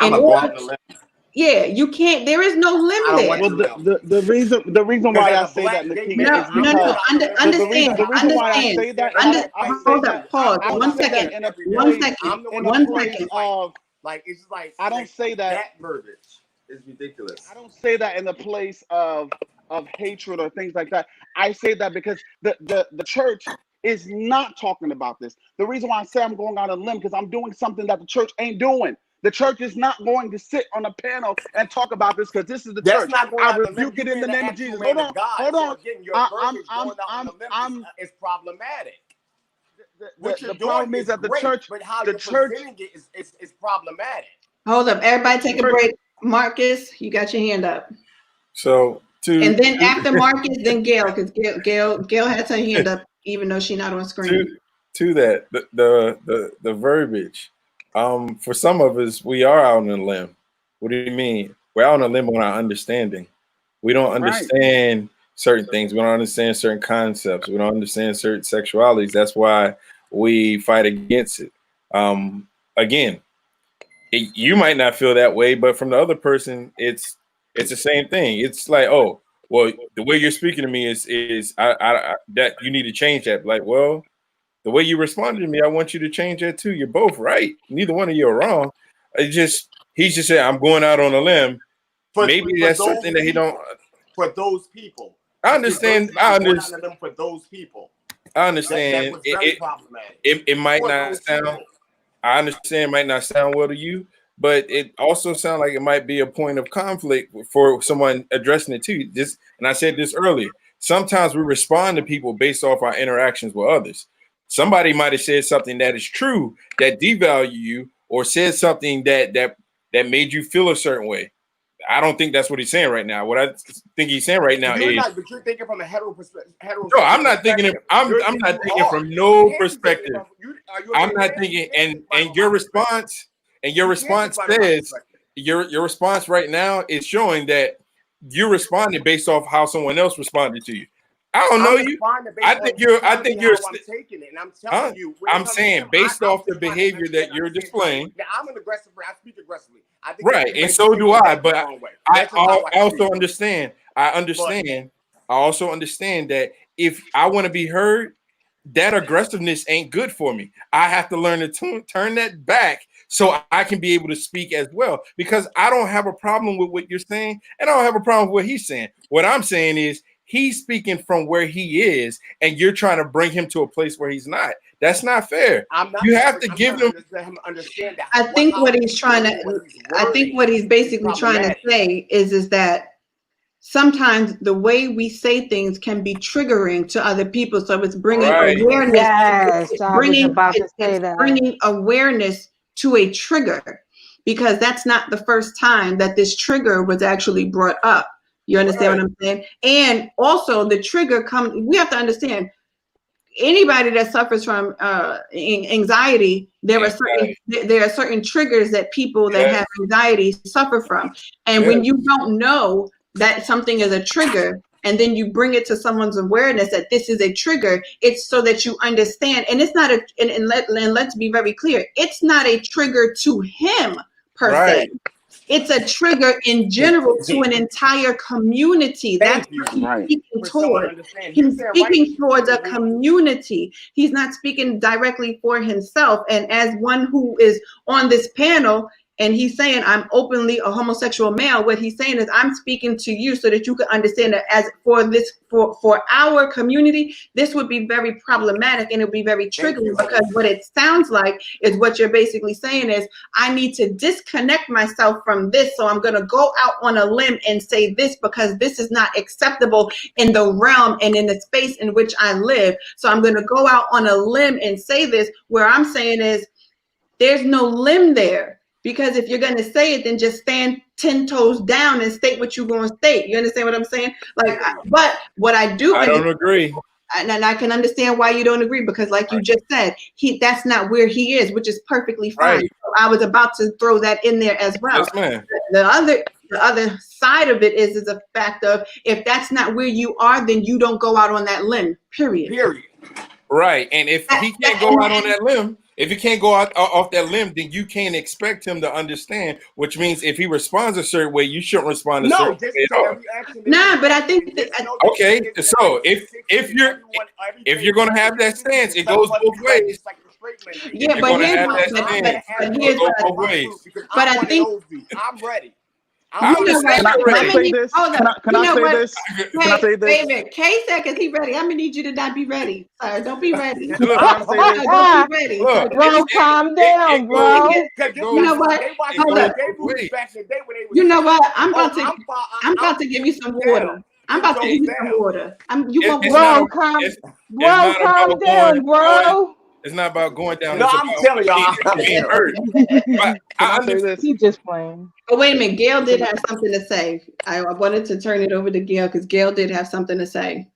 I'm in a go out order, on the limb. yeah, you can't. There is no limb I don't there. want Well, the reason why I say that, Nakia, is No. because Understand. the reason why I say that, and I say Hold that, up. Pause. I don't One say that second. in a One place, second. in a One place second. of, like it's just like I don't say that. that verbiage is ridiculous. I don't say that in the place of hatred or things like that. I say that because the church is not talking about this. The reason why I say I'm going out on a limb, because I'm doing something that the church ain't doing. The church is not going to sit on a panel and talk about this, because this is the That's church. not going I out on a limb. rebuke it in the name of Jesus. Man Hold on, of God. hold So on. again, your I'm verbiage going out on a limb is problematic. What you're the doing problem is that the great, church, but how the you're church, presenting it is problematic. Hold up. Everybody take a church, break. Marcus, you got your hand up. So And then after Marcus, then Gail, because Gail has her hand up, even though she's not on screen. to that, the verbiage. For some of us, we are out on a limb. What do you mean? We're out on a limb on our understanding. We don't understand certain things. We don't understand certain concepts. We don't understand certain sexualities. That's why we fight against it. Again, you might not feel that way, but from the other person, it's the same thing. It's like, oh, well, the way you're speaking to me is I that you need to change that. Like, well, the way you responded to me, I want you to change that too. You're both right. Neither one of you are wrong. It just he's just saying I'm going out on a limb. Maybe that's something that he don't. For those people, I understand. I understand. For those people, I understand. That was very problematic. It might not sound. People. I understand. It might not sound well to you, but it also sounds like it might be a point of conflict for someone addressing it too. Just and I said this earlier. Sometimes we respond to people based off our interactions with others. Somebody might have said something that is true that devalue you, or said something that made you feel a certain way. I don't think that's what he's saying right now. What I think he's saying right now but you're thinking from a hetero perspective. No, I'm not thinking. I'm not thinking from no perspective. I'm not thinking. And your response says your response right now is showing that you're responding based off how someone else responded to you. I don't know you. I think you're. I'm taking it, and I'm telling you. I'm saying based off the behavior that you're displaying. Now, I'm an aggressive. I speak aggressively. I think right, and so do I. But I also understand. I understand. I also understand that if I want to be heard, that aggressiveness ain't good for me. I have to learn to turn that back so I can be able to speak as well. Because I don't have a problem with what you're saying, and I don't have a problem with what he's saying. What I'm saying is, he's speaking from where he is, and you're trying to bring him to a place where he's not. That's not fair. You have to give him understand that. I think what he's basically trying to say is that sometimes the way we say things can be triggering to other people. So it's bringing awareness. Yes, bringing awareness to a trigger, because that's not the first time that this trigger was actually brought up. You understand what I'm saying? And also the trigger comes, we have to understand, anybody that suffers from anxiety, there are certain triggers that people that have anxiety suffer from. And when you don't know that something is a trigger, and then you bring it to someone's awareness that this is a trigger, it's so that you understand. And it's not and let's be very clear, it's not a trigger to him per se. It's a trigger in general to an entire community. That's what he's speaking towards. He's speaking towards a community. He's not speaking directly for himself. And as one who is on this panel, and he's saying, I'm openly a homosexual male, what he's saying is, I'm speaking to you so that you can understand that as for our community, this would be very problematic, and it would be very triggering, because what it sounds like is what you're basically saying is, I need to disconnect myself from this. So I'm going to go out on a limb and say this, because this is not acceptable in the realm and in the space in which I live. So I'm going to go out on a limb and say this. Where I'm saying is, there's no limb there. Because if you're going to say it, then just stand 10 toes down and state what you're going to state. You understand what I'm saying? Like, but what I don't agree. And I can understand why you don't agree, because like you just said, that's not where he is, which is perfectly fine. So I was about to throw that in there as well. Yes, the other side of it is a fact of, if that's not where you are, then you don't go out on that limb, period. Right. And if he can't go out on that limb, if he can't go out off that limb, then you can't expect him to understand, which means if he responds a certain way, you shouldn't respond a certain way at all. Nah, but I think okay, so if you're going to have that stance, it goes both ways. Yeah, but here's but I think I'm ready. Can I say this? Can I say this? David, Kay said, because he ready. I'm gonna need you to not be ready. Don't be ready. Don't be ready. Bro, calm down, bro. You know what? Hold up. You know what? I'm about to give you some water. I'm about to give you some water. Calm down, bro. It's not about going down. No, I'm telling y'all. Being hurt. He's just playing. Oh, wait a minute. Gail did have something to say. I wanted to turn it over to Gail, because Gail did have something to say.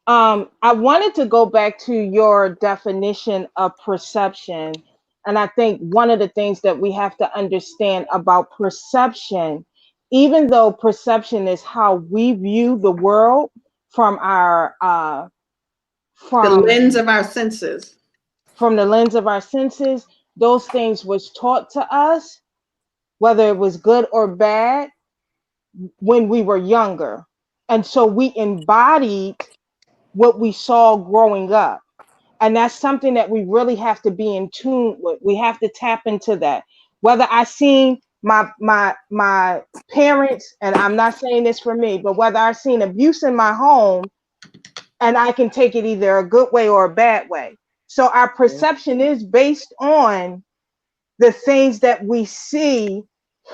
I wanted to go back to your definition of perception. And I think one of the things that we have to understand about perception, even though perception is how we view the world from our the lens of our senses. from the lens of our senses, those things was taught to us, whether it was good or bad, when we were younger. And so we embodied what we saw growing up. And that's something that we really have to be in tune with. We have to tap into that. Whether I seen my parents, and I'm not saying this for me, but whether I seen abuse in my home, and I can take it either a good way or a bad way. So our perception is based on the things that we see,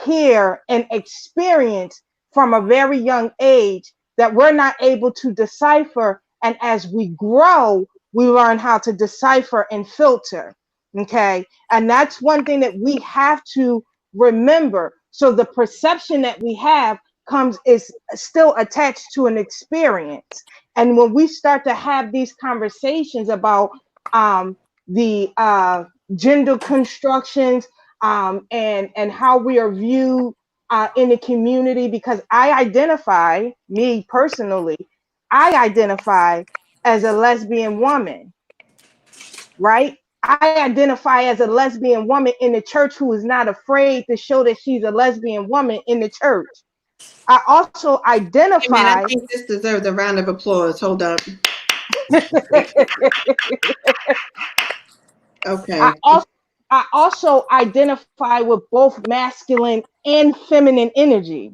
hear, and experience from a very young age that we're not able to decipher. And as we grow, we learn how to decipher and filter. Okay. And that's one thing that we have to remember. So the perception that we have is still attached to an experience. And when we start to have these conversations about the gender constructions, and how we are viewed in the community, because me personally, I identify as a lesbian woman, right? I identify as a lesbian woman in the church who is not afraid to show that she's a lesbian woman in the church. I also identify. Hey man, I think this deserves a round of applause. Hold up. Okay. I also identify with both masculine and feminine energy.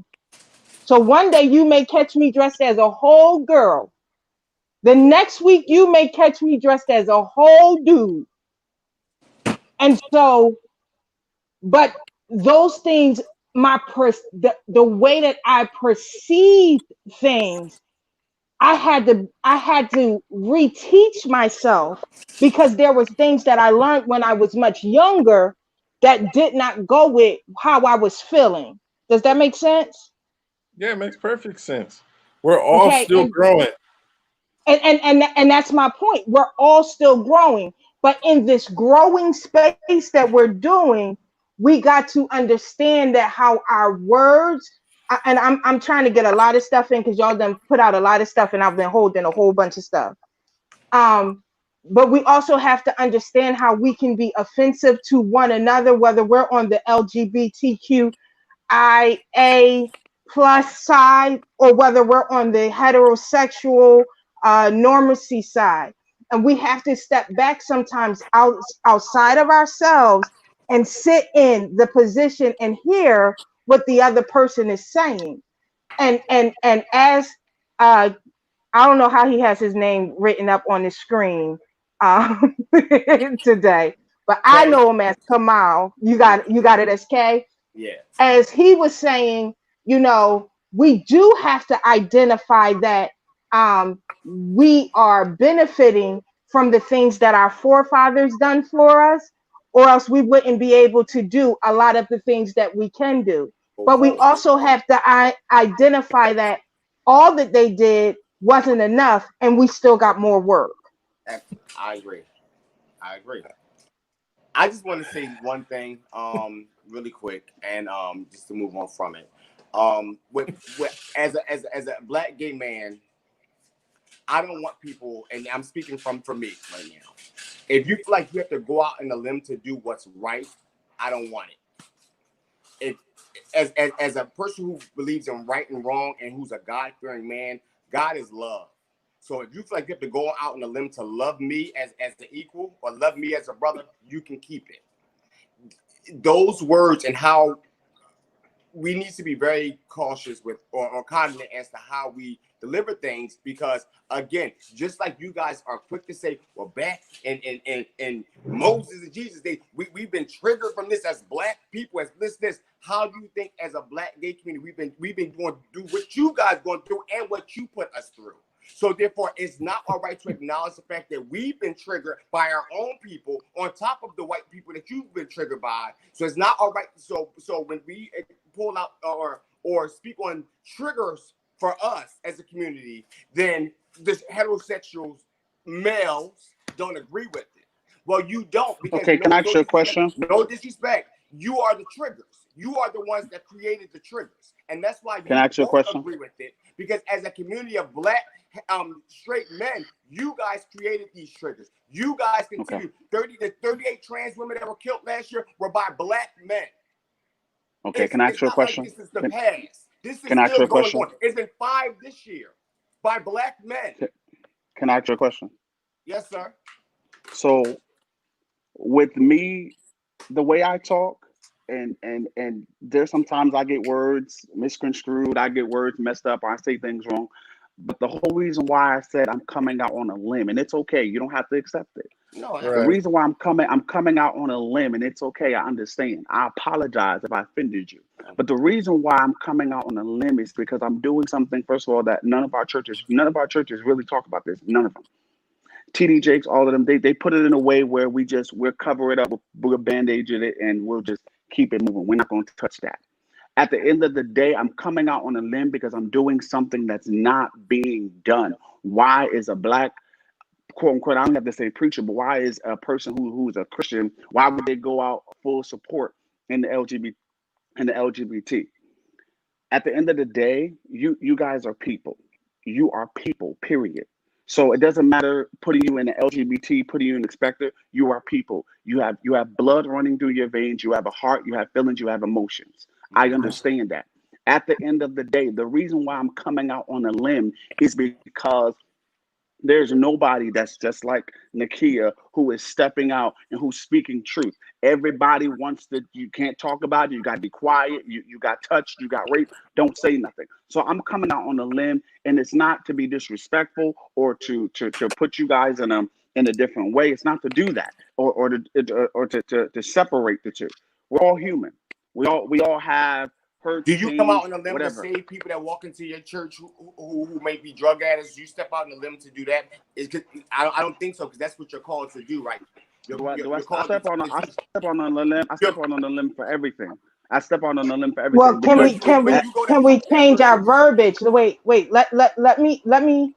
So one day you may catch me dressed as a whole girl. The next week you may catch me dressed as a whole dude. And so, but those things, the way that I perceive things, I had to reteach myself, because there was things that I learned when I was much younger that did not go with how I was feeling. Does that make sense? Yeah, it makes perfect sense. We're all Okay, still growing. and that's my point. We're all still growing, but in this growing space that we're doing, we got to understand that how our words, and I'm trying to get a lot of stuff in, because y'all done put out a lot of stuff and I've been holding a whole bunch of stuff. But we also have to understand how we can be offensive to one another, whether we're on the LGBTQIA plus side or whether we're on the heterosexual normacy side. And we have to step back sometimes outside of ourselves and sit in the position and hear what the other person is saying. And as I don't know how he has his name written up on the screen today, but I know him as Kamal. You got it as K? Yeah. As he was saying, we do have to identify that we are benefiting from the things that our forefathers done for us, or else we wouldn't be able to do a lot of the things that we can do. But we also have to identify that all that they did wasn't enough, and we still got more work. I agree. I just want to say one thing, really quick, and just to move on from it. As a black gay man, I don't want people, and I'm speaking for me right now. If you feel like you have to go out on a limb to do what's right, I don't want it. As a person who believes in right and wrong and who's a God-fearing man, God is love. So if you feel like you have to go out on a limb to love me as an equal or love me as a brother, you can keep it. Those words and how we need to be very cautious with or confident as to how we deliver things, because again, just like you guys are quick to say, well, back in Moses and Jesus, we've been triggered from this as black people, as this. How do you think as a black gay community we've been going to do what you guys going through and what you put us through? So therefore, it's not all right to acknowledge the fact that we've been triggered by our own people on top of the white people that you've been triggered by. So it's not all right. So when we pull out or speak on triggers for us as a community, then this heterosexual males don't agree with it. Well, you don't, because okay, can I ask you a question? No disrespect. You are the triggers. You are the ones that created the triggers. And that's why Can I ask you a question? agree with it. Because as a community of black straight men. You guys created these triggers. You guys continue. 30 to 38 trans women that were killed last year were by black men. Okay, can I ask you a question? Like this is the past. This is can I ask you still a going question? on. It's been 5 this year by black men. Can I ask you a question? Yes, sir. So with me, the way I talk, and there's sometimes I get words misconstrued, I get words messed up, or I say things wrong. But the whole reason why I said I'm coming out on a limb, and it's okay, you don't have to accept it. No, The reason why I'm coming out on a limb, and it's okay, I understand. I apologize if I offended you. But the reason why I'm coming out on a limb is because I'm doing something, first of all, that none of our churches really talk about this. None of them. TD Jakes, all of them, they put it in a way where we'll cover it up, we'll bandage it, and we'll just keep it moving. We're not going to touch that. At the end of the day, I'm coming out on a limb because I'm doing something that's not being done. Why is a black, quote unquote, I don't have to say preacher, but why is a person who's a Christian, why would they go out full support in the LGBT? At the end of the day, you guys are people. You are people, period. So it doesn't matter putting you in the LGBT, putting you in the specter. You are people. You have blood running through your veins. You have a heart. You have feelings. You have emotions. I understand that. At the end of the day, the reason why I'm coming out on a limb is because there's nobody that's just like Nakia who is stepping out and who's speaking truth. Everybody wants to, you can't talk about it. You got to be quiet. You got touched. You got raped. Don't say nothing. So I'm coming out on a limb, and it's not to be disrespectful or to put you guys in a different way. It's not to do that or to separate the two. We're all human. We all have hurt. Do you come out on a limb whatever. to save people that walk into your church who may be drug addicts? You step out on a limb to do that? I don't think so, because that's what you're called to do, right? I step on a limb for everything. I step on a limb for everything. Well, can we change our verbiage? Wait. Let me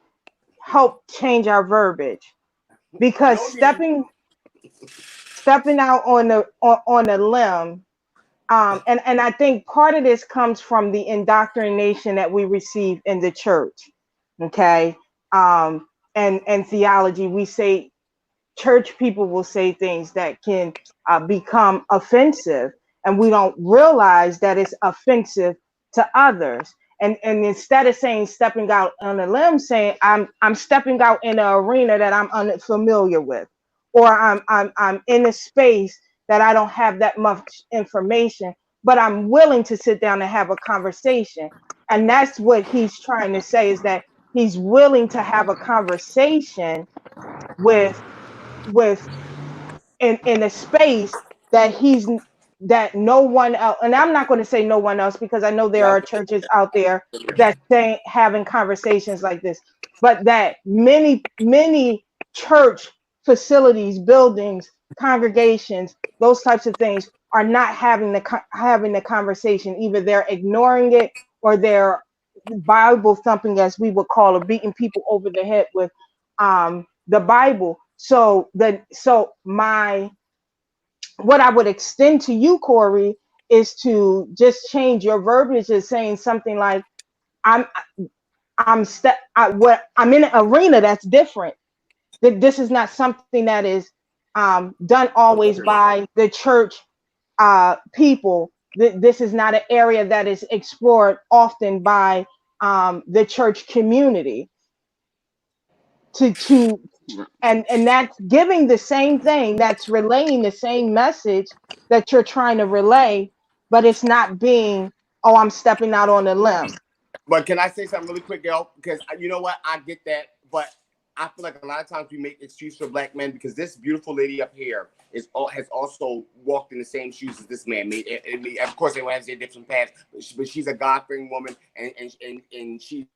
help change our verbiage, because stepping out on a limb. And I think part of this comes from the indoctrination that we receive in the church, okay? And theology. We say, church people will say things that can become offensive, and we don't realize that it's offensive to others. And instead of saying stepping out on a limb, saying I'm stepping out in an arena that I'm unfamiliar with, or I'm in a space that I don't have that much information, but I'm willing to sit down and have a conversation. And that's what he's trying to say, is that he's willing to have a conversation with in a space that no one else, and I'm not going to say no one else, because I know there are churches out there that having conversations like this, but that many church facilities, buildings, congregations, those types of things are not having the conversation. Either they're ignoring it, or they're Bible thumping, as we would call it, beating people over the head with the Bible. So what I would extend to you, Corey, is to just change your verbiage, as saying something like, I'm in an arena that's different. That this is not something that is done always by the church people. This is not an area that is explored often by the church community. And that's giving the same thing, that's relaying the same message that you're trying to relay, but it's not being, oh, I'm stepping out on a limb. But can I say something really quick, girl? Because you know what, I get that, but I feel like a lot of times we make excuses for black men, because this beautiful lady up here has also walked in the same shoes as this man. Of course, everyone has their different paths, but she's a God-fearing woman, and she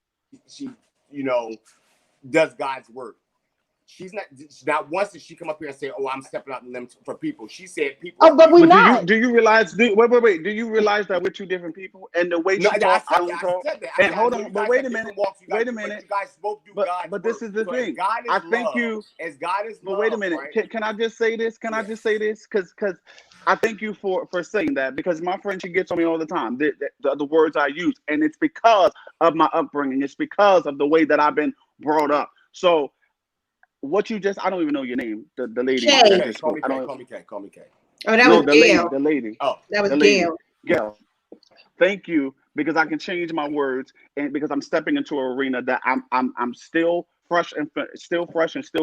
does God's work. She's not once did she come up here and say, "Oh, I'm stepping out on limb for people." She said, "People." Oh, but not. Do you realize? Wait. Do you realize that we're two different people? And the way she talks, I don't talk. And hold on, but wait a minute. Wait a minute. You guys both do God's but this is the thing. God is I think love, as God is love. But wait a minute. Right? Can I just say this? Just say this? Because I thank you for saying that, because my friend, she gets on me all the time, the words I use, and it's because of my upbringing. It's because of the way that I've been brought up. So what you just, I don't even know your name, the lady Kay. that Okay, just call spoke. me I Kay. don't, Call me Kay. Call me Kay. Oh, that no, was the Gail. lady. Oh, That was The lady. Gail. Gail. Thank you, because I can change my words, and because I'm stepping into an arena that I'm still fresh and still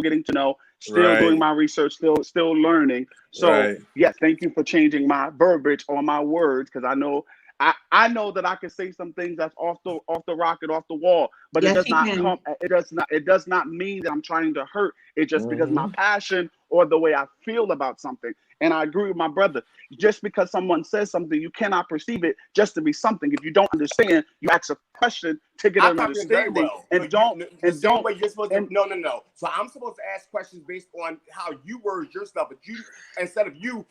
getting to know, still doing Right. my research, still learning. So Right. yes, thank you for changing my verbiage or my words, because I know that I can say some things that's off the rocket, off the wall, but Yes, he can. it does not mean that I'm trying to hurt. It's just because my Mm-hmm. passion or the way I feel about something. And I agree with my brother. Just because someone says something, you cannot perceive it just to be something. If you don't understand, you ask a question to get I an comprehend very understanding, well. and But don't you, the and same don't way you're supposed to. and No. So I'm supposed to ask questions based on how you word your stuff, but you, instead of you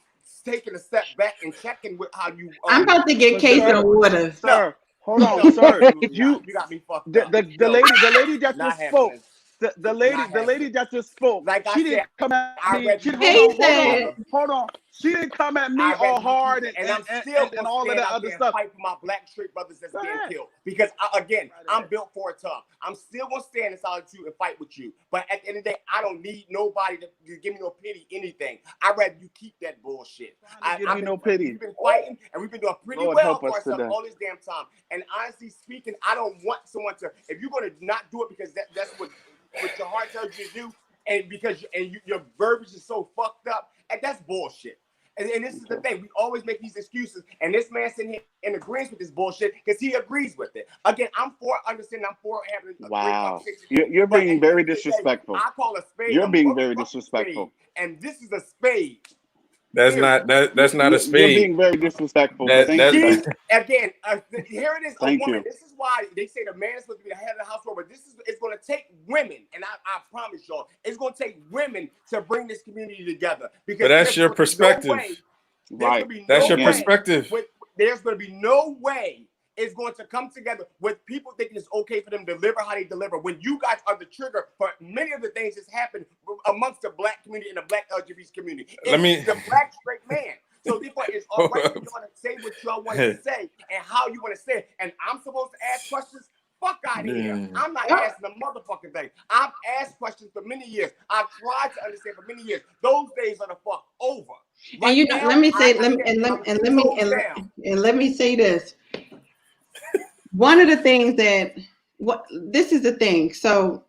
taking a step back and checking with how you I'm about to get but Kay sir, some water. No, hold on, no, sir. absolutely You not. You got me fucked the up. the No, lady that not just spoke, happening. the Not lady happening. that just spoke, Like I she didn't said, come at I me. read She the hold Kay YouTube, on, said, hold on. She didn't come at me I read all the YouTube, hard and I'm still and gonna all of stand that out other there and stuff. fight for my black straight brothers that's Go getting ahead. killed. Because again, Right I'm ahead. built for a tough. I'm still gonna stand in solitude and fight with you. But at the end of the day, I don't need nobody to give me no pity, anything. I'd rather you keep that bullshit. Trying to give you no We've pity. been fighting, and we've been doing pretty Lord well help for us ourselves today. all this damn time. And honestly speaking, I don't want someone to. If you're gonna not do it because that's what your heart tells you to do, and because your verbiage is so fucked up, and that's bullshit. And this is the thing. We always make these excuses. And this man sitting here in agreement with this bullshit because he agrees with it. Again, I'm for understanding. I'm for having a great Wow. conversation. You're But being at the very end of the day, disrespectful. I call a spade You're a being very motherfucking disrespectful. spade. And this is a spade. That's Period. not that's not a You're spade. being very disrespectful. That Thank you. These, that again, here it is, a Thank woman. you. This is why they say the man is supposed to be the head of the household, but it's going to take women, and I promise y'all, it's going to take women to bring this community together. Because But that's there's your gonna be no perspective. way, there's Right. going to be That's no your way, perspective. there's going to be no way it's going to come together with people thinking it's okay for them to deliver how they deliver when you guys are the trigger for many of the things that's happened amongst the black community and the black LGBT community. Let me- It's the black straight man. So therefore, it's all right for y'all to say what y'all want to say and how you want to say it. And I'm supposed to ask questions? Fuck out of here. I'm not asking a motherfucking thing. I've asked questions for many years. I've tried to understand for many years. Those days are the fuck over. and you know, now, let me say, I'm let me say this. One of the things this is the thing. So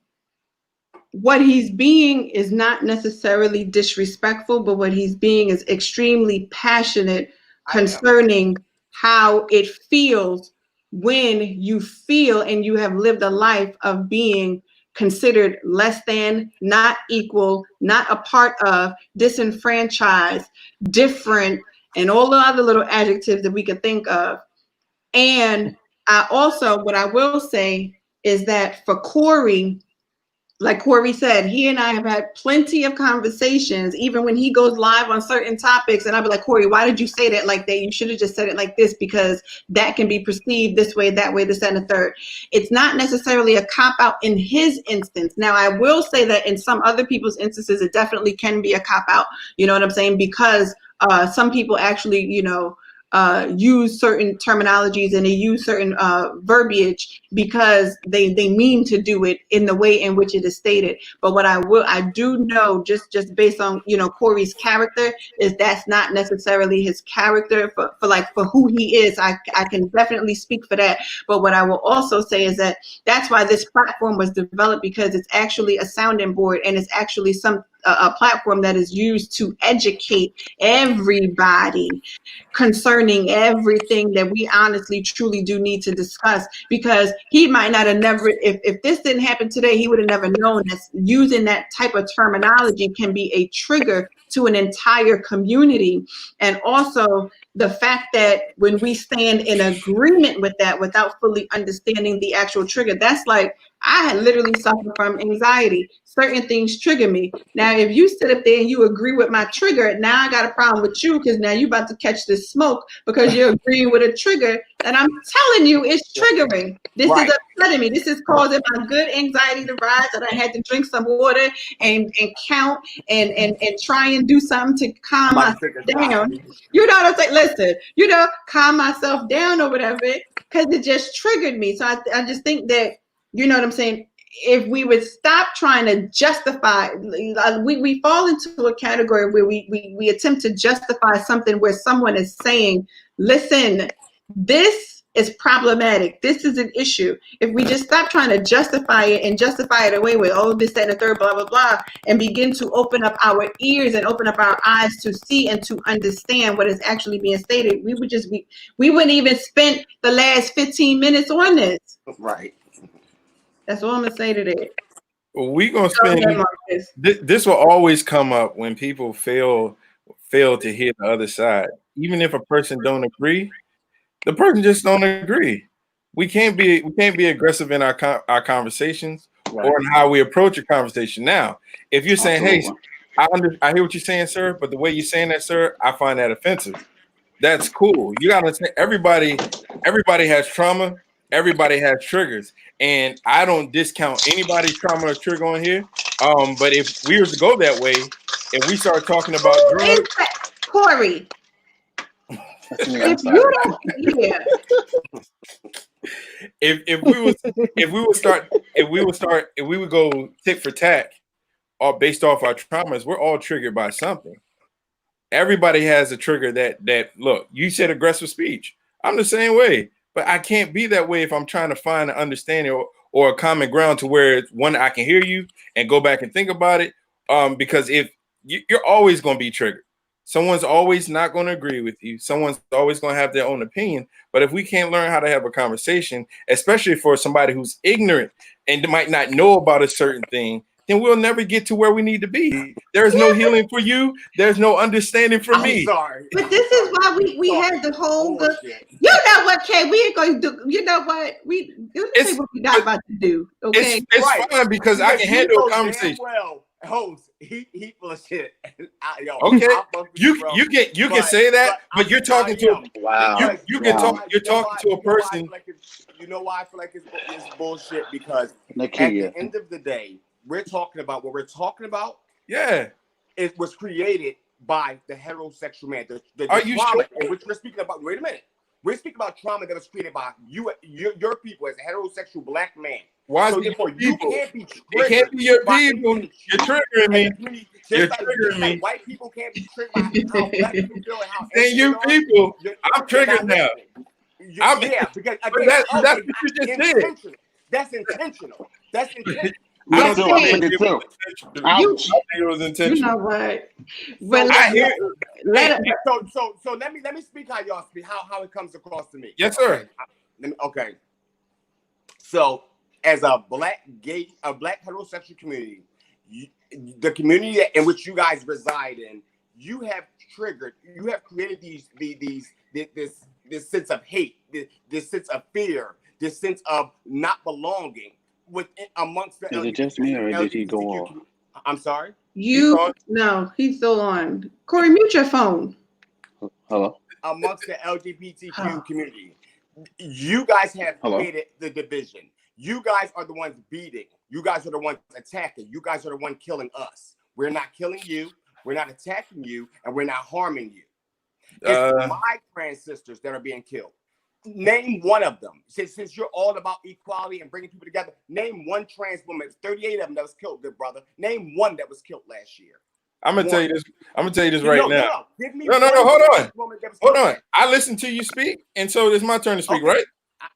what he's being is not necessarily disrespectful, but what he's being is extremely passionate concerning how it feels when you feel and you have lived a life of being considered less than, not equal, not a part of, disenfranchised, different, and all the other little adjectives that we could think of. And what I will say is that for Corey, like Corey said, he and I have had plenty of conversations, even when he goes live on certain topics. And I'll be like, Corey, why did you say that like that? You should have just said it like this, because that can be perceived this way, that way, this, and the third. It's not necessarily a cop-out in his instance. Now, I will say that in some other people's instances, it definitely can be a cop-out. You know what I'm saying? Because some people actually, use certain terminologies and they use certain verbiage because they mean to do it in the way in which it is stated. But what I do know, just based on Corey's character, is that's not necessarily his character for who he is. I can definitely speak for that. But what I will also say is that's why this platform was developed, because it's actually a sounding board, and it's actually a platform that is used to educate everybody concerning everything that we honestly truly do need to discuss. Because he might not have never, if this didn't happen today, he would have never known that using that type of terminology can be a trigger to an entire community. And also the fact that when we stand in agreement with that without fully understanding the actual trigger, that's like, I had literally suffered from anxiety. Certain things trigger me. Now, if you sit up there and you agree with my trigger, now I got a problem with you, because now you're about to catch this smoke because you're agreeing with a trigger. And I'm telling you, it's triggering. This is upsetting me. This is causing my good anxiety to rise, and I had to drink some water and count and try and do something to calm myself down. You know what I'm saying? Listen, calm myself down or whatever, because it just triggered me. So I just think that, you know what I'm saying? if we would stop trying to justify, we fall into a category where we attempt to justify something where someone is saying, listen, this is problematic. This is an issue. If we just stop trying to justify it away with, oh, this, that, and the third, blah, blah, blah, and begin to open up our ears and open up our eyes to see and to understand what is actually being stated, we wouldn't even spend the last 15 minutes on this. Right. That's all I'm gonna say to that. We're gonna spend this will always come up when people fail to hear the other side. Even if a person don't agree, the person just don't agree. We can't be aggressive in our conversations or in how we approach a conversation. Now, if you're saying, "Hey, I hear what you're saying, sir," but the way you're saying that, sir, I find that offensive. That's cool. You gotta understand, everybody has trauma. Everybody has triggers, and I don't discount anybody's trauma or trigger on here. But if we were to go that way, if we start talking about drugs, Corey, if you don't, yeah. if we would go tit for tat, or based off our traumas, we're all triggered by something. Everybody has a trigger that look. You said aggressive speech. I'm the same way. But I can't be that way if I'm trying to find an understanding or a common ground to where one, I can hear you and go back and think about it. Because if you're always going to be triggered, someone's always not going to agree with you. Someone's always going to have their own opinion. But if we can't learn how to have a conversation, especially for somebody who's ignorant and might not know about a certain thing, then we'll never get to where we need to be. There's no healing for you. There's no understanding for me. Sorry. But this is why we had the whole. You know what, Kay? We ain't going to do. You know what? We not about to do. Okay, it's right. Fine because I can handle a conversation. Well, host, he full of shit. Okay, you can say that, but you're talking to you're talking to a person. You know why I feel like it's bullshit? Because at the end of the day, we're talking about what we're talking about. Yeah, it was created by the heterosexual man. The Are you trauma sure? in which we're speaking about. Wait a minute. We're speaking about trauma that was created by your people as a heterosexual black man. Why so is therefore, it you people? can't be It can't be your people. You're triggering me. You're triggering me. White people can't be triggered by how black people feel and how. Then you people, I'm triggered now. Yeah, because again, that's what you just did. That's intentional. That's intentional. I think it was intentional. You know what? Well, so let me speak how y'all speak, how it comes across to me. Yes, sir. Okay. So as a black heterosexual community, the community in which you guys reside in, you have created this sense of hate, this sense of fear, this sense of not belonging amongst the. Is it just me or did he go on? I'm sorry. No, he's still on. Corey, mute your phone. Hello. Amongst the LGBTQ community, you guys have created the division. You guys are the ones beating. You guys are the ones attacking. You guys are the ones killing us. We're not killing you. We're not attacking you, and we're not harming you. It's my trans sisters that are being killed. Name one of them. Since you're all about equality and bringing people together, name one trans woman. 38 of them that was killed, good brother. Name one that was killed last year. I'm gonna tell you this. I'm gonna tell you this right now. No. Hold on. I listened to you speak, and so it's my turn to speak, right?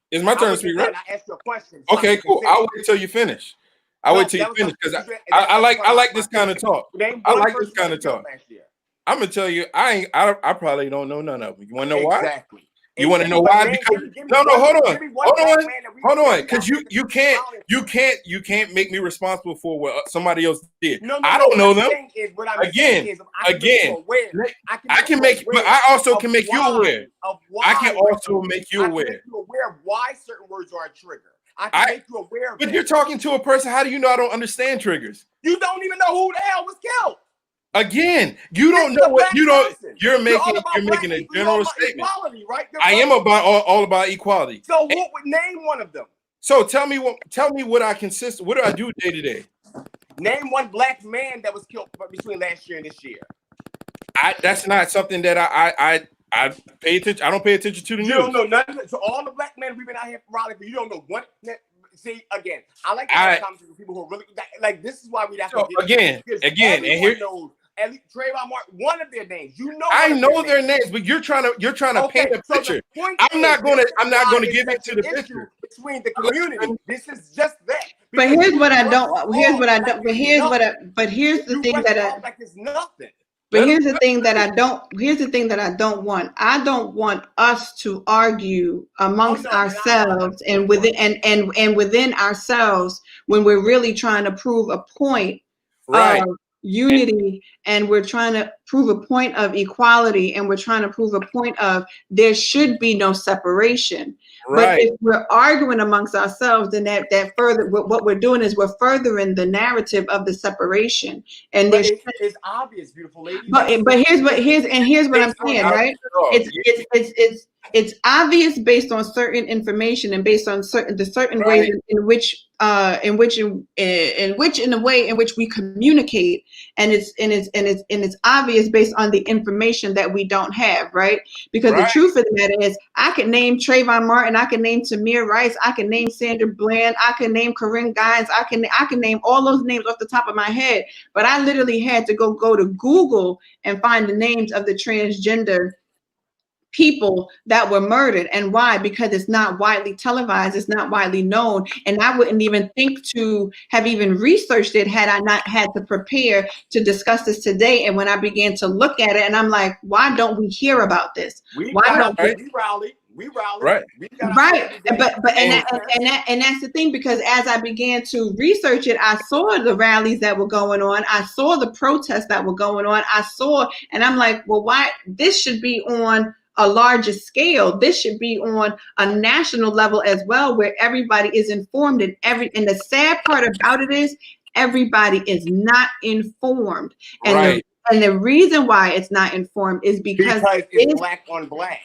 It's my turn to speak, right? I asked you a question. Okay, cool. I'll wait till you finish. I'll wait till you finish because I like this kind of talk. I like this kind of talk. I'm gonna tell you, I probably don't know none of them. You want to know why? Exactly. You want to know why? Because hold on. Because you can't make me responsible for what somebody else did. I don't know them. Again, I can make, but I also can make you aware. I can also make you aware. Make you aware of why certain words are a trigger. I can make you aware of. But you're talking to a person. How do you know I don't understand triggers? You don't even know who the hell was killed. Again, you don't know what you don't. You're making a general statement. Right? I am all about equality. So what would name one of them? So tell me what I consist. What do I do day to day? Name one black man that was killed between last year and this year. That's not something that I pay attention. I don't pay attention to the news. You don't know nothing. So all the black men we've been out here for Raleigh, but you don't know one. see, again, I like to have conversations with people who are really like. This is why we have to again, and here knows at least Trayvon Martin, one of their names. You know, I know their names, but you're trying to paint a picture. I'm not going to give into the picture between the community. This is just that. But here's what I don't. Here's what I don't. But here's what I. But here's the thing that I. Like it's nothing. But here's the thing that I don't. Here's the thing that I don't want. I don't want us to argue amongst ourselves and within and within ourselves when we're really trying to prove a point of unity, and we're trying to prove a point of equality, and we're trying to prove a point of there should be no separation. But if we're arguing amongst ourselves, then that further what we're doing is we're furthering the narrative of the separation. And it's obvious, beautiful lady. But here's what I'm saying, right? It's obvious based on certain information and based on certain ways in which we communicate, and it's obvious based on the information that we don't have, right? Because the truth of the matter is, I can name Trayvon Martin, I can name Tamir Rice, I can name Sandra Bland, I can name Corinne Guines, I can name all those names off the top of my head, but I literally had to go to Google and find the names of the transgender people that were murdered. And why? Because it's not widely televised, it's not widely known, and I wouldn't even think to have even researched it had I not had to prepare to discuss this today. And when I began to look at it, and I'm like, why don't we hear about this? We rally. Right. But and that's the thing, because as I began to research it, I saw the rallies that were going on, I saw the protests that were going on, and I'm like, well, why? This should be on a larger scale. This should be on a national level as well, where everybody is informed, and the sad part about it is everybody is not informed. And the reason why it's not informed is because it's black on black.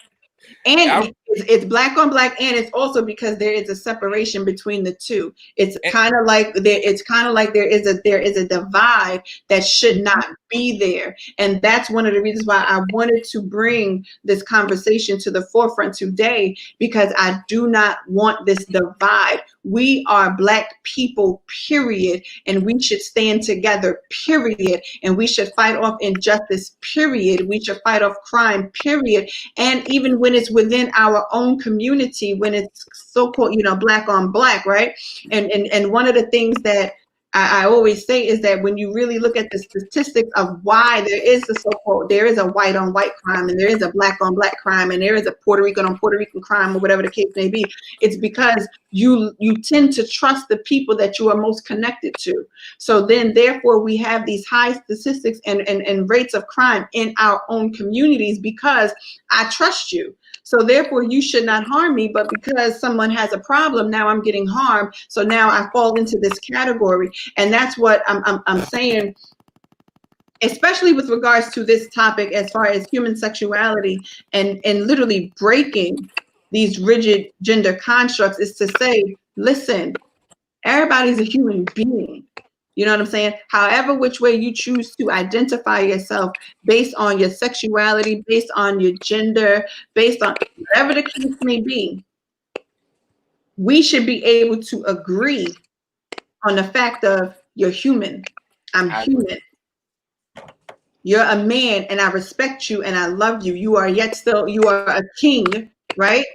And it's black on black, and it's also because there is a separation between the two. It's kind of like there is a divide that should not be there, and that's one of the reasons why I wanted to bring this conversation to the forefront today, because I do not want this divide. We are Black people, period, and we should stand together, period, and we should fight off injustice, period. We should fight off crime, period, and even when it's within our own community, when it's so-called, black on black, right? And one of the things that I always say is that when you really look at the statistics of why there is a white on white crime, and there is a black on black crime, and there is a Puerto Rican on Puerto Rican crime, or whatever the case may be, it's because you tend to trust the people that you are most connected to. So then therefore we have these high statistics and rates of crime in our own communities, because I trust you. So therefore you should not harm me, but because someone has a problem, now I'm getting harmed. So now I fall into this category. And that's what I'm saying, especially with regards to this topic, as far as human sexuality and literally breaking these rigid gender constructs, is to say, listen, everybody's a human being. You know what I'm saying? However, which way you choose to identify yourself, based on your sexuality, based on your gender, based on whatever the case may be, we should be able to agree on the fact of you're human. I'm human. You're a man, and I respect you and I love you. You are a king, right?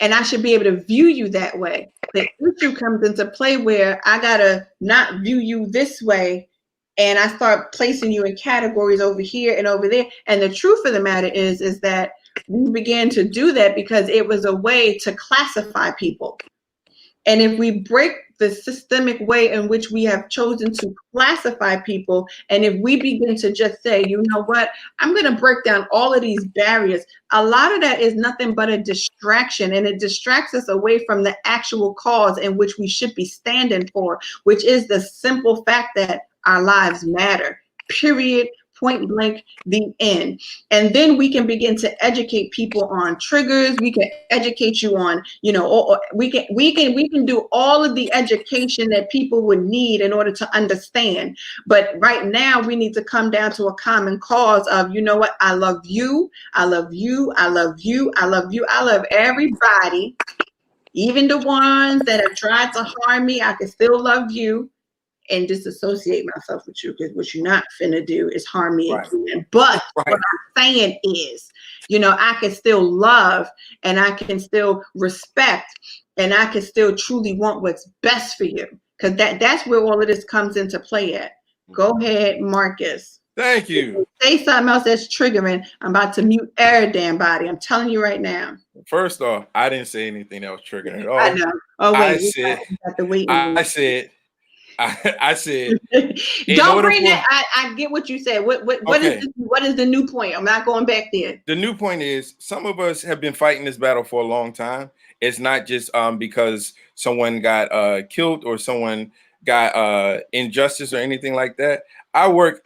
And I should be able to view you that way. The issue comes into play where I gotta not view you this way, and I start placing you in categories over here and over there. And the truth of the matter is that we began to do that because it was a way to classify people. And if we break the systemic way in which we have chosen to classify people, and if we begin to just say, you know what, I'm going to break down all of these barriers, a lot of that is nothing but a distraction, and it distracts us away from the actual cause in which we should be standing for, which is the simple fact that our lives matter, period. Point blank, the end. And then we can begin to educate people on triggers. We can educate you on, we can do all of the education that people would need in order to understand. But right now we need to come down to a common cause of, you know what, I love you, I love you, I love you, I love you, I love everybody. Even the ones that have tried to harm me, I can still love you and disassociate myself with you, because what you're not finna do is harm me again. But what I'm saying is, I can still love, and I can still respect, and I can still truly want what's best for you, because that's where all of this comes into play at. Go ahead, Marcus. Thank you. Say something else that's triggering. I'm about to mute every damn body. I'm telling you right now. First off, I didn't say anything that was triggering at all. I know. Oh wait, I got to wait. I said. Don't bring that. I get what you said. What is the new point? I'm not going back there. The new point is, some of us have been fighting this battle for a long time. It's not just because someone got killed or someone got injustice or anything like that. I work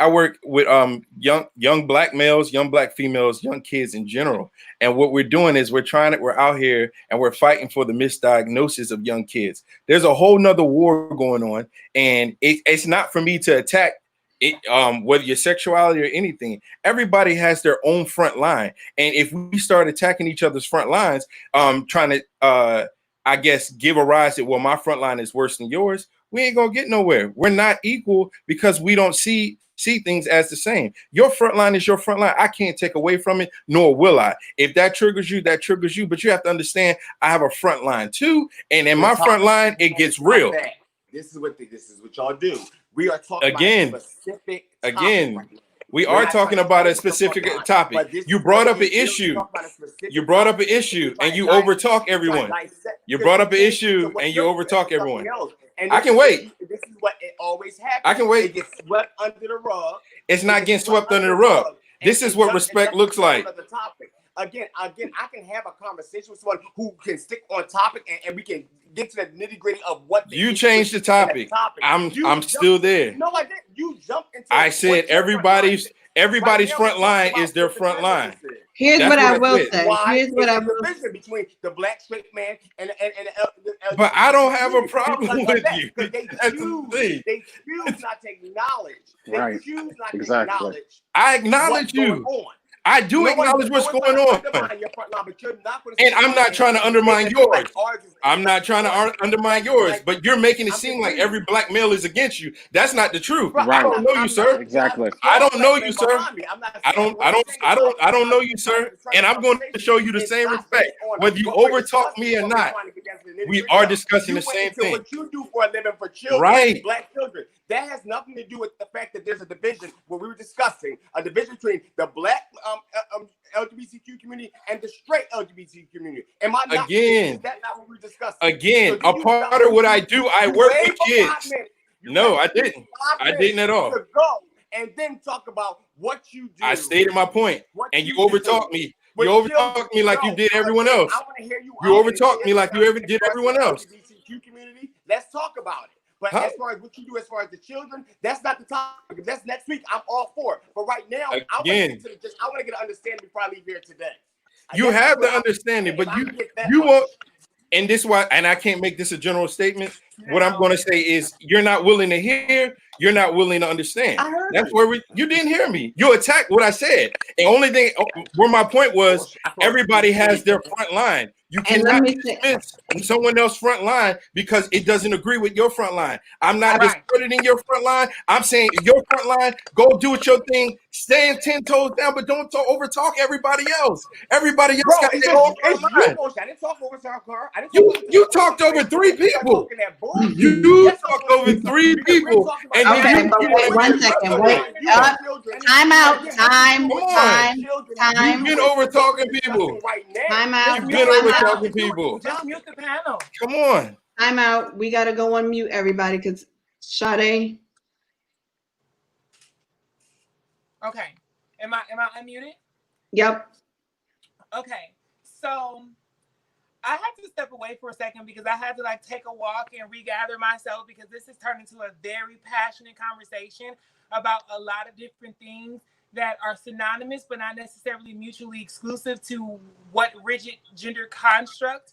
with young black males, young black females, young kids in general. And what we're doing is we're out here and we're fighting for the misdiagnosis of young kids. There's a whole nother war going on, and it's not for me to attack it, whether your sexuality or anything. Everybody has their own front line. And if we start attacking each other's front lines, trying to I guess give a rise that, well, my front line is worse than yours, we ain't gonna get nowhere. We're not equal because we don't see things as the same. Your front line is your front line. I can't take away from it, nor will I. If that triggers you, that triggers you. But you have to understand, I have a front line too, and in my front line, it gets real. This is what y'all do. We are talking about a specific topic right now. We are talking about a specific topic. You brought up an issue. You brought up an issue and you overtalk everyone. You brought up an issue and you overtalk everyone. I can wait. This is what it always happens. I can wait. It gets swept under the rug. It's not getting swept under the rug. This is what respect looks like. Again, I can have a conversation with someone who can stick on topic and we can get to the nitty gritty of what you changed the topic. I'm still there. No, I didn't. You jumped into. I said everybody's front line is their front line. Here's what I will say. Here's what I will say between the black straight man and the but I don't have a problem with you. They choose not to acknowledge. They choose not to acknowledge. I acknowledge you. I do acknowledge what's going on. And I'm not trying to undermine yours. I'm not trying to undermine yours, but you're making it seem like every black male is against you. That's not the truth. Right. I don't know you, sir. Exactly. I don't know you, sir. I don't know you, sir. And I'm going to show you the same respect, whether you overtalk me or not. We are discussing the same thing. What you do for a living for children, right? Black children. That has nothing to do with the fact that there's a division. What we were discussing, a division between the black LGBTQ community and the straight LGBTQ community. Am I not? Is that not what we were discussing? Again, so a part of what I do, I work with kids. No, I didn't. I didn't at all. To go and then talk about what you do. I stated my point, and you overtalked me. You overtalked me like you did everyone else. I want to hear you. You overtalked me like you did everyone else. LGBTQ community. Let's talk about it. But as far as what you do, as far as the children, that's not the topic. If that's next week, I'm all for it. But right now, I want to get an understanding before I leave here today. You have the understanding, but you won't. And this why, and I can't make this a general statement. What I'm going to say is, you're not willing to hear. You're not willing to understand. That's where you didn't hear me. You attacked what I said. The only thing where my point was, everybody has their front line. You cannot dismiss someone else's front line because it doesn't agree with your front line. I'm not discrediting your front line. I'm saying your front line, go do your thing, stand 10 toes down, but don't overtalk everybody else. Everybody else got their own front line. I didn't talk over her. You talked over 3 people. You talked over 3 people. And okay, but wait 1 second. Wait. Time out. Time. You've been over talking people. Time out. You've been over talking people. Just mute the panel. Come on. Time out. We gotta go on mute, everybody, because Sade. Okay. Am I unmuted? Yep. Okay. So I had to step away for a second because I had to take a walk and regather myself, because this has turned into a very passionate conversation about a lot of different things that are synonymous but not necessarily mutually exclusive to what rigid gender construct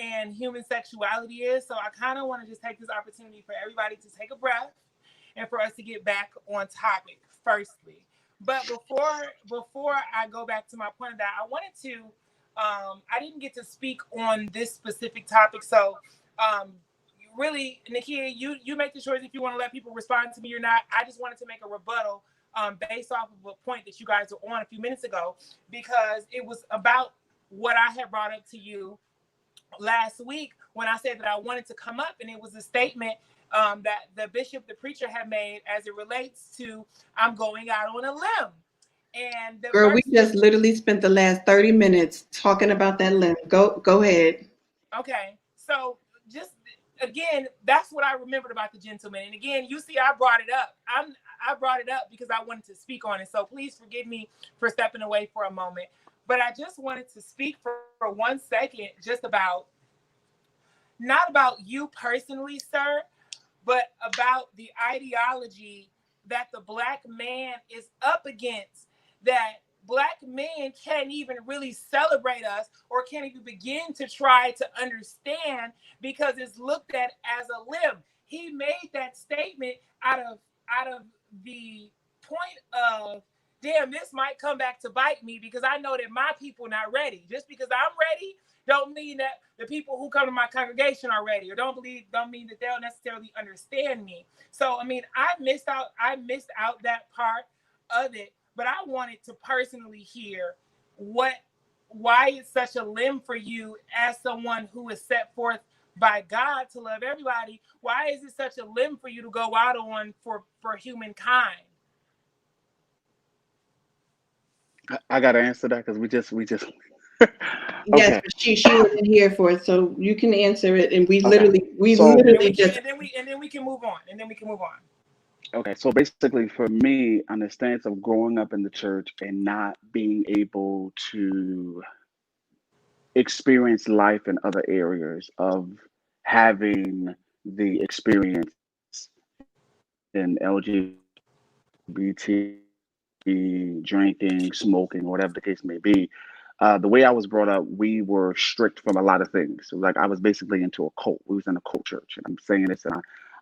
and human sexuality is. So I kind of want to just take this opportunity for everybody to take a breath and for us to get back on topic firstly. But before I go back to my point of that, I wanted to I didn't get to speak on this specific topic, so really, Nakia, you make the choice if you want to let people respond to me or not. I just wanted to make a rebuttal based off of a point that you guys were on a few minutes ago, because it was about what I had brought up to you last week when I said that I wanted to come up, and it was a statement that the bishop, the preacher, had made as it relates to I'm going out on a limb. And the Girl, we verse, just literally spent the last 30 minutes talking about that limb. Go ahead. okay, so just again, that's what I remembered about the gentleman. And again, you see, I brought it up. I brought it up because I wanted to speak on it. So please forgive me for stepping away for a moment. But I just wanted to speak for 1 second, just about, not about you personally, sir, but about the ideology that the Black man is up against, that Black men can't even really celebrate us or can't even begin to try to understand because it's looked at as a limb. He made that statement out of the point of, damn, this might come back to bite me because I know that my people not ready. Just because I'm ready don't mean that the people who come to my congregation are ready, or don't mean that they'll necessarily understand me. So I mean, I missed out that part of it, but I wanted to personally hear why it's such a limb for you as someone who is set forth by God to love everybody. Why is it such a limb for you to go out on for humankind? I gotta answer that because we just Yes, okay. but she wasn't here for it, so you can answer it. And we Okay. literally So just. And then we can move on. okay, so basically for me, on the stance of growing up in the church and not being able to experience life in other areas of having the experience in LGBT, drinking, smoking, whatever the case may be. The way I was brought up, we were strict from a lot of things. So, like I was basically into a cult. We was in a cult church, and I'm saying this, and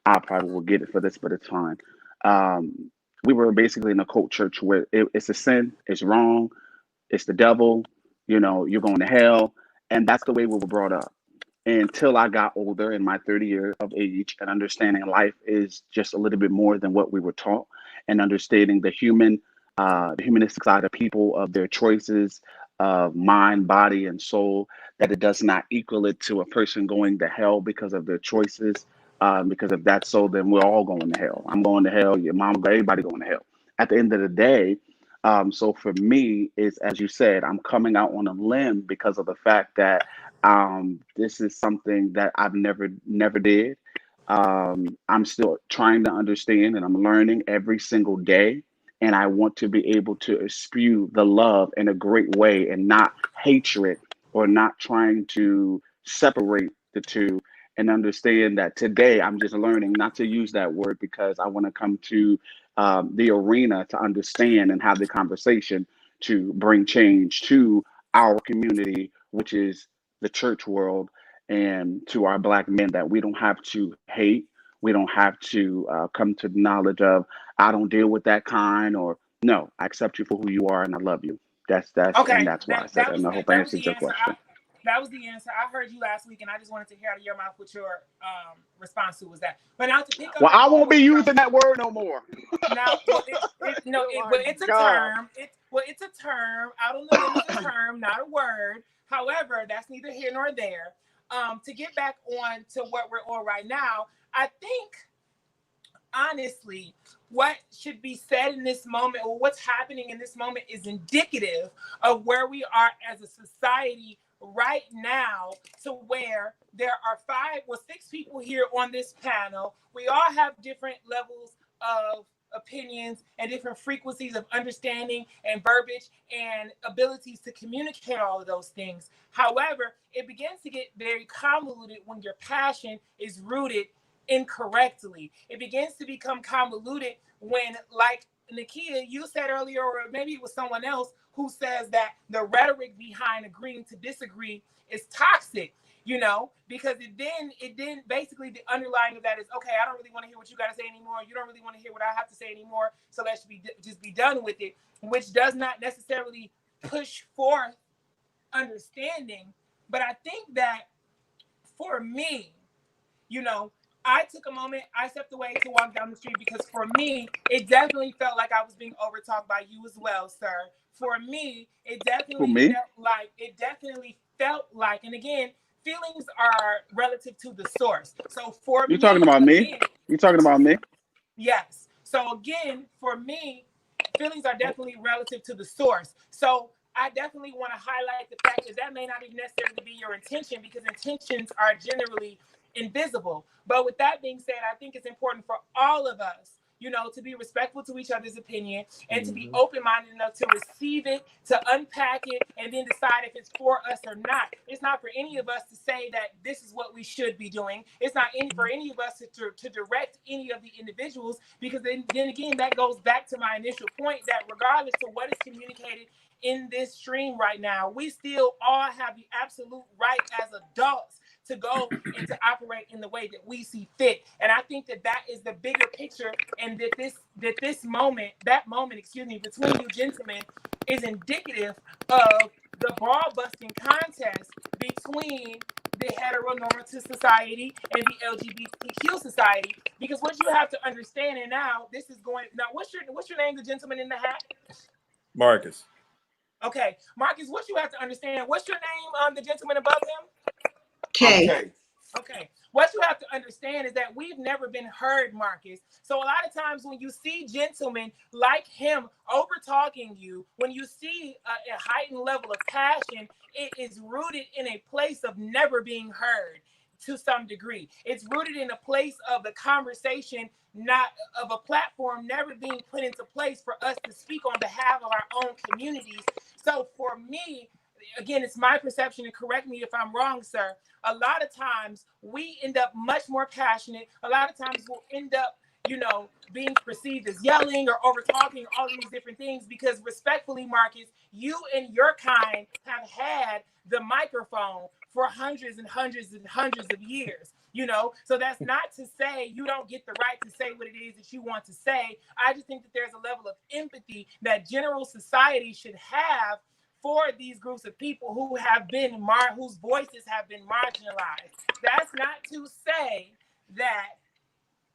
I probably will get it for this, but it's fine. Um, we were basically in a cult church where it's a sin, it's wrong, it's the devil, you're going to hell, and that's the way we were brought up until I got older in my 30 years of age and understanding life is just a little bit more than what we were taught, and understanding the humanistic side of people, of their choices of mind, body, and soul, that it does not equal it to a person going to hell because of their choices. Because if that's so, then we're all going to hell. I'm going to hell. Your mom, everybody going to hell. At the end of the day, so for me, is as you said, I'm coming out on a limb because of the fact that this is something that I've never did. I'm still trying to understand, and I'm learning every single day. And I want to be able to spew the love in a great way and not hatred, or not trying to separate the two. And understand that today I'm just learning not to use that word because I want to come to the arena to understand and have the conversation to bring change to our community, which is the church world, and to our Black men, that we don't have to hate. We don't have to come to the knowledge of, I don't deal with that kind, or no, I accept you for who you are and I love you. And Okay, that's why I said that. And I hope I that was answered the your answer. question. That was the answer. I heard you last week, and I just wanted to hear out of your mouth what your response to was that. But now to pick up Well, I on won't where be we are using that word no more. now, well, Oh but my it's a God. term. It's a term. Out on the limb is a term, not a word. However, that's neither here nor there. To get back on to what we're on right now, I think honestly, what should be said in this moment, or what's happening in this moment, is indicative of where we are as a society right now, to where there are 6 people here on this panel. We all have different levels of opinions and different frequencies of understanding and verbiage and abilities to communicate all of those things. However, it begins to get very convoluted when your passion is rooted incorrectly. It begins to become convoluted when, like Nakia, you said earlier, or maybe it was someone else who says that the rhetoric behind agreeing to disagree is toxic, because it then basically the underlying of that is, okay, I don't really want to hear what you got to say anymore. You don't really want to hear what I have to say anymore. So let's just be done with it, which does not necessarily push forth understanding. But I think that for me, you know, I took a moment, I stepped away to walk down the street because for me, it definitely felt like I was being overtalked by you as well, sir. For me, For me? it definitely felt like, and again, feelings are relative to the source. So for You talking me, about me? again, You talking about me? yes. So again, for me, feelings are definitely relative to the source. So I definitely want to highlight the fact that that may not even necessarily be your intention because intentions are generally invisible. But with that being said, I think it's important for all of us, you know, to be respectful to each other's opinion and to be open-minded enough to receive it, to unpack it, and then decide if it's for us or not. It's not for any of us to say that this is what we should be doing. It's not for any of us to direct any of the individuals because then again, that goes back to my initial point that regardless of what is communicated in this stream right now, we still all have the absolute right as adults to go and to operate in the way that we see fit. And I think that that is the bigger picture, and that moment, between you gentlemen is indicative of the ball busting contest between the heteronormative society and the LGBTQ society. Because what you have to understand, and now this is going now, what's your name, the gentleman in the hat? Marcus. Okay, Marcus, what you have to understand, what's your name, the gentleman above him? Okay. Okay. Okay, what you have to understand is that we've never been heard, Marcus. So a lot of times when you see gentlemen like him over talking you, when you see a heightened level of passion, it is rooted in a place of never being heard to some degree. It's rooted in a place of the conversation, not of a platform never being put into place for us to speak on behalf of our own communities. So for me, again, it's my perception, and correct me if I'm wrong, sir. A lot of times we end up much more passionate. A lot of times we'll end up, you know, being perceived as yelling or over talking, all these different things, because respectfully, Marcus, you and your kind have had the microphone for hundreds and hundreds and hundreds of years. You know, so that's not to say you don't get the right to say what it is that you want to say. I just think that there's a level of empathy that general society should have for these groups of people who have been whose voices have been marginalized. That's not to say that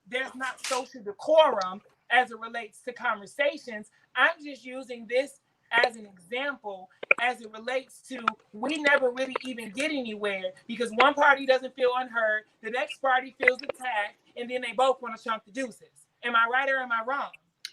there's not social decorum as it relates to conversations. I'm just using this as an example as it relates to we never really even get anywhere because one party doesn't feel unheard, the next party feels attacked, and then they both want to chunk the deuces. Am I right or am I wrong?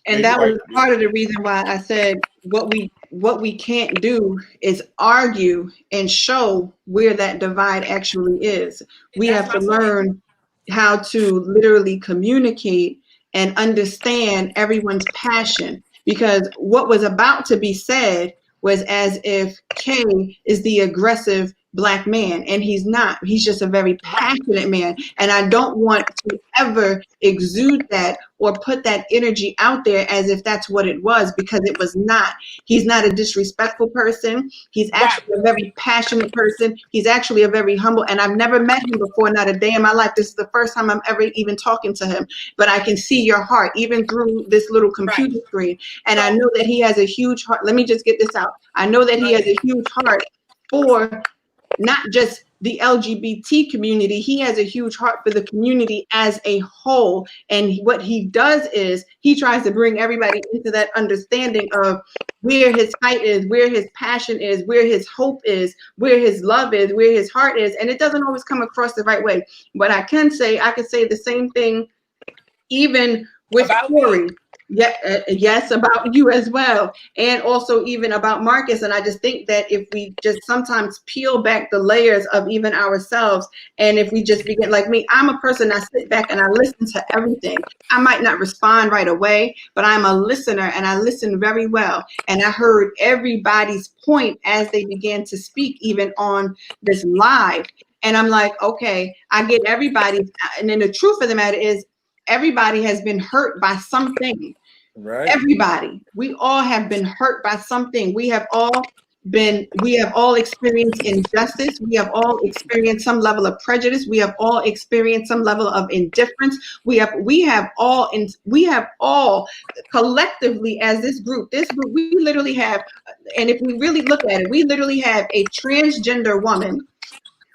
And that was part of the reason why I said what we can't do is argue and show where that divide actually is. We have to learn how to literally communicate and understand everyone's passion, because what was about to be said was as if Kay is the aggressive Black man, and he's not. He's just a very passionate man, and I don't want to ever exude that or put that energy out there as if that's what it was, because it was not. He's not a disrespectful person. He's actually a very passionate person. He's actually a very humble, and I've never met him before, not a day in my life. This is the first time I'm ever even talking to him, but I can see your heart even through this little computer screen, and I know that he has a huge heart. Let me just get this out. I know that he has a huge heart for not just the LGBT community. He has a huge heart for the community as a whole. And what he does is he tries to bring everybody into that understanding of where his fight is, where his passion is, where his hope is, where his love is, where his heart is. And it doesn't always come across the right way. But I can say the same thing even with Corey. Yeah, yes, about you as well, and also even about Marcus. And I just think that if we just sometimes peel back the layers of even ourselves, and if we just begin, like me, I'm a person, I sit back and I listen to everything. I might not respond right away, but I'm a listener and I listen very well. And I heard everybody's point as they began to speak, even on this live. And I'm like, okay, I get everybody's. And then the truth of the matter is, everybody has been hurt by something. Right. Everybody. We all have been hurt by something. We have all experienced injustice. We have all experienced some level of prejudice. We have all experienced some level of indifference. We have all collectively as this group, we literally have, and if we really look at it, we literally have a transgender woman,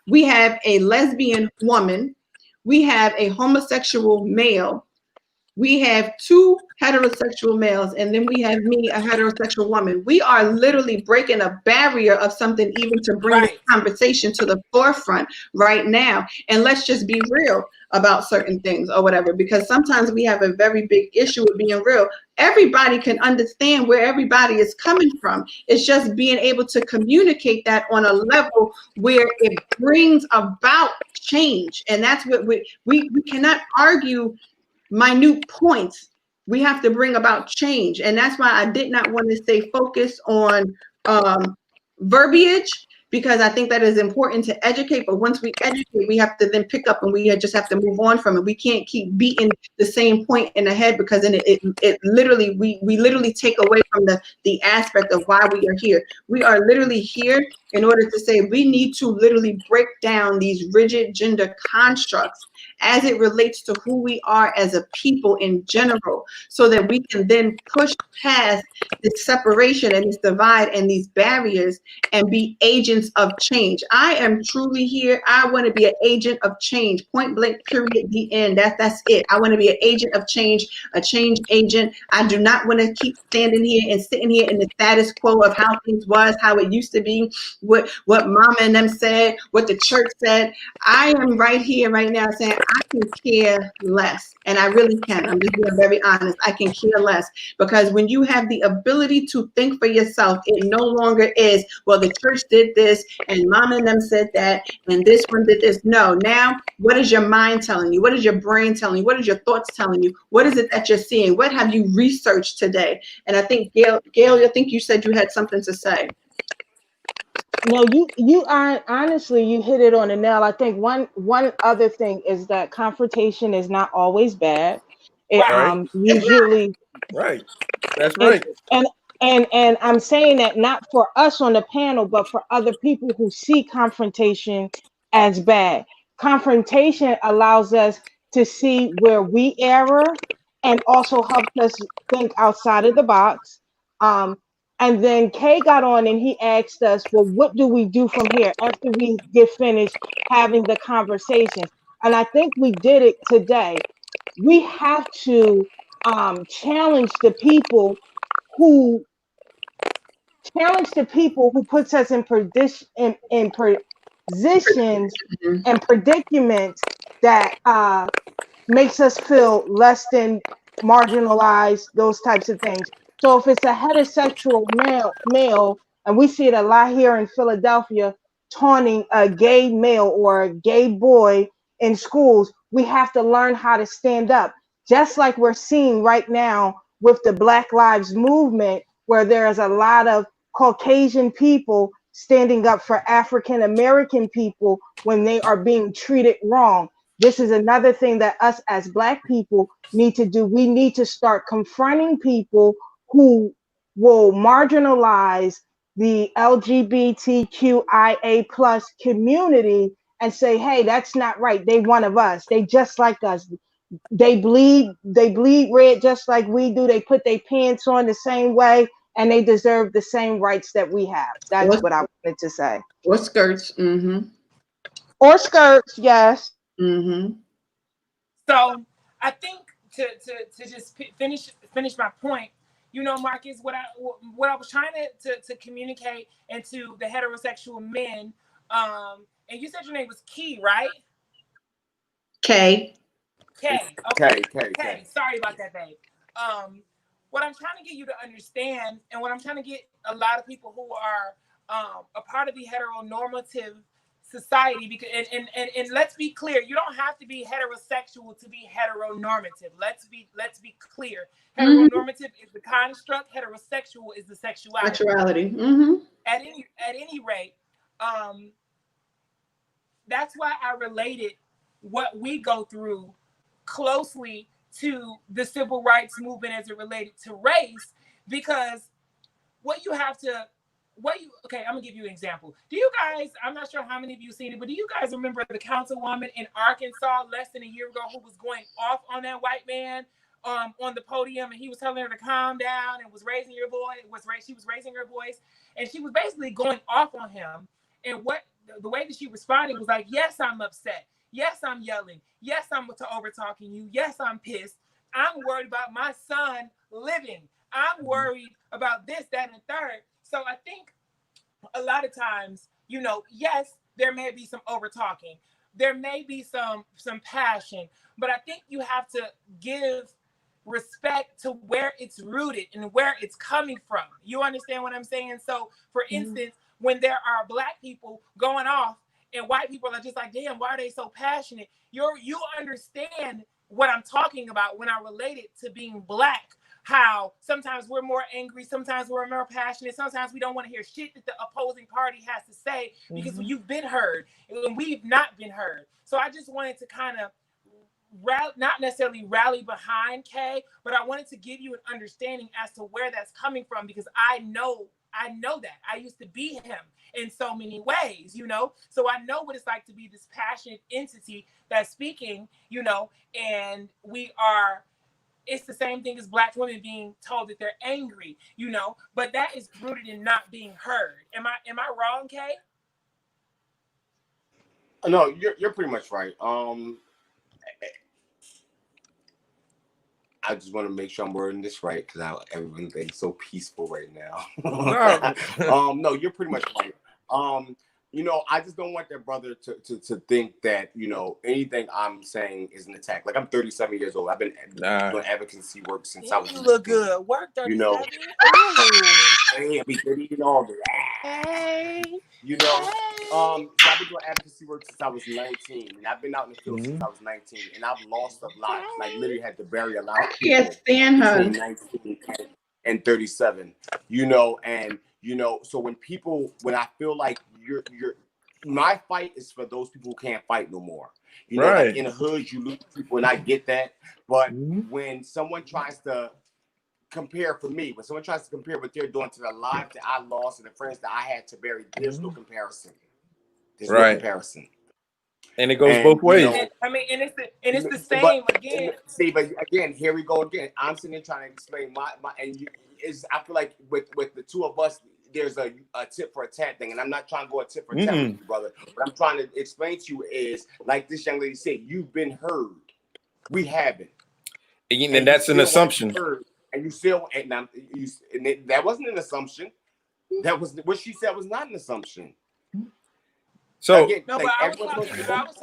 we have a lesbian woman, we have a homosexual male, we have 2 heterosexual males, and then we have me, a heterosexual woman. We are literally breaking a barrier of something even to bring this conversation to the forefront right now. And let's just be real about certain things or whatever, because sometimes we have a very big issue with being real. Everybody can understand where everybody is coming from. It's just being able to communicate that on a level where it brings about change. And that's what we cannot argue minute points. We have to bring about change. And that's why I did not want to stay focused on verbiage, because I think that is important to educate. But once we educate, we have to then pick up and we just have to move on from it. We can't keep beating the same point in the head, because then it literally, we literally take away from the aspect of why we are here. We are literally here in order to say we need to literally break down these rigid gender constructs as it relates to who we are as a people in general, so that we can then push past this separation and this divide and these barriers and be agents of change. I am truly here. I want to be an agent of change, point blank, period, the end. That's it. I want to be an agent of change, a change agent. I do not want to keep standing here and sitting here in the status quo of how things was, how it used to be, what mama and them said, what the church said. I am right here, right now, saying I can care less. And I really can. I'm just being very honest. I can care less, because when you have the ability to think for yourself, it no longer is, well, the church did this and mama and them said that and this one did this. No, now what is your mind telling you? What is your brain telling you? What is your thoughts telling you? What is it that you're seeing? What have you researched today? And I think Gail, I think you said you had something to say. No, you are honestly, you hit it on the nail. I think one other thing is that confrontation is not always bad. It Right. usually Right. That's right. and I'm saying that not for us on the panel, but for other people who see confrontation as bad. Confrontation allows us to see where we error and also helps us think outside of the box. And then Kay got on and he asked us, well, what do we do from here after we get finished having the conversations? And I think we did it today. We have to challenge the people who puts us in positions and predicaments that makes us feel less than marginalized, those types of things. So if it's a heterosexual male, and we see it a lot here in Philadelphia, taunting a gay male or a gay boy in schools, we have to learn how to stand up. Just like we're seeing right now with the Black Lives Movement, where there's a lot of Caucasian people standing up for African American people when they are being treated wrong. This is another thing that us as Black people need to do. We need to start confronting people who will marginalize the LGBTQIA plus community and say, hey, that's not right. They one of us. They just like us. They bleed red just like we do. They put their pants on the same way, and they deserve the same rights that we have. That's what I wanted to say. Or skirts. Mm-hmm. Or skirts, yes. Mm-hmm. So I think to just finish my point, you know, Marcus, what I was trying to communicate into the heterosexual men, and you said your name was Key, right? K. Okay. K. Sorry about that, babe. What I'm trying to get you to understand, and what I'm trying to get a lot of people who are a part of the heteronormative society, because and let's be clear, you don't have to be heterosexual to be heteronormative. Let's be clear. Heteronormative is the construct. Heterosexual is the sexuality. Mm-hmm. At any rate, that's why I related what we go through closely to the civil rights movement as it related to race, because what you have to okay, I'm gonna give you an example. Do you guys, I'm not sure how many of you seen it, but do you guys remember the councilwoman in Arkansas less than a year ago who was going off on that white man on the podium, and he was telling her to calm down and was raising your voice, she was raising her voice, and she was basically going off on him. And what the way that she responded was like, yes, I'm upset. Yes, I'm yelling. Yes, I'm over talking you. Yes, I'm pissed. I'm worried about my son living. I'm worried about this, that, and the third. So I think a lot of times, yes, there may be some over talking. There may be some passion, but I think you have to give respect to where it's rooted and where it's coming from. You understand what I'm saying? So, for instance, when there are Black people going off and white people are just like, damn, why are they so passionate? You understand what I'm talking about when I relate it to being Black. How sometimes we're more angry, sometimes we're more passionate, sometimes we don't want to hear shit that the opposing party has to say because you've been heard and we've not been heard. So I just wanted to kind of not necessarily rally behind Kay, but I wanted to give you an understanding as to where that's coming from, because I know that I used to be him in so many ways, so I know what it's like to be this passionate entity that's speaking, and it's the same thing as Black women being told that they're angry, but that is rooted in not being heard. Am I wrong, Kay? No, you're pretty much right. I just want to make sure I'm wording this right because everything's so peaceful right now. No, you're pretty much right. I just don't want that brother to think that, anything I'm saying is an attack. Like, I'm 37 years old. I've been doing advocacy work since I was. You look good. Work 37. Hey, I be 30 and all that. Hey. So I've been doing advocacy work since I was 19, and I've been out in the field since I was 19, and I've lost a lot. Like, literally had to bury a lot of people. I can't stand her. Between 19 and 37, so when I feel like my fight is for those people who can't fight no more. Like in the hood, you lose people, and I get that. But when someone tries to compare what they're doing to the life that I lost and the friends that I had to bury, there's no comparison. There's no comparison. And it goes both ways. And it's the same again. But again, here we go again. I'm sitting there trying to explain I feel like with the two of us, there's a tit for a tat thing, and I'm not trying to go a tit for tat with you, brother. What I'm trying to explain to you is, like this young lady said, you've been heard. We haven't. And that's an assumption. And you still, that wasn't an assumption. That was what she said was not an assumption. So again, no, but I was talking about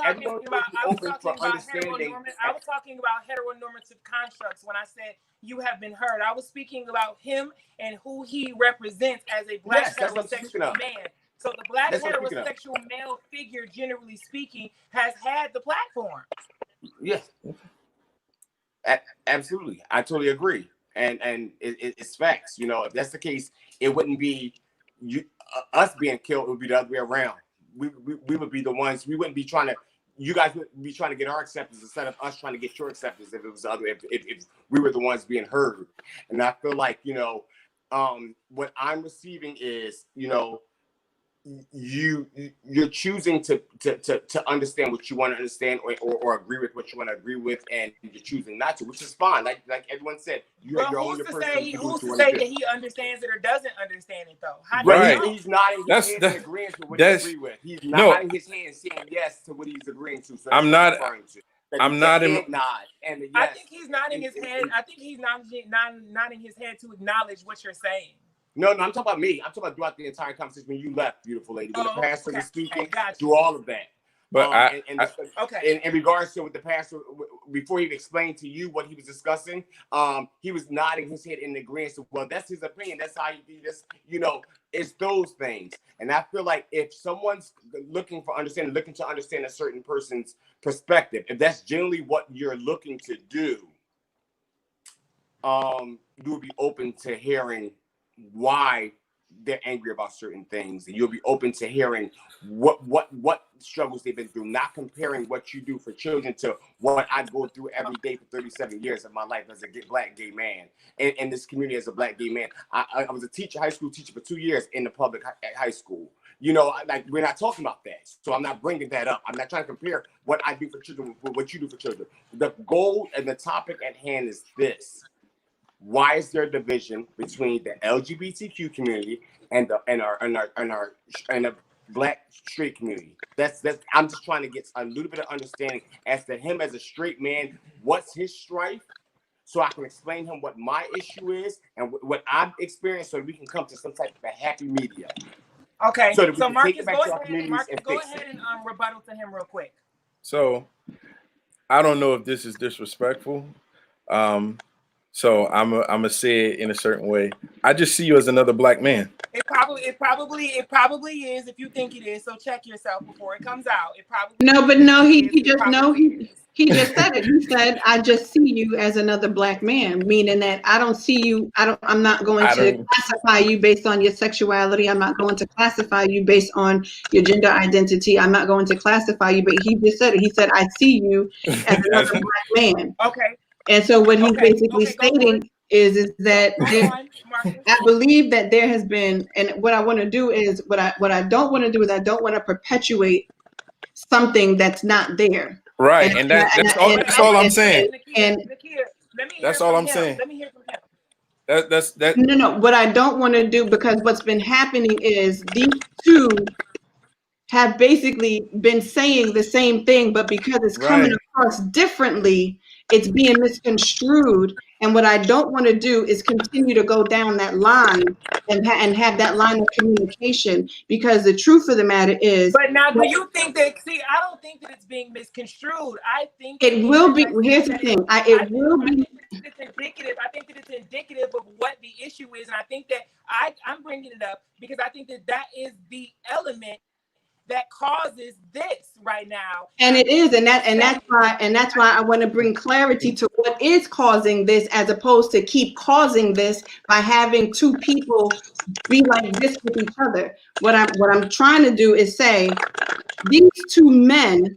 heteronormative constructs when I said you have been heard. I was speaking about him and who he represents as a Black heterosexual man. So the Black heterosexual male figure, generally speaking, has had the platform. Yes, absolutely. I totally agree, and it's facts. If that's the case, it wouldn't be us being killed. It would be the other way around. We would be the ones. We wouldn't be trying to. You guys would be trying to get our acceptance instead of us trying to get your acceptance. If it was the other, if we were the ones being heard, and I feel like what I'm receiving is you're choosing to understand what you want to understand or agree with what you want to agree with, and you're choosing not to, which is fine. Like everyone said, you have your own person. Who's to say that he understands it or doesn't understand it though? He's nodding his head and agreeing to what he agree with. He's nodding his hand saying yes to what he's agreeing to. So I'm not. I'm not in. I think he's nodding his head. I think he's nodding his head to acknowledge what you're saying. No, I'm talking about me. I'm talking about throughout the entire conversation when you left, beautiful lady. When the pastor was speaking, through all of that. But in regards to what the pastor, before he explained to you what he was discussing, he was nodding his head in agreement. So, well, that's his opinion. That's how he this. It's those things. And I feel like if someone's looking to understand a certain person's perspective, if that's generally what you're looking to do, you would be open to hearing why they're angry about certain things, and you'll be open to hearing what struggles they've been through, not comparing what you do for children to what I go through every day for 37 years of my life as a black gay man in this community. As a black gay man, I was a teacher, high school teacher for 2 years in the public high school. You know, like, we're not talking about that, so I'm not bringing that up. I'm not trying to compare what I do for children with what you do for children. The goal and the topic at hand is this: why is there a division between the LGBTQ community and the black straight community? That's I'm just trying to get a little bit of understanding as to him as a straight man. What's his strife? So I can explain him what my issue is and what I've experienced, so we can come to some type of a happy medium. Okay. So that we can Marcus, take it back go to our ahead. communities Marcus, and go fix ahead it. and rebuttal to him real quick. So I don't know if this is disrespectful. So I'm gonna say it in a certain way. I just see you as another black man. It probably is if you think it is. So check yourself before it comes out. It probably No, but no, he just is. he just said it. He said, "I just see you as another black man," meaning that I don't see you. I'm not going to classify you based on your sexuality. I'm not going to classify you based on your gender identity. I'm not going to classify you. But he just said it. He said, "I see you as another black man." Okay. And so what he's basically stating is that I believe that there has been, and what I want to do is what I don't want to do is I don't want to perpetuate something that's not there. Right, and that's all I'm saying. And that's all I'm saying. Let me hear from him. That's No. What I don't want to do, because what's been happening is these two have basically been saying the same thing, but because it's coming across differently, it's being misconstrued. And what I don't want to do is continue to go down that line and have that line of communication, because the truth of the matter is. But now, do you think that? See, I don't think that it's being misconstrued. I think it will be. Here's the thing. It will be. It's indicative. I think that it's indicative of what the issue is, and I think that I'm bringing it up because I think that is the element that causes this right now. And it is, and that's why I want to bring clarity to what is causing this, as opposed to keep causing this by having two people be like this with each other. What I'm trying to do is say these two men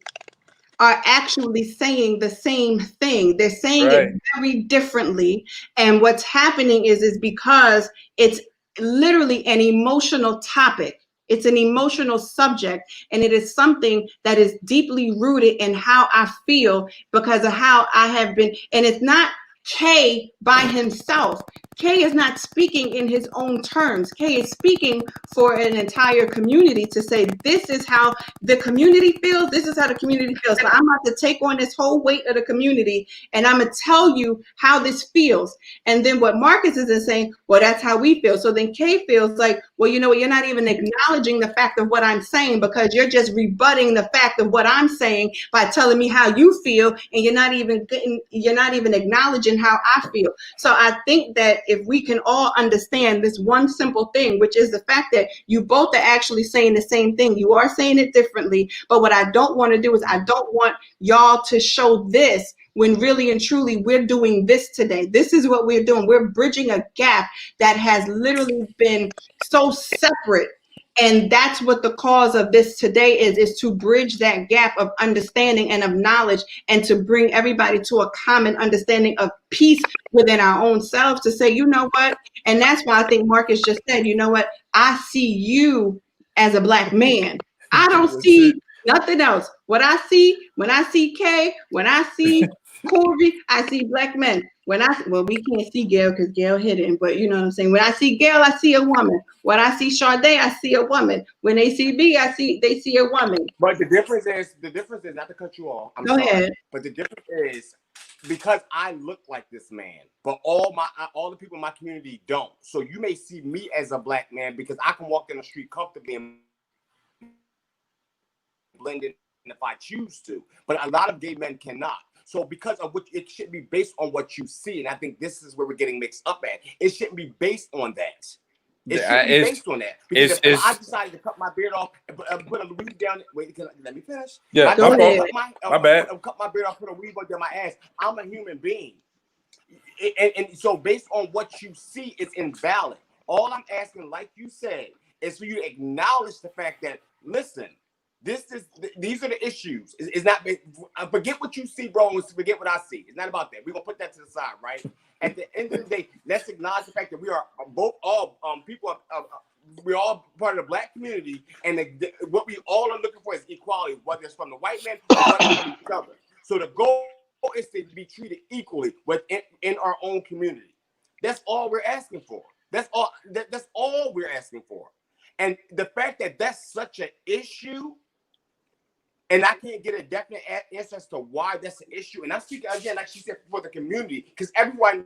are actually saying the same thing. They're saying it very differently. And what's happening is because it's literally an emotional topic. It's an emotional subject, and it is something that is deeply rooted in how I feel because of how I have been. And it's not Kay by himself. Kay is not speaking in his own terms. Kay is speaking for an entire community to say, this is how the community feels. This is how the community feels. So I'm about to take on this whole weight of the community, and I'm going to tell you how this feels. And then what Marcus is saying, well, that's how we feel. So then Kay feels like, well, you know what? You're not even acknowledging the fact of what I'm saying, because you're just rebutting the fact of what I'm saying by telling me how you feel, and you're not even acknowledging how I feel. So I think that if we can all understand this one simple thing, which is the fact that you both are actually saying the same thing, you are saying it differently. But what I don't want to do is I don't want y'all to show this when really and truly we're doing this today. This is what we're doing. We're bridging a gap that has literally been so separate. And that's what the cause of this today is to bridge that gap of understanding and of knowledge, and to bring everybody to a common understanding of peace within our own selves, to say, you know what? And that's why I think Marcus just said, you know what? I see you as a black man. I don't see nothing else. What I see, when I see Kay, when I see Corey, I see black men. Well, we can't see Gail because Gail hidden, but you know what I'm saying? When I see Gail, I see a woman. When I see Sade, I see a woman. When they see B, they see a woman. But the difference is, not to cut you off. I'm sorry. Ahead. But the difference is, because I look like this man, but all the people in my community don't. So you may see me as a black man because I can walk down the street comfortably and blend in if I choose to. But a lot of gay men cannot. So because of which, it should be based on what you see. And I think this is where we're getting mixed up at. It shouldn't be based on that. It shouldn't be based on that. Because if I decided to cut my beard off and put a weave down, let me finish. Yeah, go ahead. My bad. Cut my beard off, put a weave down my ass. I'm a human being. And so based on what you see, it's invalid. All I'm asking, like you said, is for you to acknowledge the fact that, listen, these are the issues. It's not, forget what you see, bro, and forget what I see. It's not about that. We're gonna put that to the side, right? At the end of the day, let's acknowledge the fact that we are both all people. We're all part of the Black community, and what we all are looking for is equality, whether it's from the white man or whether it's from each other. So the goal is to be treated equally within our own community. That's all we're asking for. That's all. That's all we're asking for. And the fact that that's such an issue, and I can't get a definite answer as to why that's an issue. And I'm speaking again, like she said, for the community, because everyone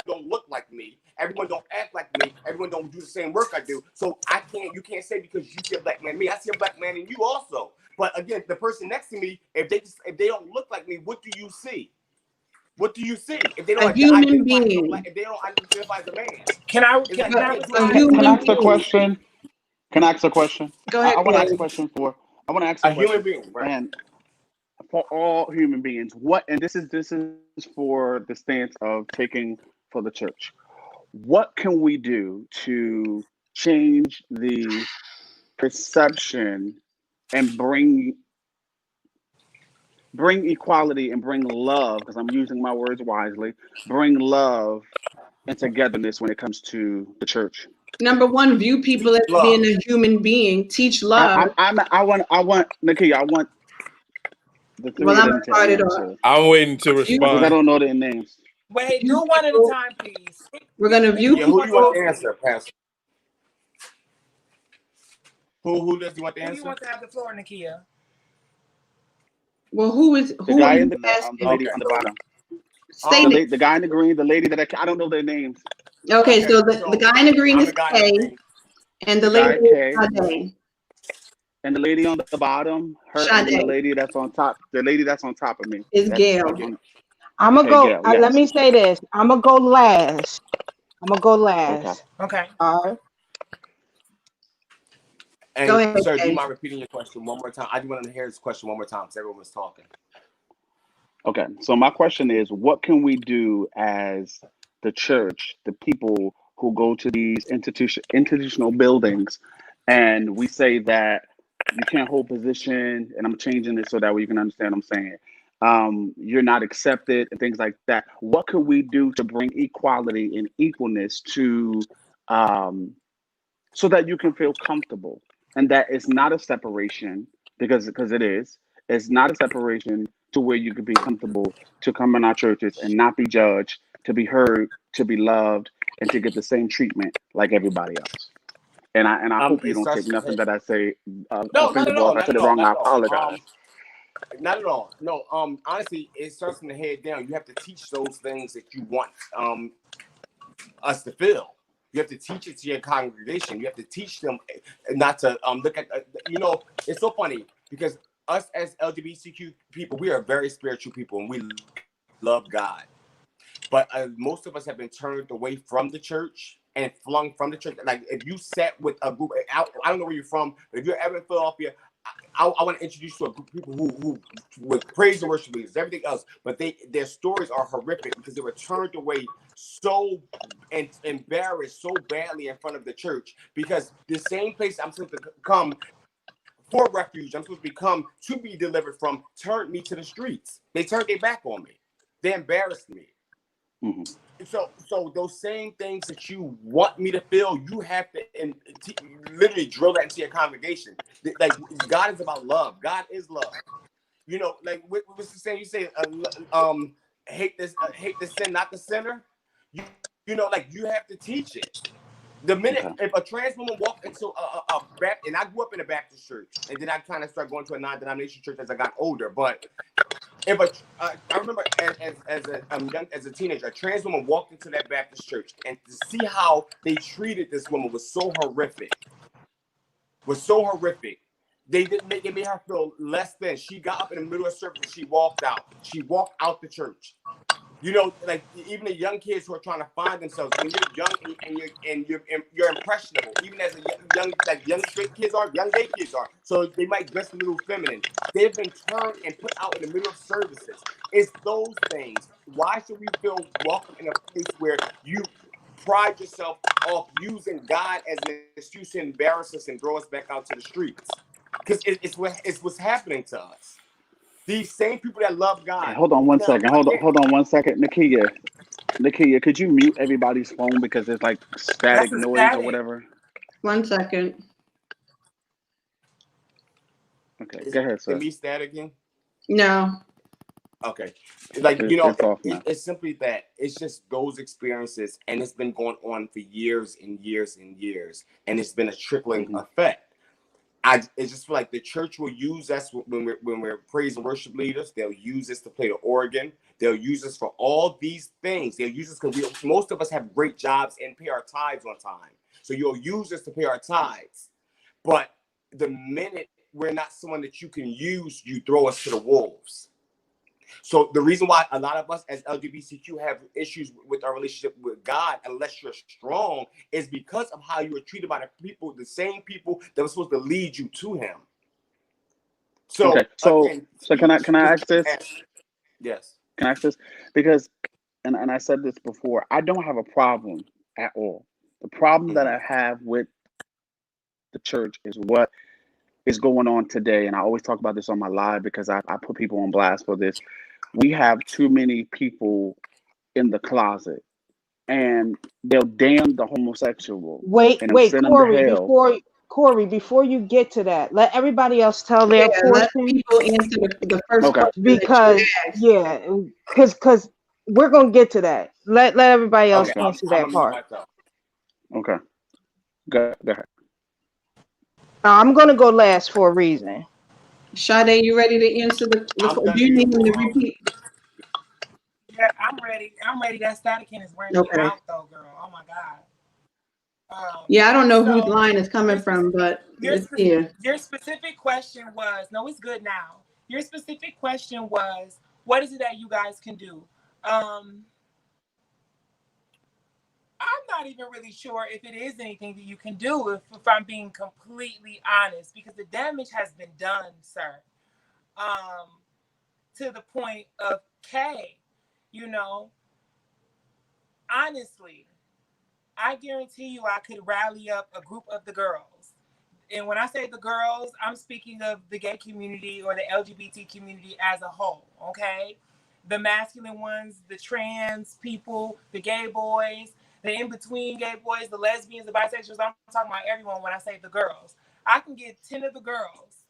don't look like me, everyone don't act like me, everyone don't do the same work I do. So you can't say because you see a Black man in me, I see a Black man in you also. But again, the person next to me, if they don't look like me, what do you see? What do you see? If they don't A human being. If they don't identify as a man. Can I Can I ask a question? Can I ask a question? Go ahead, I want to ask a Dave. question I want to ask a human question. being, right? And for all human beings, and this is for the stance of taking for the church. What can we do to change the perception and bring equality and bring love, because I'm using my words wisely, bring love and togetherness when it comes to the church? Number one, view people as being a human being. Teach love. I want Nakia, I want the three of them to answer. I'm waiting to respond. Because I don't know their names. Wait, do one at a time, please. We're gonna view people. Who do you want to answer, Pastor? Who does you want to answer? Who do you want to have the floor, Nakia? Well, who the guy in the lady on the bottom? The guy in the green, the lady that I don't know their names. Okay, so the guy in the green is Kay, and the lady is Sade. And the lady on the bottom, and the lady that's on top. The lady that's on top of me is Gail. I'm gonna go. Gail, yes. Let me say this. I'm gonna go last. Okay. All right. And go ahead, sir, do you mind repeating your question one more time? I just want to hear this question one more time because everyone was talking. Okay, so my question is, what can we do as the church, the people who go to these institutional buildings, and we say that you can't hold position, and I'm changing it so that way you can understand what I'm saying. You're not accepted and things like that. What could we do to bring equality and equalness to, so that you can feel comfortable and that it's not a separation, because it is. It's not a separation to where you could be comfortable to come in our churches and not be judged, to be heard, to be loved, and to get the same treatment like everybody else. And I hope you don't take nothing that I say. No, not at all. If I said it wrong, I apologize. Not at all. No, honestly, it starts from the head down. You have to teach those things that you want us to feel. You have to teach it to your congregation. You have to teach them not to look at. It's so funny because us as LGBTQ people, we are very spiritual people and we love God. But most of us have been turned away from the church and flung from the church. Like if you sat with a group, I don't know where you're from, but if you're ever in Philadelphia, I want to introduce you to a group of people who with praise and worship leaders, everything else, but their stories are horrific because they were turned away so and embarrassed so badly in front of the church, because the same place I'm supposed to come for refuge, I'm supposed to become to be delivered from, turned me to the streets. They turned their back on me. They embarrassed me. Mm-hmm. So those same things that you want me to feel, you have to literally drill that into your congregation. Like God is about love. God is love. Like what's the saying? You say, hate the sin, not the sinner. Like you have to teach it. The minute if a trans woman walked into a Baptist, and I grew up in a Baptist church, and then I kind of started going to a non-denomination church as I got older, but if I remember as a teenager, a trans woman walked into that Baptist church, and to see how they treated this woman was so horrific. They made her feel less than. She got up in the middle of service and she walked out. She walked out the church. Like even the young kids who are trying to find themselves, when you're young and you're impressionable, even as young straight kids are, young gay kids are, so they might dress a little feminine. They've been turned and put out in the middle of services. It's those things. Why should we feel welcome in a place where you pride yourself of using God as an excuse to embarrass us and throw us back out to the streets. Because it's what's happening to us. These same people that love Okay, God. hold on one Now, second. again, Hold on one second. Nakia, could you mute everybody's phone because there's like static That's a noise or static. whatever? 1 second. Okay, is go ahead, it sir. me static again? No. Okay. Like, you know, It's off now. it's simply that. It's just those experiences, and it's been going on for years and years and years, and it's been a trickling Mhm. effect. It's just feel like the church will use us when we're praise and worship leaders. They'll use us to play the organ. They'll use us for all these things. They'll use us because most of us have great jobs and pay our tithes on time. So you'll use us to pay our tithes. But the minute we're not someone that you can use, you throw us to the wolves. So the reason why a lot of us as LGBTQ have issues with our relationship with God, unless you're strong, is because of how you were treated by the same people that were supposed to lead you to Him. So Okay, again, so can I ask this? yes. Can I ask this? Because and I said this before, I don't have a problem at all. The problem that Mm-hmm. I have with the church is what is going on today. And I always talk about this on my live because I put people on blast for this. We have too many people in the closet and they'll damn the homosexual Wait, and they'll wait, send them to hell. Corey, before you get to that, let everybody else tell Yeah, their let portion. people answer the first Okay. question that you Because asked. yeah, because we're gonna get to that. Let everybody else Okay, Okay. answer I'm that gonna mute part. myself. Okay. Go ahead. I'm gonna go last for a reason. Sade, you ready to answer the I'm do gonna you give need you him to repeat? Yeah, I'm ready. I'm ready. That static is wearing me Okay. out, though, girl. Oh my god. Yeah, I don't know whose So line is your coming from, but your it's here. your specific question was no, it's good now. Your specific question was, what is it that you guys can do? I'm not even really sure if it is anything that you can do, if I'm being completely honest, because the damage has been done, sir. Um, to the point of K, you know, honestly, I guarantee you I could rally up a group of the girls. And when I say the girls, I'm speaking of the gay community or the LGBT community as a whole, okay? The masculine ones, the trans people, the gay boys, the in-between gay boys, the lesbians, the bisexuals. I'm talking about everyone when I say the girls. I can get 10 of the girls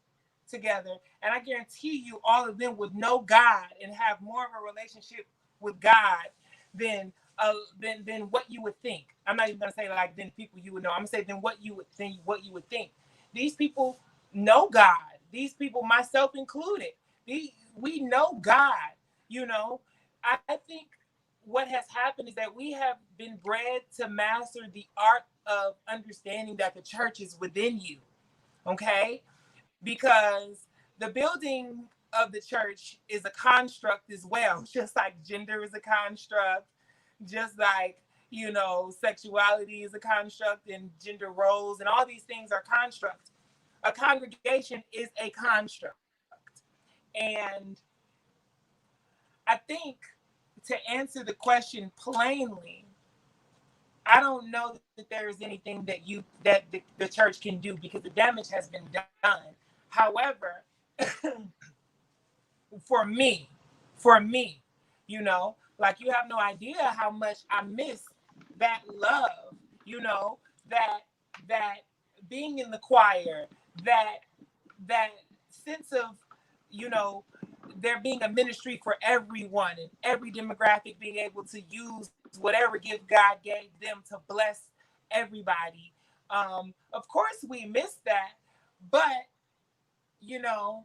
together, and I guarantee you all of them would know God and have more of a relationship with God than than what you would think. I'm not even gonna say like than people you would know. I'm gonna say than what you would think. These people know God. These people, myself included, we know God. You know, I think what has happened is that we have been bred to master the art of understanding that the church is within you. Okay, because the building of the church is a construct as well, just like gender is a construct, just like, you know, sexuality is a construct and gender roles and all these things are constructs. A congregation is a construct. And I think to answer the question plainly, I don't know that there is anything that the church can do because the damage has been done. However, for me, you know, like you have no idea how much I miss that love, you know, that being in the choir, that sense of, you know, there being a ministry for everyone and every demographic being able to use whatever gift God gave them to bless everybody. Of course we miss that, but you know,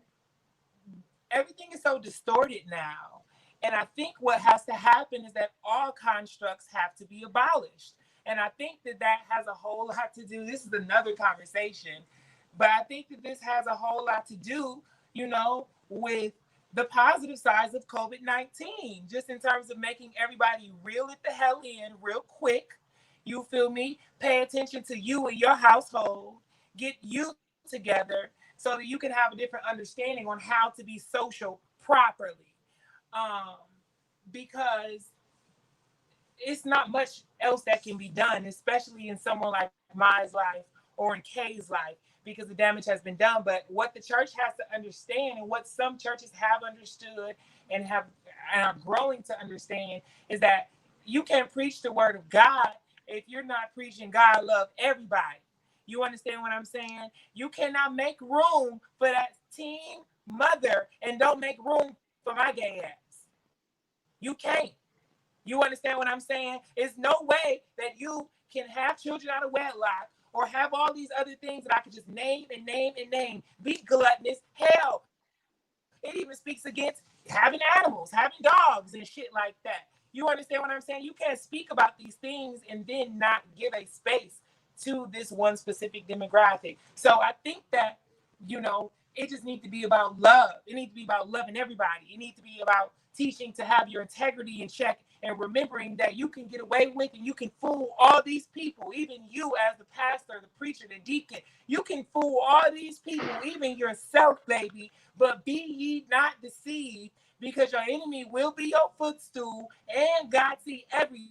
everything is so distorted now. And I think what has to happen is that all constructs have to be abolished. And I think that has a whole lot to do. This is another conversation, but I think that this has a whole lot to do, you know, with the positive sides of COVID-19, just in terms of making everybody reel it the hell in real quick. You feel me? Pay attention to you and your household. Get you together so that you can have a different understanding on how to be social properly. Um, because it's not much else that can be done, especially in someone like Mai's life or in Kay's life, because the damage has been done. But what the church has to understand, and what some churches have understood and are growing to understand, is that you can't preach the word of God if you're not preaching God love everybody. You understand what I'm saying? You cannot make room for that teen mother and don't make room for my gay ass. You can't. You understand what I'm saying? It's no way that you can have children out of wedlock or have all these other things that I could just name and name and name. Be gluttonous. Hell, it even speaks against having animals, having dogs and shit like that. You understand what I'm saying? You can't speak about these things and then not give a space to this one specific demographic. So I think that, it just needs to be about love. It needs to be about loving everybody. It needs to be about teaching to have your integrity in check and remembering that you can get away with and you can fool all these people, even you as the pastor, the preacher, the deacon. You can fool all these people, even yourself, baby. But be ye not deceived, because your enemy will be your footstool and God see everything.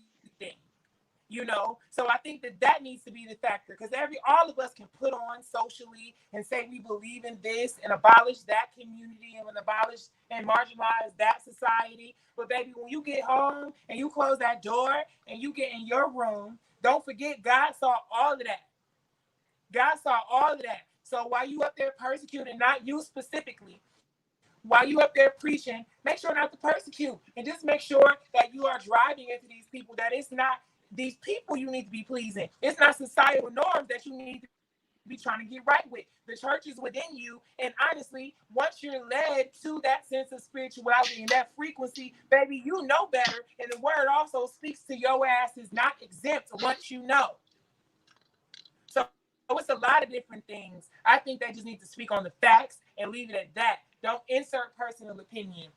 So I think that needs to be the factor, because all of us can put on socially and say we believe in this and abolish that community and abolish and marginalize that society. But baby, when you get home and you close that door and you get in your room, don't forget God saw all of that. God saw all of that. So while you up there persecuting, not you specifically, while you up there preaching, make sure not to persecute, and just make sure that you are driving into these people, that it's not these people you need to be pleasing. It's not societal norms that you need to be trying to get right with. The church is within you, and honestly, once you're led to that sense of spirituality and that frequency, baby, you know better, and the word also speaks to your ass is not exempt once you know. So it's a lot of different things. I think they just need to speak on the facts and leave it at that. Don't insert personal opinion.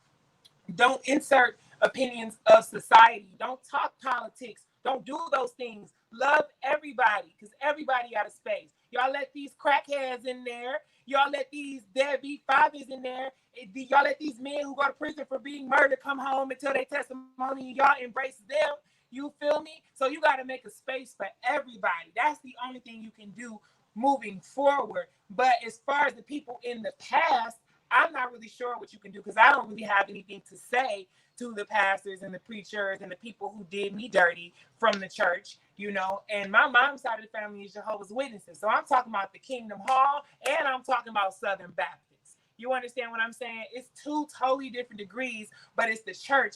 Don't insert opinions of society. Don't talk politics. Don't do those things. Love everybody, because everybody got a space. Y'all let these crackheads in there. Y'all let these deadbeat fathers in there. Y'all let these men who go to prison for being murdered come home and tell their testimony, and y'all embrace them. You feel me? So you got to make a space for everybody. That's the only thing you can do moving forward. But as far as the people in the past, I'm not really sure what you can do, because I don't really have anything to say to the pastors and the preachers and the people who did me dirty from the church, and my mom's side of the family is Jehovah's Witnesses. So I'm talking about the Kingdom Hall, and I'm talking about Southern Baptists. You understand what I'm saying? It's two totally different degrees, but it's the church,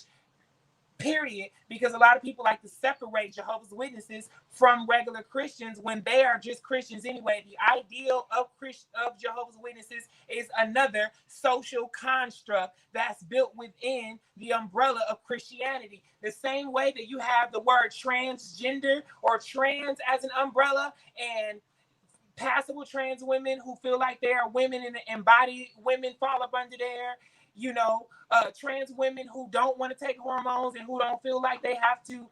period, because a lot of people like to separate Jehovah's Witnesses from regular Christians when they are just Christians anyway. The ideal of Jehovah's Witnesses is another social construct that's built within the umbrella of Christianity. The same way that you have the word transgender or trans as an umbrella, and passable trans women who feel like they are women and embodied women fall up under there. Trans women who don't want to take hormones and who don't feel like they have to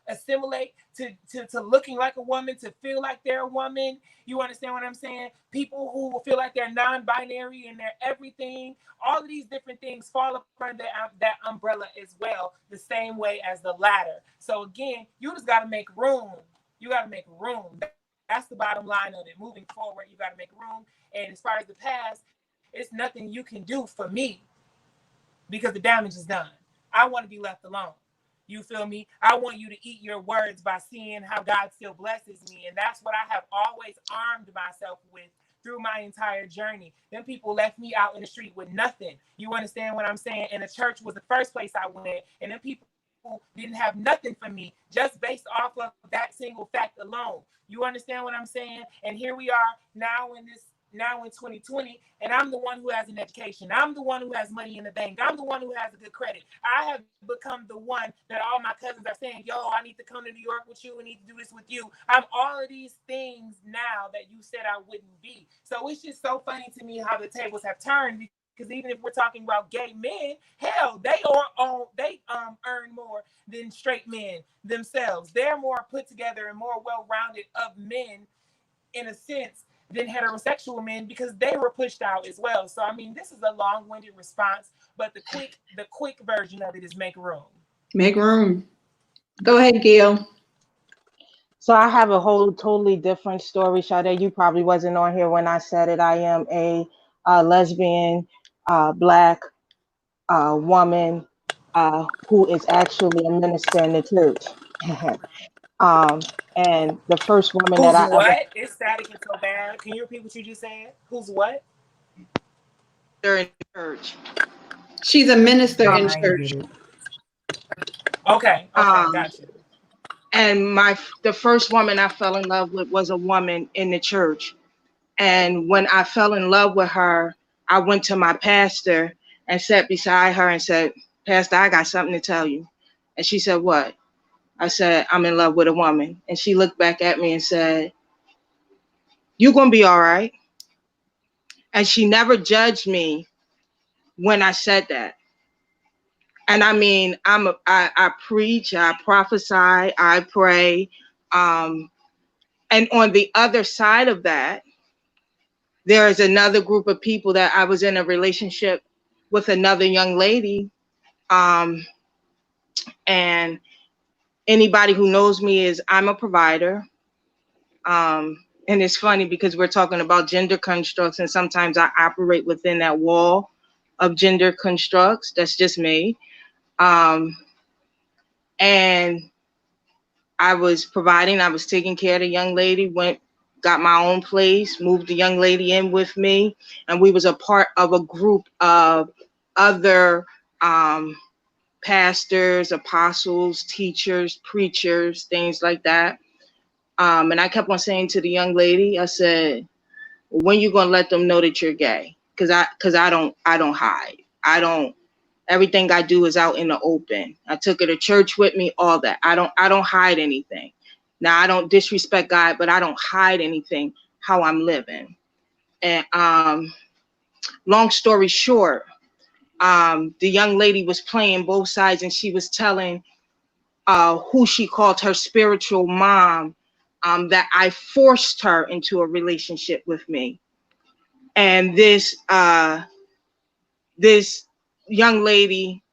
assimilate to looking like a woman, to feel like they're a woman. You understand what I'm saying? People who feel like they're non-binary and they're everything. All of these different things fall up under that umbrella as well, the same way as the latter. So again, you just got to make room. You got to make room. That's the bottom line of it. Moving forward, you got to make room. And as far as the past, it's nothing you can do for me, because the damage is done. I want to be left alone. You feel me? I want you to eat your words by seeing how God still blesses me. And that's what I have always armed myself with through my entire journey. Then people left me out in the street with nothing. You understand what I'm saying? And the church was the first place I went. And then people didn't have nothing for me just based off of that single fact alone. You understand what I'm saying? And here we are now in 2020, and I'm the one who has an education. I'm the one who has money in the bank. I'm the one who has a good credit. I have become the one that all my cousins are saying, yo, I need to come to New York with you. I need to do this with you. I'm all of these things now that you said I wouldn't be. So it's just so funny to me how the tables have turned, because even if we're talking about gay men, hell, they earn more than straight men themselves. They're more put together and more well-rounded of men, in a sense, than heterosexual men, because they were pushed out as well. So I mean, this is a long-winded response, but the quick version of it is make room. Make room. Go ahead, Gail. So I have a whole totally different story, Sade. You probably wasn't on here when I said it. I am a lesbian, black woman who is actually a minister in the church. And the first woman that Who's I ever what? It's static and so bad. Can you repeat what you just said? Who's what? in church. She's a minister um, in I ain't church. get it. Okay, okay, Um, gotcha. and the first woman I fell in love with was a woman in the church. And when I fell in love with her, I went to my pastor and sat beside her and said, Pastor, I got something to tell you. And she said, what? I said, I'm in love with a woman. And she looked back at me and said, you're going to be all right. And she never judged me when I said that. And I mean, I preach, I prophesy, I pray. And on the other side of that, there is another group of people that I was in a relationship with another young lady. And anybody who knows me is I'm a provider. And it's funny because we're talking about gender constructs, and sometimes I operate within that wall of gender constructs. That's just me. And I was providing, I was taking care of the young lady, got my own place, moved the young lady in with me, and we was a part of a group of other pastors, apostles, teachers, preachers, things like that. And I kept on saying to the young lady, I said, when you gonna let them know that you're gay? Cause I don't hide. Everything I do is out in the open. I took her to church with me, all that. I don't hide anything. Now I don't disrespect God, but I don't hide anything how I'm living. And long story short, the young lady was playing both sides, and she was telling who she called her spiritual mom that I forced her into a relationship with me. And this young lady,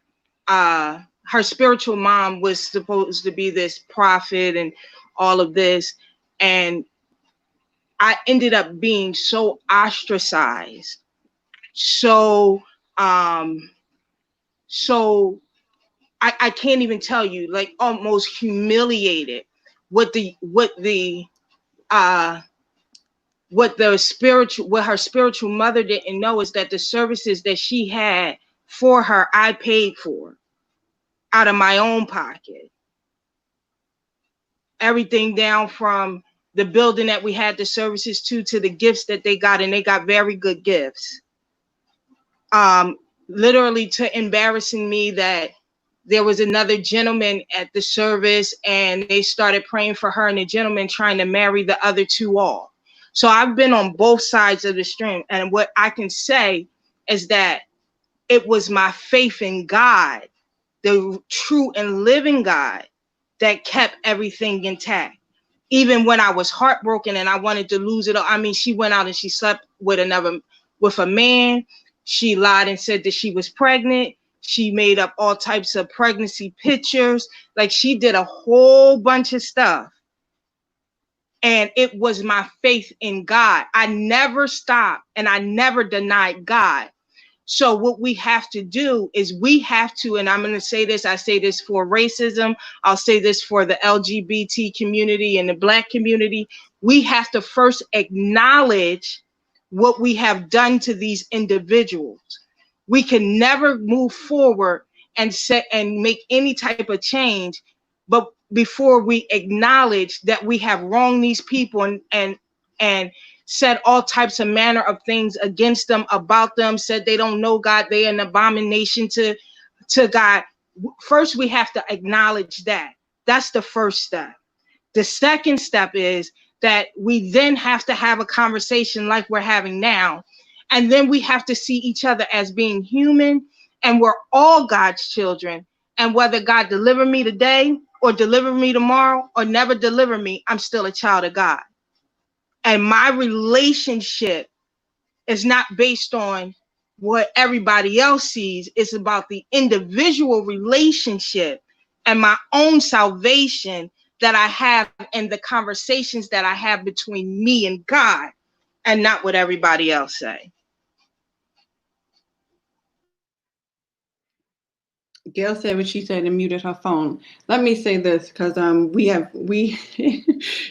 her spiritual mom was supposed to be this prophet and all of this. And I ended up being so ostracized, so so I can't even tell you, like almost humiliated. What her spiritual mother didn't know is that the services that she had for her, I paid for out of my own pocket. Everything down from the building that we had the services to the gifts that they got, and they got very good gifts. Literally to embarrassing me that there was another gentleman at the service and they started praying for her, and the gentleman trying to marry the other two off. So I've been on both sides of the stream. And what I can say is that it was my faith in God, the true and living God, that kept everything intact. Even when I was heartbroken and I wanted to lose it all. I mean, she went out and she slept with a man. She lied and said that she was pregnant. She made up all types of pregnancy pictures. Like, she did a whole bunch of stuff. And it was my faith in God. I never stopped and I never denied God. So what we have to do is we have to, and I'm going to say this, I say this for racism, I'll say this for the LGBT community and the Black community. We have to first acknowledge what we have done to these individuals. We can never move forward and make any type of change, but before we acknowledge that we have wronged these people and said all types of manner of things against them, about them, said they don't know God, they're an abomination to God. First, we have to acknowledge that. That's the first step. The second step is that we then have to have a conversation like we're having now. And then we have to see each other as being human, and we're all God's children. And whether God deliver me today or deliver me tomorrow or never deliver me, I'm still a child of God. And my relationship is not based on what everybody else sees. It's about the individual relationship and my own salvation that I have in the conversations that I have between me and God, and not what everybody else say. Gail said what she said and muted her phone. Let me say this, because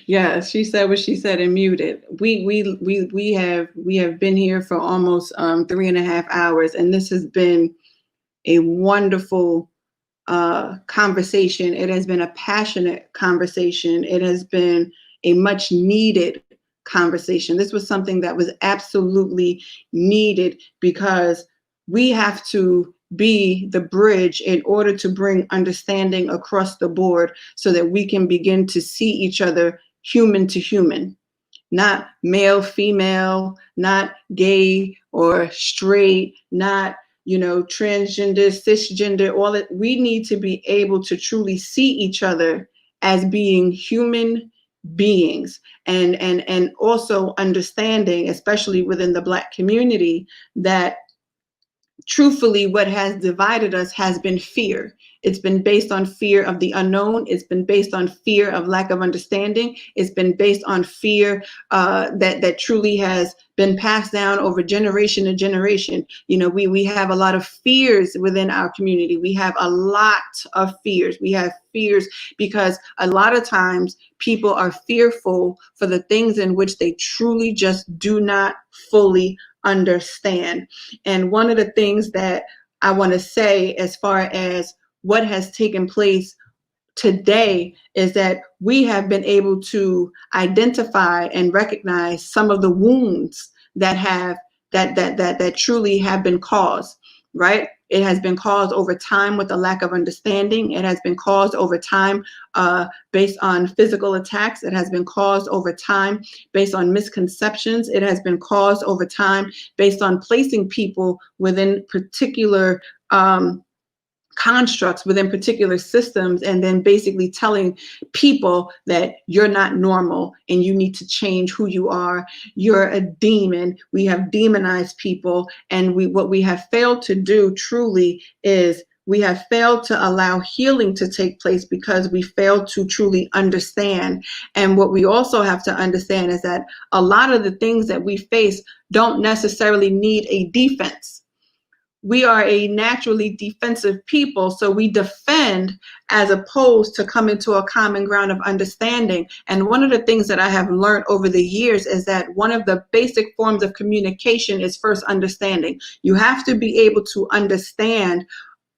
yeah, she said what she said and muted. We have been here for almost 3.5 hours, and this has been a wonderful conversation. It has been a passionate conversation. It has been a much needed conversation. This was something that was absolutely needed, because we have to be the bridge in order to bring understanding across the board, so that we can begin to see each other human to human, not male, female, not gay or straight, not, transgender, cisgender, all that. We need to be able to truly see each other as being human beings, and also understanding, especially within the Black community, that truthfully, what has divided us has been fear. It's been based on fear of the unknown. It's been based on fear of lack of understanding. It's been based on fear that truly has been passed down over generation to generation. We have a lot of fears within our community. We have a lot of fears. We have fears because a lot of times people are fearful for the things in which they truly just do not fully understand. And one of the things that I want to say as far as what has taken place today is that we have been able to identify and recognize some of the wounds that truly have been caused, right? It has been caused over time with a lack of understanding. It has been caused over time based on physical attacks. It has been caused over time based on misconceptions. It has been caused over time based on placing people within particular constructs, within particular systems, and then basically telling people that you're not normal and you need to change who you are. You're a demon. We have demonized people, and what we have failed to do truly is we have failed to allow healing to take place, because we failed to truly understand. And what we also have to understand is that a lot of the things that we face don't necessarily need a defense. We are a naturally defensive people, so we defend as opposed to come into a common ground of understanding. And one of the things that I have learned over the years is that one of the basic forms of communication is first understanding. You have to be able to understand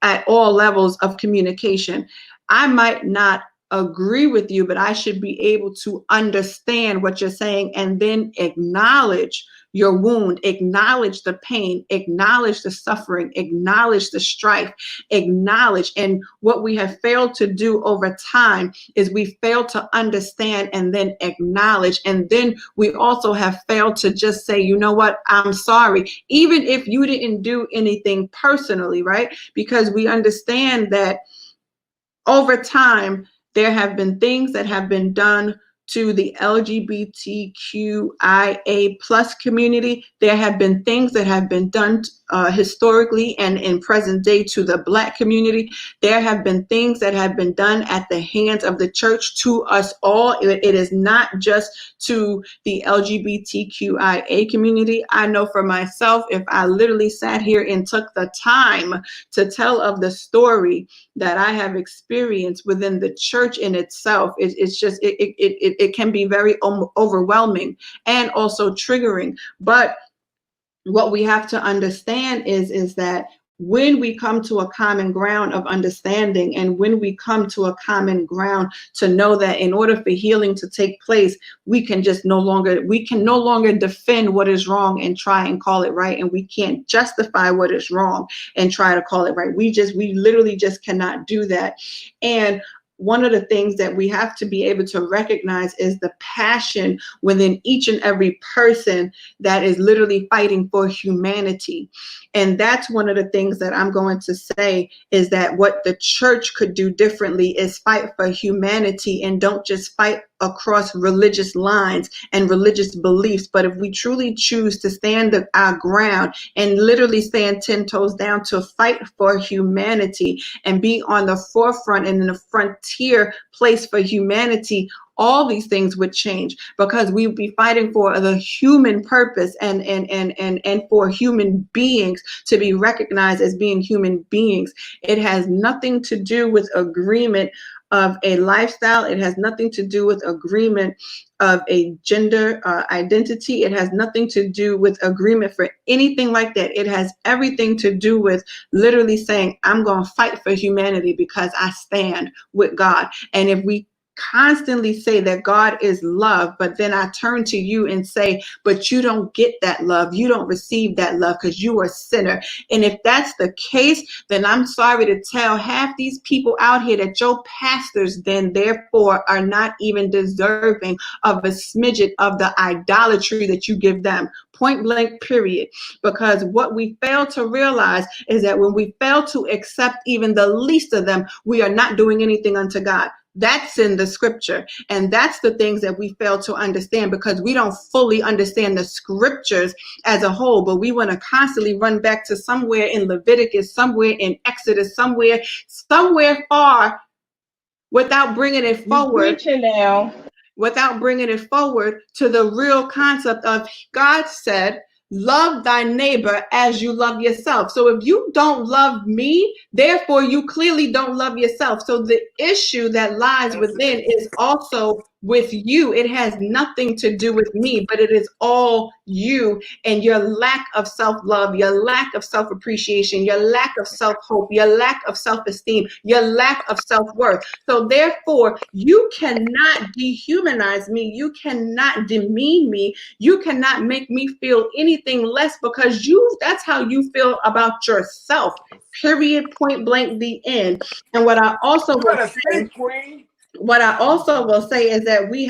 at all levels of communication. I might not agree with you, but I should be able to understand what you're saying and then acknowledge your wound, acknowledge the pain, acknowledge the suffering, acknowledge the strife, acknowledge. And what we have failed to do over time is we failed to understand and then acknowledge. And then we also have failed to just say, you know what, I'm sorry, even if you didn't do anything personally, right? Because we understand that over time, there have been things that have been done to the LGBTQIA plus community. There have been things that have been done historically and in present day to the Black community. There have been things that have been done at the hands of the church to us all. It is not just to the LGBTQIA community. I know for myself, if I literally sat here and took the time to tell of the story that I have experienced within the church in itself, it can be very overwhelming and also triggering. But what we have to understand is that when we come to a common ground of understanding, and when we come to a common ground to know that in order for healing to take place, we can no longer defend what is wrong and try and call it right. And we can't justify what is wrong and try to call it right. We literally just cannot do that. And one of the things that we have to be able to recognize is the passion within each and every person that is literally fighting for humanity. And that's one of the things that I'm going to say is that what the church could do differently is fight for humanity, and don't just fight across religious lines and religious beliefs. But if we truly choose to stand our ground and literally stand 10 toes down to fight for humanity and be on the forefront and in the frontier place for humanity, all these things would change, because we would be fighting for the human purpose and for human beings to be recognized as being human beings. It has nothing to do with agreement of a lifestyle. It has nothing to do with agreement of a gender identity. It has nothing to do with agreement for anything like that. It has everything to do with literally saying, I'm going to fight for humanity because I stand with God. And if we constantly say that God is love, but then I turn to you and say, but you don't get that love, you don't receive that love because you are a sinner. And if that's the case, then I'm sorry to tell half these people out here that your pastors then therefore are not even deserving of a smidget of the idolatry that you give them. Point blank, period. Because what we fail to realize is that when we fail to accept even the least of them, we are not doing anything unto God. That's in the scripture. And that's the things that we fail to understand, because we don't fully understand the scriptures as a whole, but we want to constantly run back to somewhere in Leviticus, somewhere in Exodus, somewhere far, without bringing it forward. Without bringing it forward to the real concept of God said, love thy neighbor as you love yourself. So if you don't love me, therefore you clearly don't love yourself. So the issue that lies within is also with you. It has nothing to do with me, but it is all you and your lack of self-love, your lack of self-appreciation, your lack of self-hope, your lack of self-esteem, your lack of self-worth. So therefore, you cannot dehumanize me. You cannot demean me. You cannot make me feel anything less, because that's how you feel about yourself. Period, point blank, the end. And what I also will say is that we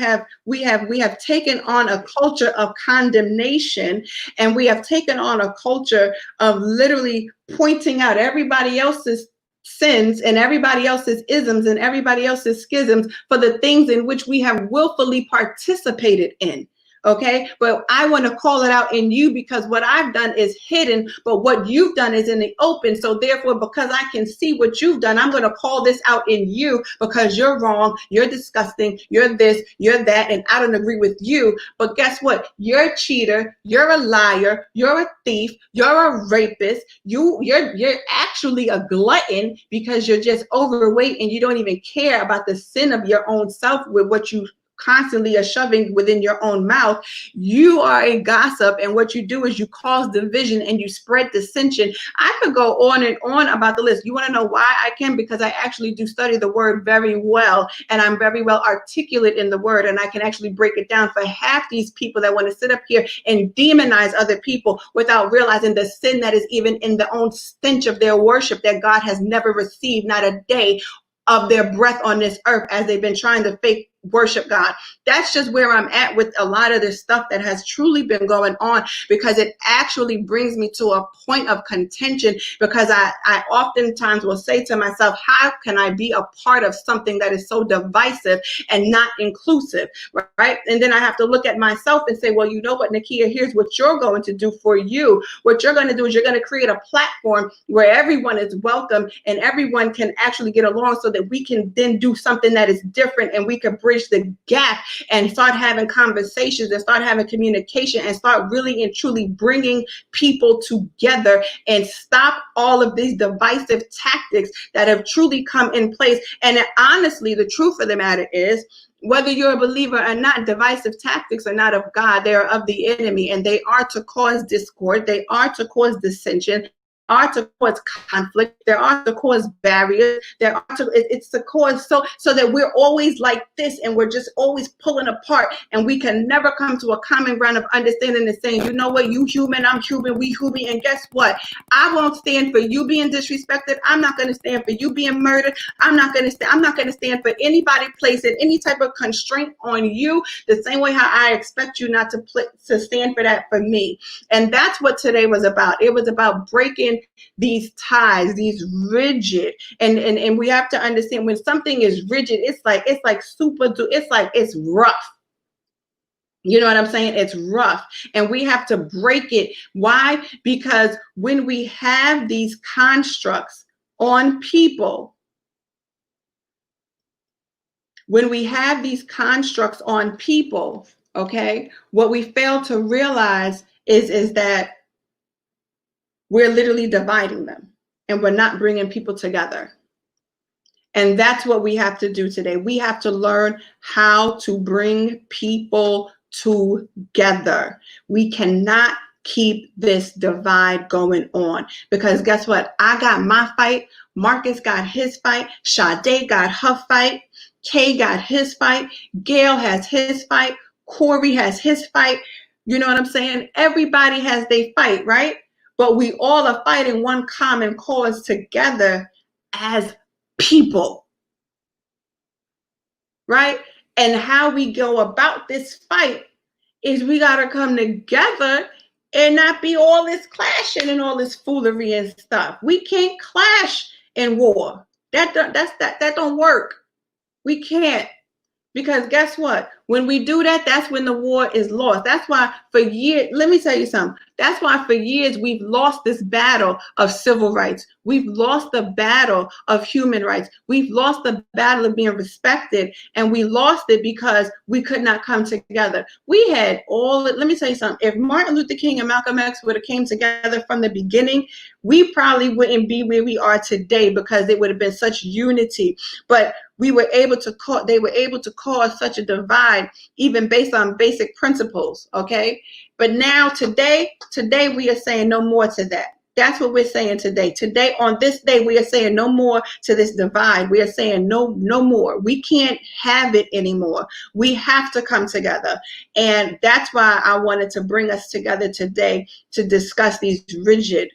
have taken on a culture of condemnation, and we have taken on a culture of literally pointing out everybody else's sins and everybody else's isms and everybody else's schisms for the things in which we have willfully participated in. Okay, but I want to call it out in you, because what I've done is hidden, but what you've done is in the open. So therefore, because I can see what you've done, I'm going to call this out in you, because you're wrong, you're disgusting, you're this, you're that, and I don't agree with you. But guess what? You're a cheater, you're a liar, you're a thief, you're a rapist, you're actually a glutton, because you're just overweight and you don't even care about the sin of your own self with what you constantly are shoving within your own mouth. You are a gossip, and what you do is you cause division and you spread dissension. I could go on and on about the list. You want to know why I can? Because I actually do study the word very well, and I'm very well articulate in the word, and I can actually break it down for half these people that want to sit up here and demonize other people without realizing the sin that is even in the own stench of their worship that God has never received, not a day of their breath on this earth, as they've been trying to fake worship God. That's just where I'm at with a lot of this stuff that has truly been going on, because it actually brings me to a point of contention, because I oftentimes will say to myself, how can I be a part of something that is so divisive and not inclusive, right? And then I have to look at myself and say, well, you know what, Nakia, here's what you're going to do for you. What you're going to do is you're going to create a platform where everyone is welcome and everyone can actually get along, so that we can then do something that is different, and we can bridge the gap and start having conversations and start having communication and start really and truly bringing people together and stop all of these divisive tactics that have truly come in place. And honestly, the truth of the matter is, whether you're a believer or not, divisive tactics are not of God. They are of the enemy, and they are to cause discord. They are to cause dissension. are to cause conflict. They are to cause barriers. It's to cause so that we're always like this, and we're just always pulling apart, and we can never come to a common ground of understanding and saying, you know what, you human, I'm human, we human, and guess what? I won't stand for you being disrespected. I'm not going to stand for you being murdered. I'm not going to stand for anybody placing any type of constraint on you the same way how I expect you not to stand for that for me. And that's what today was about. It was about breaking these ties, these rigid, and we have to understand when something is rigid, it's like it's rough. You know what I'm saying? It's rough, and we have to break it. Why? Because when we have these constructs on people, okay, what we fail to realize is that we're literally dividing them, and we're not bringing people together. And that's what we have to do today. We have to learn how to bring people together. We cannot keep this divide going on, because guess what? I got my fight. Marcus got his fight. Sade got her fight. Kay got his fight. Gail has his fight. Corey has his fight. You know what I'm saying? Everybody has their fight, right? But we all are fighting one common cause together as people, right? And how we go about this fight is we got to come together and not be all this clashing and all this foolery and stuff. We can't clash in war. That don't work. We can't. Because guess what? When we do that, that's when the war is lost. That's why for years, let me tell you something. That's why for years we've lost this battle of civil rights. We've lost the battle of human rights. We've lost the battle of being respected, and we lost it because we could not come together. We had let me tell you something. If Martin Luther King and Malcolm X would have came together from the beginning, we probably wouldn't be where we are today, because it would have been such unity. But they were able to cause such a divide, even based on basic principles, okay? But now today we are saying no more to that. That's what we're saying today. Today, on this day, we are saying no more to this divide. We are saying no more. We can't have it anymore. We have to come together. And that's why I wanted to bring us together today to discuss these rigid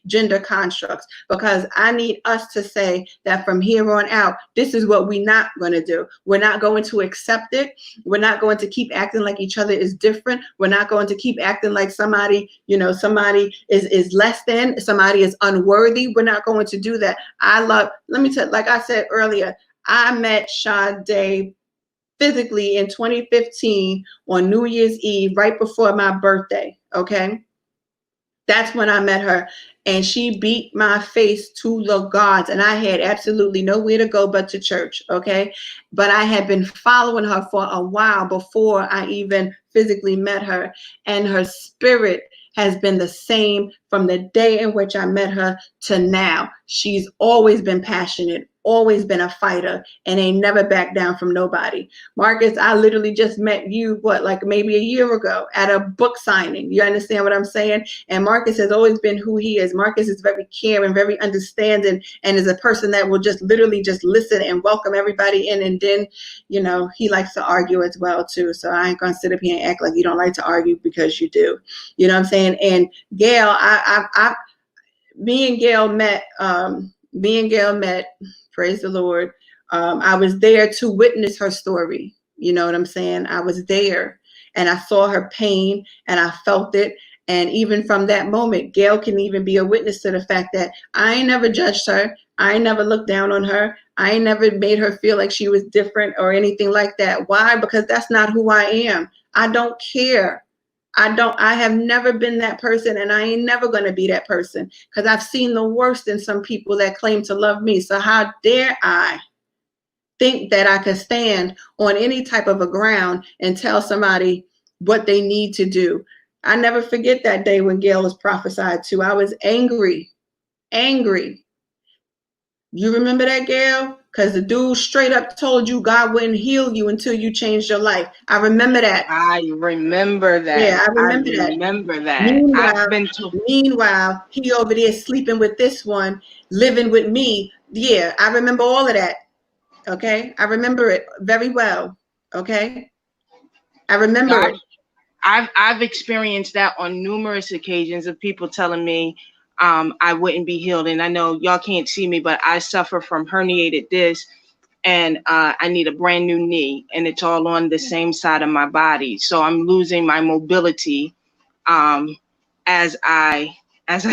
gender constructs, because I need us to say that from here on out, this is what we're not going to do. We're not going to accept it. We're not going to keep acting like each other is different. We're not going to keep acting like somebody is less than, somebody is unworthy. We're not going to do that. Let me tell you, like I said earlier, I met Sade physically in 2015 on New Year's Eve, right before my birthday, okay? That's when I met her, and she beat my face to the gods, and I had absolutely nowhere to go but to church, okay? But I had been following her for a while before I even physically met her, and her spirit has been the same from the day in which I met her to now. She's always been passionate, always been a fighter, and ain't never backed down from nobody. Marcus, I literally just met you, like maybe a year ago at a book signing. You understand what I'm saying? And Marcus has always been who he is. Marcus is very caring, very understanding, and is a person that will just literally just listen and welcome everybody in. And then, he likes to argue as well too. So I ain't gonna sit up here and act like you don't like to argue, because you do. You know what I'm saying? And Gail, me and Gail met, praise the Lord. I was there to witness her story. You know what I'm saying? I was there, and I saw her pain, and I felt it. And even from that moment, Gail can even be a witness to the fact that I ain't never judged her. I ain't never looked down on her. I ain't never made her feel like she was different or anything like that. Why? Because that's not who I am. I don't care. I have never been that person, and I ain't never going to be that person, because I've seen the worst in some people that claim to love me. So how dare I think that I could stand on any type of a ground and tell somebody what they need to do? I never forget that day when Gail was prophesied to. I was angry. You remember that, Gail? Because the dude straight up told you God wouldn't heal you until you changed your life. I remember that. I remember that. Yeah, I remember that. Meanwhile, he over there sleeping with this one, living with me. Yeah, I remember all of that. Okay, I remember it very well. Okay, I remember it. I've experienced that on numerous occasions of people telling me I wouldn't be healed. And I know y'all can't see me, but I suffer from herniated disc, and I need a brand new knee, and it's all on the same side of my body. So I'm losing my mobility as I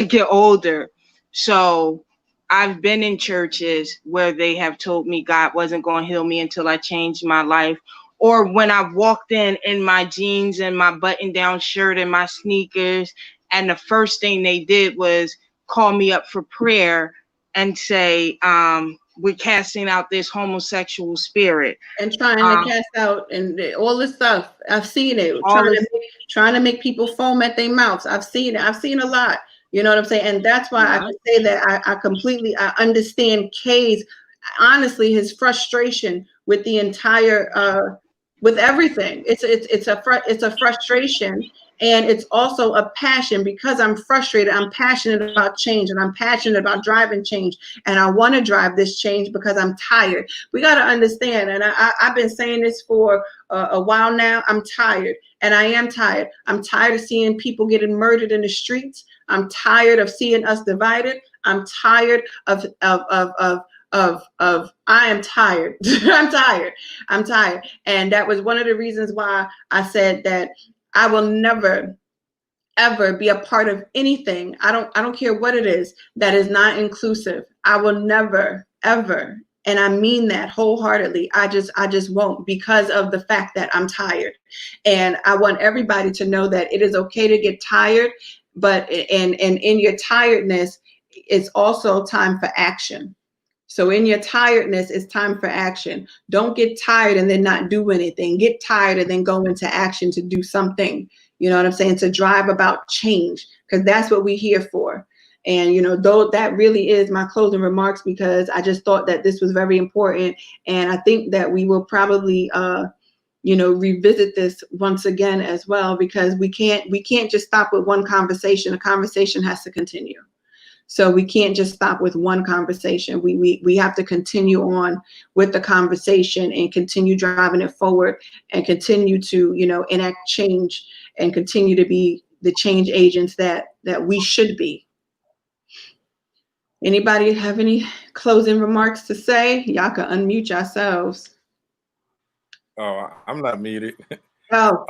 get older. So I've been in churches where they have told me God wasn't going to heal me until I changed my life. Or when I walked in my jeans and my button-down shirt and my sneakers, and the first thing they did was call me up for prayer and say, we're casting out this homosexual spirit. And trying to cast out and all this stuff. I've seen it. Trying to make people foam at their mouths. I've seen it. I've seen a lot. You know what I'm saying? And that's why I can say that I understand Kay's, honestly, his frustration with the entire, with everything. It's a frustration. And it's also a passion, because I'm frustrated. I'm passionate about change, and I'm passionate about driving change. And I want to drive this change because I'm tired. We got to understand, and I've been saying this for a while now, I'm tired, and I am tired. I'm tired of seeing people getting murdered in the streets. I'm tired of seeing us divided. I'm tired I am tired. I'm tired. And that was one of the reasons why I said that I will never, ever be a part of anything. I don't care what it is that is not inclusive. I will never, ever. And I mean that wholeheartedly. I just won't, because of the fact that I'm tired. And I want everybody to know that it is okay to get tired, but and in your tiredness, it's also time for action. So in your tiredness, it's time for action. Don't get tired and then not do anything. Get tired and then go into action to do something. You know what I'm saying? To drive about change, because that's what we're here for. And, you know, though that really is my closing remarks, because I just thought that this was very important. And I think that we will probably, revisit this once again as well, because we can't just stop with one conversation. A conversation has to continue. So we can't just stop with one conversation. We have to continue on with the conversation and continue driving it forward, and continue to, enact change, and continue to be the change agents that we should be. Anybody have any closing remarks to say? Y'all can unmute yourselves. Oh, I'm not muted. Oh.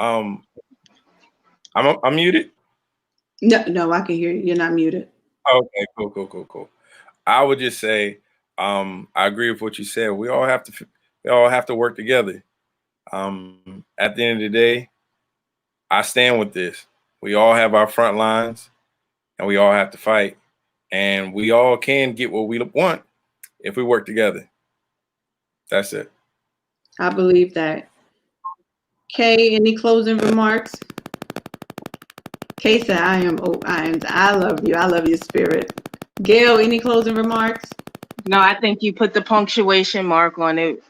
I'm muted? No, I can hear you. You're not muted. Okay, cool. I would just say, I agree with what you said. We all have to work together. At the end of the day, I stand with this. We all have our front lines, and we all have to fight, and we all can get what we want if we work together. That's it. I believe that. Kay, any closing remarks? Kay said, I love you. I love your spirit. Gail, any closing remarks? No, I think you put the punctuation mark on it.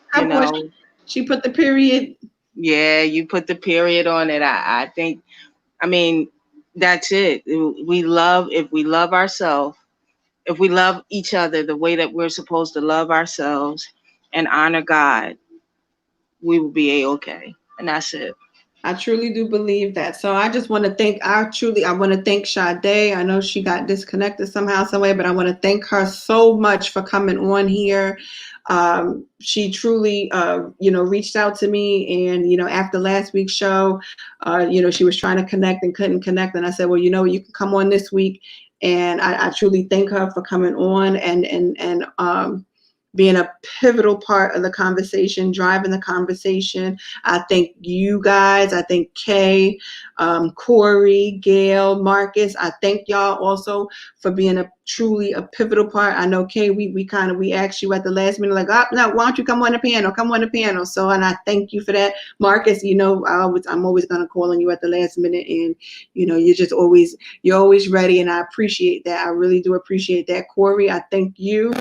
She put the period. Yeah, you put the period on it. I think, that's it. If we love ourselves, if we love each other the way that we're supposed to love ourselves and honor God, we will be A-okay. And that's it. I truly do believe that. So I just want to thank, I want to thank Sade. I know she got disconnected somehow, some way, but I want to thank her so much for coming on here. She truly, reached out to me, and, after last week's show, she was trying to connect and couldn't connect. And I said, well, you can come on this week. And I truly thank her for coming on and being a pivotal part of the conversation, driving the conversation. I thank you guys. I thank Kay, Corey, Gail, Marcus. I thank y'all also for being truly a pivotal part. I know, Kay, we asked you at the last minute, like, no, why don't you come on the panel? So, and I thank you for that. Marcus, I'm always going to call on you at the last minute, and, you're always ready, and I appreciate that. I really do appreciate that. Corey, I thank you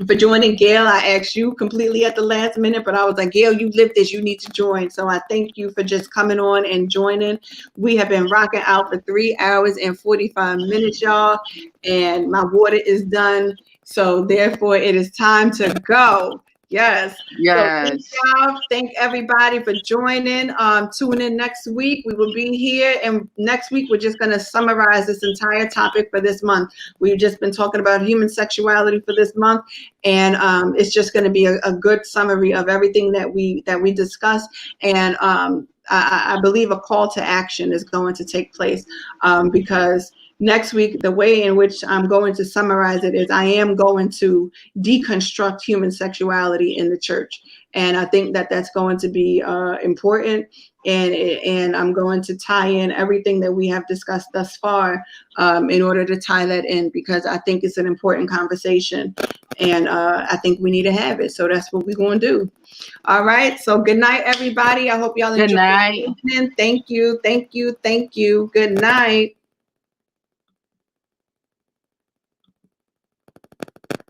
for joining. Gail, I asked you completely at the last minute, but I was like, Gail, you live this, you need to join. So I thank you for just coming on and joining. We have been rocking out for 3 hours and 45 minutes, y'all, and my water is done. So therefore it is time to go. Yes. So thank y'all. Thank everybody for joining. Tune in next week. We will be here. And next week, we're just going to summarize this entire topic for this month. We've just been talking about human sexuality for this month. And it's just going to be a good summary of everything that we discussed. And I believe a call to action is going to take place because next week, the way in which I'm going to summarize it is I am going to deconstruct human sexuality in the church. And I think that that's going to be important. And I'm going to tie in everything that we have discussed thus far in order to tie that in, because I think it's an important conversation. And I think we need to have it. So that's what we're going to do. All right. So good night, everybody. I hope y'all enjoyed. Good night. Thank you. Thank you. Thank you. Good night.